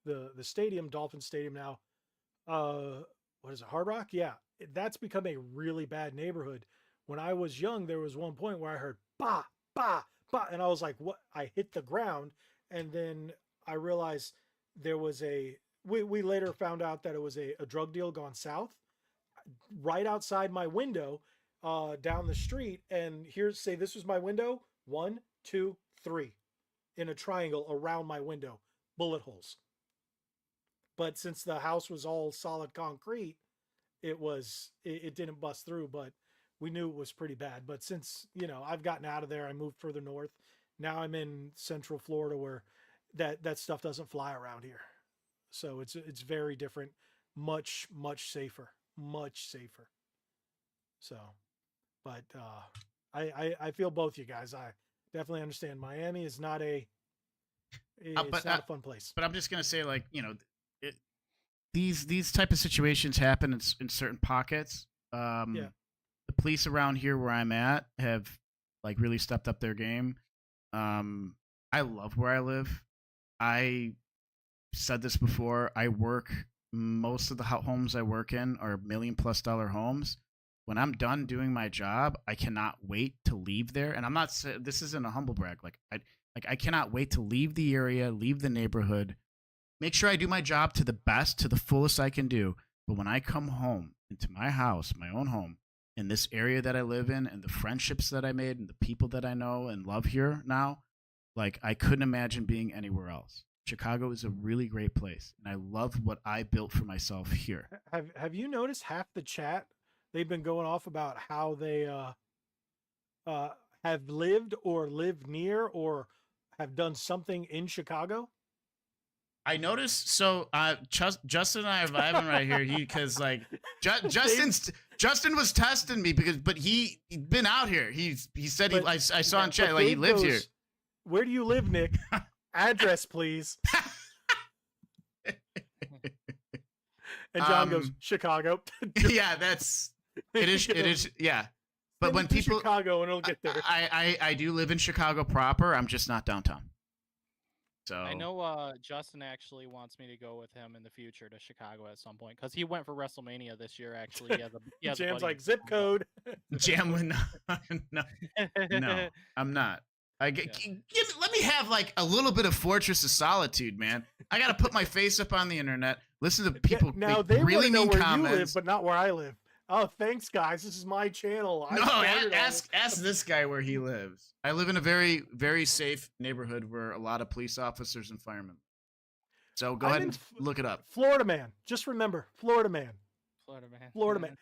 stadium, Dolphin Stadium now. What is it, Hard Rock? Yeah, that's become a really bad neighborhood. When I was young, there was one point where I heard bah bah bah, and I was like, "What?" I hit the ground, and then I realized there was a. We later found out that it was a drug deal gone south, right outside my window, down the street. And here's, say this was my window, 1, 2, 3, in a triangle around my window, bullet holes. But since the house was all solid concrete, it didn't bust through, but we knew it was pretty bad. But since, I've gotten out of there, I moved further north. Now I'm in Central Florida where that stuff doesn't fly around here. So it's very different, much safer, much safer. So, but I feel both you guys. I definitely understand. Miami is not it's not a fun place. But I'm just gonna say, like, these type of situations happen in certain pockets. Yeah. The police around here where I'm at have like really stepped up their game. I love where I live. I said this before. Most of the homes I work in are $1 million+ homes. When I'm done doing my job, I cannot wait to leave there. And I'm not saying this isn't a humble brag. I cannot wait to leave the area, leave the neighborhood, make sure I do my job to the best, to the fullest I can do. But when I come home into my house, my own home, in this area that I live in, and the friendships that I made, and the people that I know and love here now, like, I couldn't imagine being anywhere else. Chicago is a really great place, and I love what I built for myself here. Have you noticed half the chat? They've been going off about how they have lived or lived near or have done something in Chicago. I noticed. So Justin and I are vibing right here. Because like Justin was testing me but he'd been out here. He said I saw in chat like he lives here. Where do you live, Nick? Address, please. And John goes, Chicago. Yeah, it is. Yeah. But when people Chicago, and it'll get there. I do live in Chicago proper. I'm just not downtown. So I know Justin actually wants me to go with him in the future to Chicago at some point because he went for WrestleMania this year. Actually, he has Jam's a like zip code. Jam, no, I'm not. Let me have like a little bit of Fortress of Solitude, man. I gotta put my face up on the internet, listen to people now they really know mean where comments, you live, but not where I live. Oh, thanks, guys. This is my channel. Ask this guy where he lives. I live in a very, very safe neighborhood where a lot of police officers and firemen. So go ahead and look it up. Florida man. Just remember, Florida man. Florida man.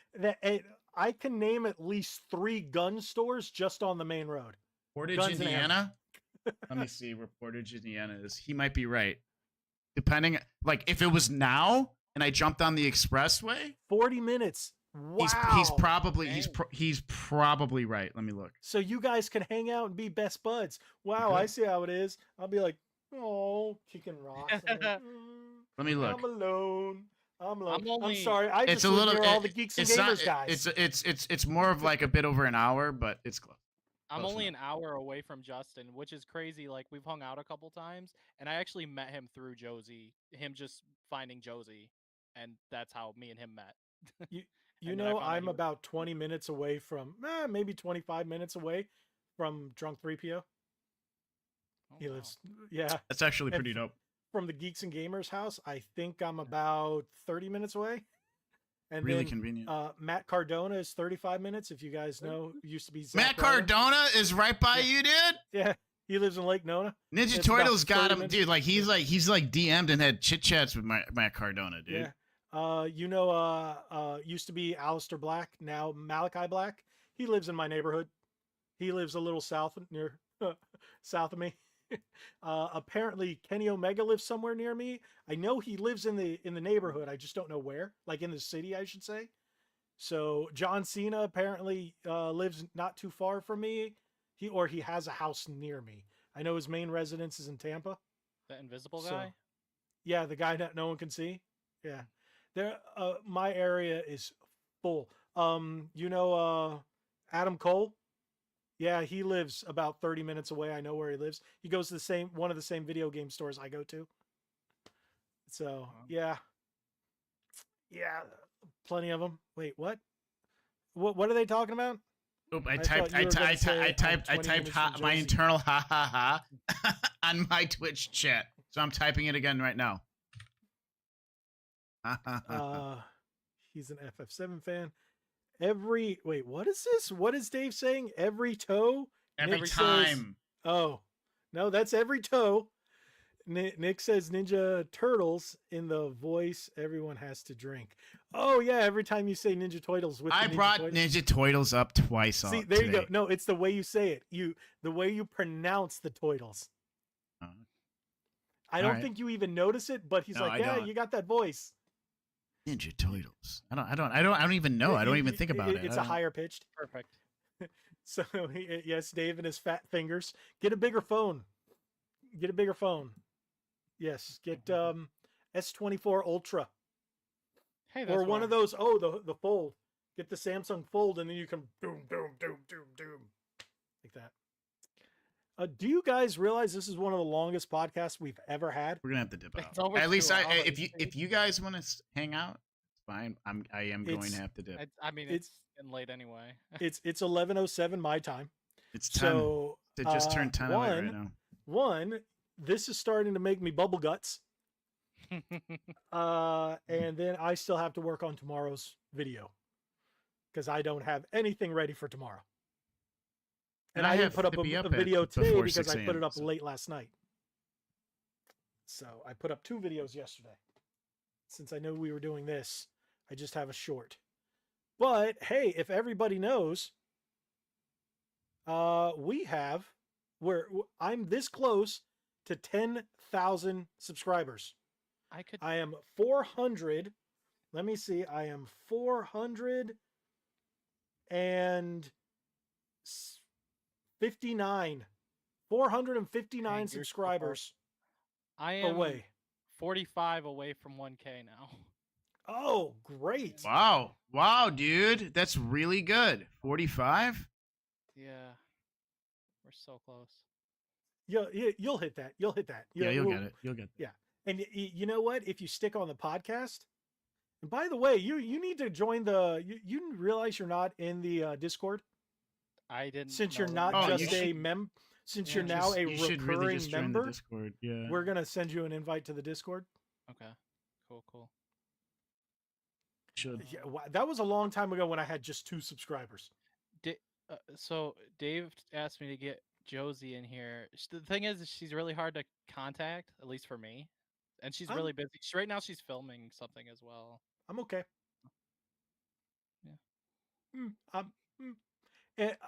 I can name at least 3 gun stores just on the main road. Portage, Indiana? Let me see where Portage, Indiana is. He might be right. Depending, like, if it was now and I jumped on the expressway, 40 minutes. Wow. He's probably right. Let me look. So you guys can hang out and be best buds. Wow, okay. I see how it is. I'll be like, oh, chicken rocks. Let me look. I'm alone. I'm sorry. I just live near all the geeks and gamers guys. It's more of like a bit over an hour, but it's close. I'm only an hour away from Justin, which is crazy. Like, we've hung out a couple times, and I actually met him through Josie. Him just finding Josie, and that's how me and him met. You know, I'm about 20 minutes away from, maybe 25 minutes away from Drunk 3PO. Oh, he lives, yeah. That's actually pretty dope. From the Geeks and Gamers house, I think I'm about 30 minutes away. And really then, convenient. Matt Cardona is 35 minutes. If you guys know, used to be Zach Matt Cardona is right by you, dude. Yeah, he lives in Lake Nona. Ninja Turtles got him, dude. Like he's DM'd and had chit chats with Matt Cardona, dude. Yeah. Used to be Alistair Black, now Malachi Black. He lives in my neighborhood. He lives a little south of me. Apparently, Kenny Omega lives somewhere near me. I know he lives in the neighborhood. I just don't know where. Like in the city, I should say. So John Cena apparently lives not too far from me. He has a house near me. I know his main residence is in Tampa. That invisible So, guy. yeah, the guy that no one can see. Yeah, there. My area is full. Adam Cole. Yeah, he lives about 30 minutes away. I know where he lives. He goes to one of the same video game stores I go to. So yeah, plenty of them. Wait, what? What are they talking about? Oop, I thought typed you were gonna say I'm I 20 typed minutes from my Jersey. internal ha ha ha on my Twitch chat. So I'm typing it again right now. He's an FF7 fan. Wait, what is this? What is Dave saying? Every toe? Every Nick time. Says, oh, no, that's every toe. Nick says Ninja Turtles in the voice everyone has to drink. Oh yeah, every time you say Ninja Turtles with I brought Ninja Turtles up twice. See, there you go. No, it's the way you say it. The way you pronounce the Turtles. I don't think you even notice it, but he's like, yeah, you got that voice. Ninja Turtles. I don't even know. I don't even think about it. It's a higher pitched. Perfect. So yes, Dave and his fat fingers. Get a bigger phone. Get a bigger phone. Yes, get S24 Ultra. Hey, or one of those. Oh, the Fold. Get the Samsung Fold, and then you can doom like that. Do you guys realize this is one of the longest podcasts we've ever had? We're gonna have to dip out. At least if you guys want to hang out, it's fine. I am going to have to dip. It's getting late anyway. it's 11:07 my time. It's 10. So it just turned 10 right now. One, this is starting to make me bubble guts. And then I still have to work on tomorrow's video because I don't have anything ready for tomorrow. And I didn't put up a video today because I put it up late last night. So I put up 2 videos yesterday. Since I knew we were doing this, I just have a short. But hey, if everybody knows, I'm this close to 10,000 subscribers. I am 400. Let me see. I am 459 subscribers. I am away. 45 away from 1K now. Oh, great. Wow, dude. That's really good. 45? Yeah. We're so close. You'll hit that. You'll hit that. You'll get it. You'll get it. Yeah. And you know what? If you stick on the podcast, and by the way, you need to join you realize you're not in the Discord? I didn't. Since you're not just a since you're now a recurring member, Discord. Yeah. We're going to send you an invite to the Discord. Okay. Cool. Should. Yeah, that was a long time ago when I had just 2 subscribers. So Dave asked me to get Josie in here. The thing is, she's really hard to contact, at least for me. And she's really busy. Right now, she's filming something as well. I'm okay. Yeah.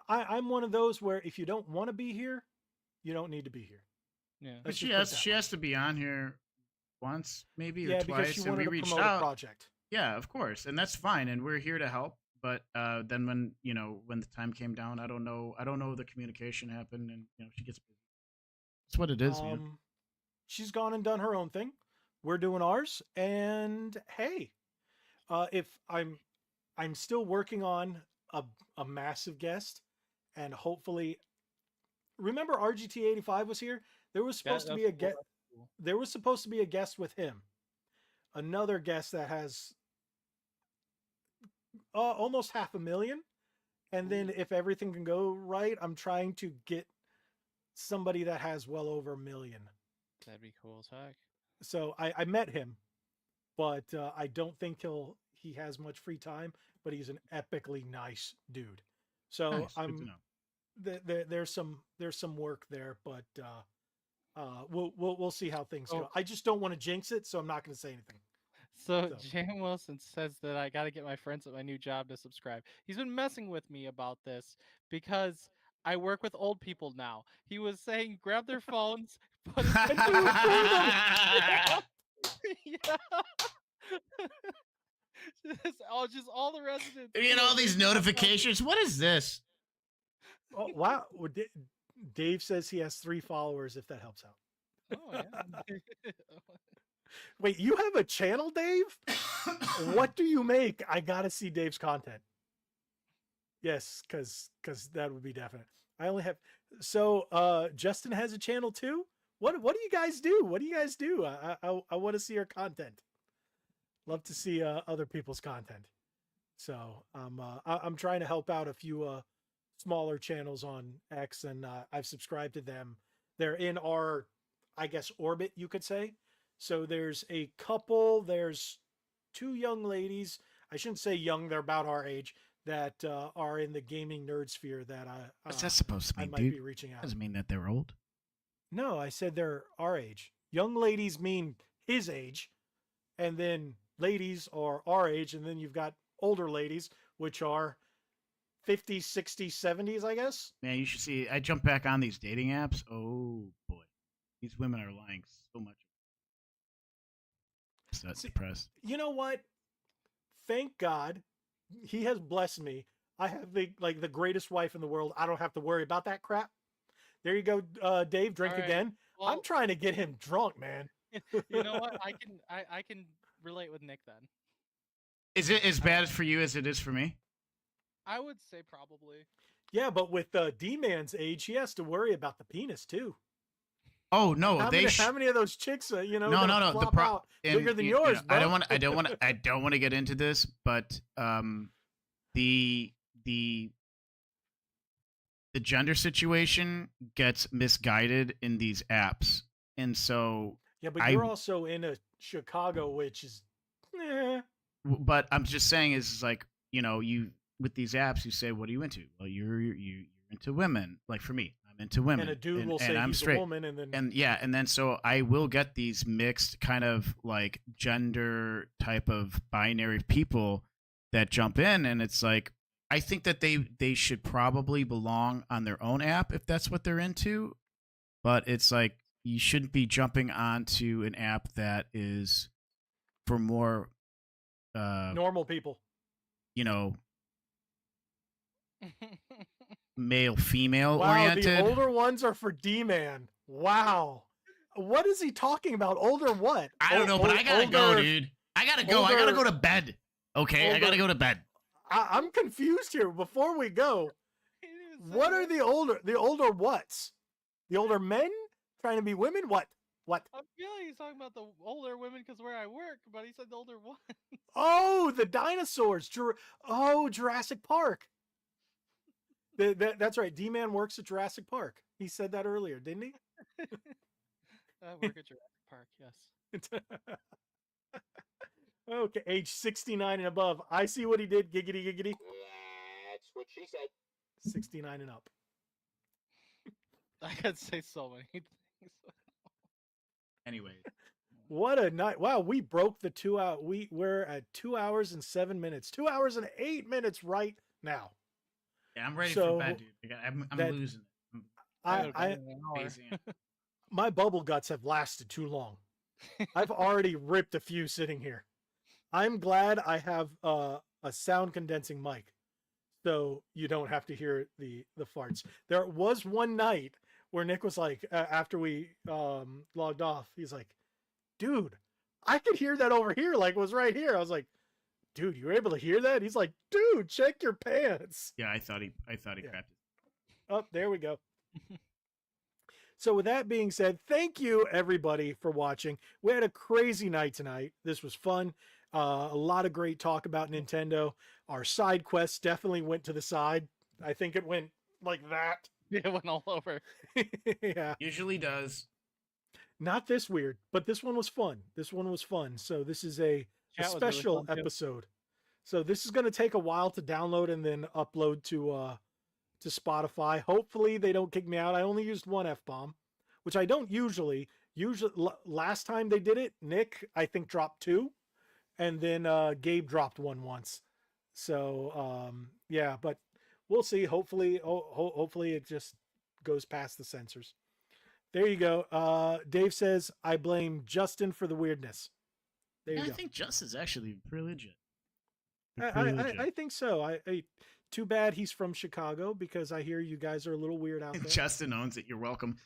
I'm one of those where if you don't want to be here, you don't need to be here. Yeah. But she has to be on here once, maybe or twice, because she wanted and we to reached promote out. a project. Yeah, of course, and that's fine, and we're here to help. But then when the time came down, I don't know the communication happened, and she gets busy. That's what it is, man. She's gone and done her own thing. We're doing ours, and hey, if I'm still working on a massive guest, and hopefully, remember RGT85 was here. There was supposed to be a guest. There was supposed to be a guest with him. Another guest that has almost 500,000. And then if everything can go right, I'm trying to get somebody that has well over 1 million. That'd be cool as heck. So I met him, but I don't think he has much free time, but he's an epically nice dude. So nice. There's some work there, but we'll see how things go. I just don't want to jinx it, so I'm not going to say anything. So Jan Wilson says that I got to get my friends at my new job to subscribe. He's been messing with me about this because I work with old people now. He was saying grab their phones, put it And you record them. yeah. Just all the residents. You get all these notifications. What is this? Oh, wow. Well, Dave says he has 3 followers, if that helps out. Oh yeah. Wait, you have a channel, Dave? What do you make? I gotta see Dave's content. Yes, because that would be definite. I only have Justin has a channel too. What do you guys do? What do you guys do? I want to see your content. Love to see other people's content. So I'm trying to help out a few smaller channels on X, and I've subscribed to them. They're in our, I guess, orbit, you could say. So there's a couple. There's 2 young ladies. I shouldn't say young. They're about our age. That are in the gaming nerd sphere that What's that supposed to I mean, might dude? be reaching out. Doesn't mean that they're old. No, I said they're our age. Young ladies mean his age, and then ladies are our age, and then you've got older ladies, which are 50s, 60s, 70s, I guess. Man, you should see. I jump back on these dating apps. Oh boy, these women are lying so much. I'm so depressed. You know what? Thank God, he has blessed me. I have the greatest wife in the world. I don't have to worry about that crap. There you go, Dave. Drink again. Well, I'm trying to get him drunk, man. You know what? I can relate with Nick then. Is it as bad for you as it is for me? I would say probably. Yeah, but with D-Man's age, he has to worry about the penis too. Oh no! How many of those chicks, no. The bigger than yours. I don't want to get into this, but the gender situation gets misguided in these apps, and so yeah. But you're also in a Chicago, which is. But I'm just saying is like you with these apps, you say, what are you into? Well, you're into women. Like for me, I'm into women. And a dude will say I'm he's straight. a woman, and then and then so I will get these mixed kind of like gender type of binary people that jump in, and it's like I think that they should probably belong on their own app if that's what they're into, but it's like you shouldn't be jumping onto an app that is for more normal people. Male female wow, oriented. The older ones are for D-Man. Wow. What is he talking about? Older what? I don't know, but I gotta go, dude. I gotta go. I gotta go to bed. Okay, I gotta go to bed. I'm confused here. Before we go, what are the older whats? The older men trying to be women? What? I feel like he's talking about the older women because where I work, but he said the older ones. Oh, the dinosaurs. Jurassic Park. That's right. D-Man works at Jurassic Park. He said that earlier, didn't he? I work at Jurassic Park, yes. Okay, age 69 and above. I see what he did. Giggity, giggity. That's what she said. 69 and up. I could say so many things. Anyway. What a night. Wow, we broke the 2 hour. We're at 2 hours and 7 minutes. 2 hours and 8 minutes right now. Yeah, I'm ready for bed, dude. I'm losing it. My bubble guts have lasted too long. I've already ripped a few sitting here. I'm glad I have a sound condensing mic, so you don't have to hear the farts. There was one night where Nick was like, after we logged off, he's like, dude, I could hear that over here, like it was right here. I was like, dude, you were able to hear that? He's like, dude, check your pants. Yeah, I thought he crapped it. Oh, there we go. So with that being said, thank you everybody for watching. We had a crazy night tonight. This was fun. A lot of great talk about Nintendo. Our side quests definitely went to the side. I think it went like that. It went all over. Yeah. Usually does. Not this weird, but this one was fun. This one was fun. So this is a special really episode. So this is going to take a while to download and then upload to Spotify. Hopefully they don't kick me out. I only used one F-bomb, which I don't usually. Last time they did it, Nick, I think, dropped 2. And then Gabe dropped 1 once. So, yeah, but we'll see. Hopefully, hopefully it just goes past the censors. There you go. Dave says, I blame Justin for the weirdness. There you I go. think Justin's actually pretty legit. I think so. I too bad he's from Chicago because I hear you guys are a little weird out there. Justin owns it. You're welcome.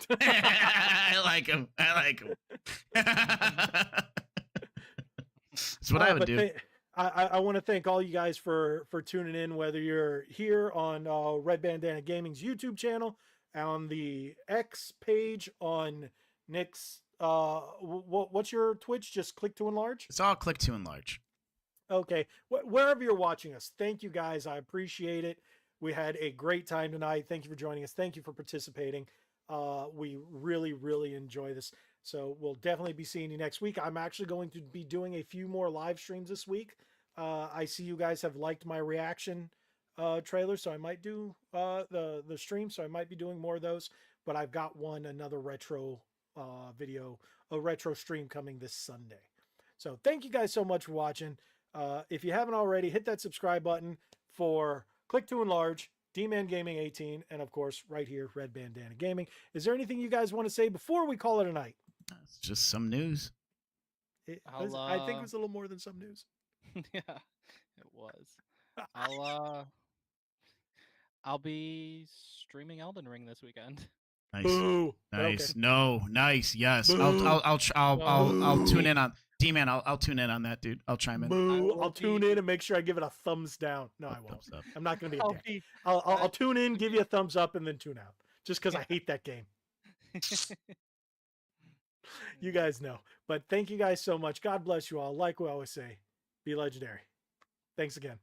I like him. That's what I would do. I want to thank all you guys for tuning in, whether you're here on Red Bandana Gaming's YouTube channel, on the X page, on Nick's. What's your Twitch? Just click to enlarge? It's all click to enlarge. Okay. Wherever you're watching us, thank you guys. I appreciate it. We had a great time tonight. Thank you for joining us. Thank you for participating. We really, really enjoy this. So we'll definitely be seeing you next week. I'm actually going to be doing a few more live streams this week. I see you guys have liked my reaction trailer, so I might do the stream. So I might be doing more of those. But I've got another retro video, a retro stream coming this Sunday. So thank you guys so much for watching. If you haven't already, hit that subscribe button for Click to Enlarge, D-Man Gaming 18, and of course, right here, Red Bandana Gaming. Is there anything you guys want to say before we call it a night? It's just some news. I think it was a little more than some news. Yeah, it was. I'll be streaming Elden Ring this weekend. Nice. Boo. Nice. Okay. No. Nice. Yes. Boo. I'll tune in on D-Man. I'll tune in on that, dude. I'll chime in. Boo. I'll tune in and make sure I give it a thumbs down. No, I won't. I'm not going to be a dick. I'll tune in, give you a thumbs up, and then tune out. Just because I hate that game. You guys know. But thank you guys so much. God bless you all. Like we always say, be legendary. Thanks again.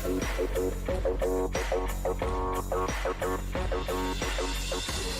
Thank you.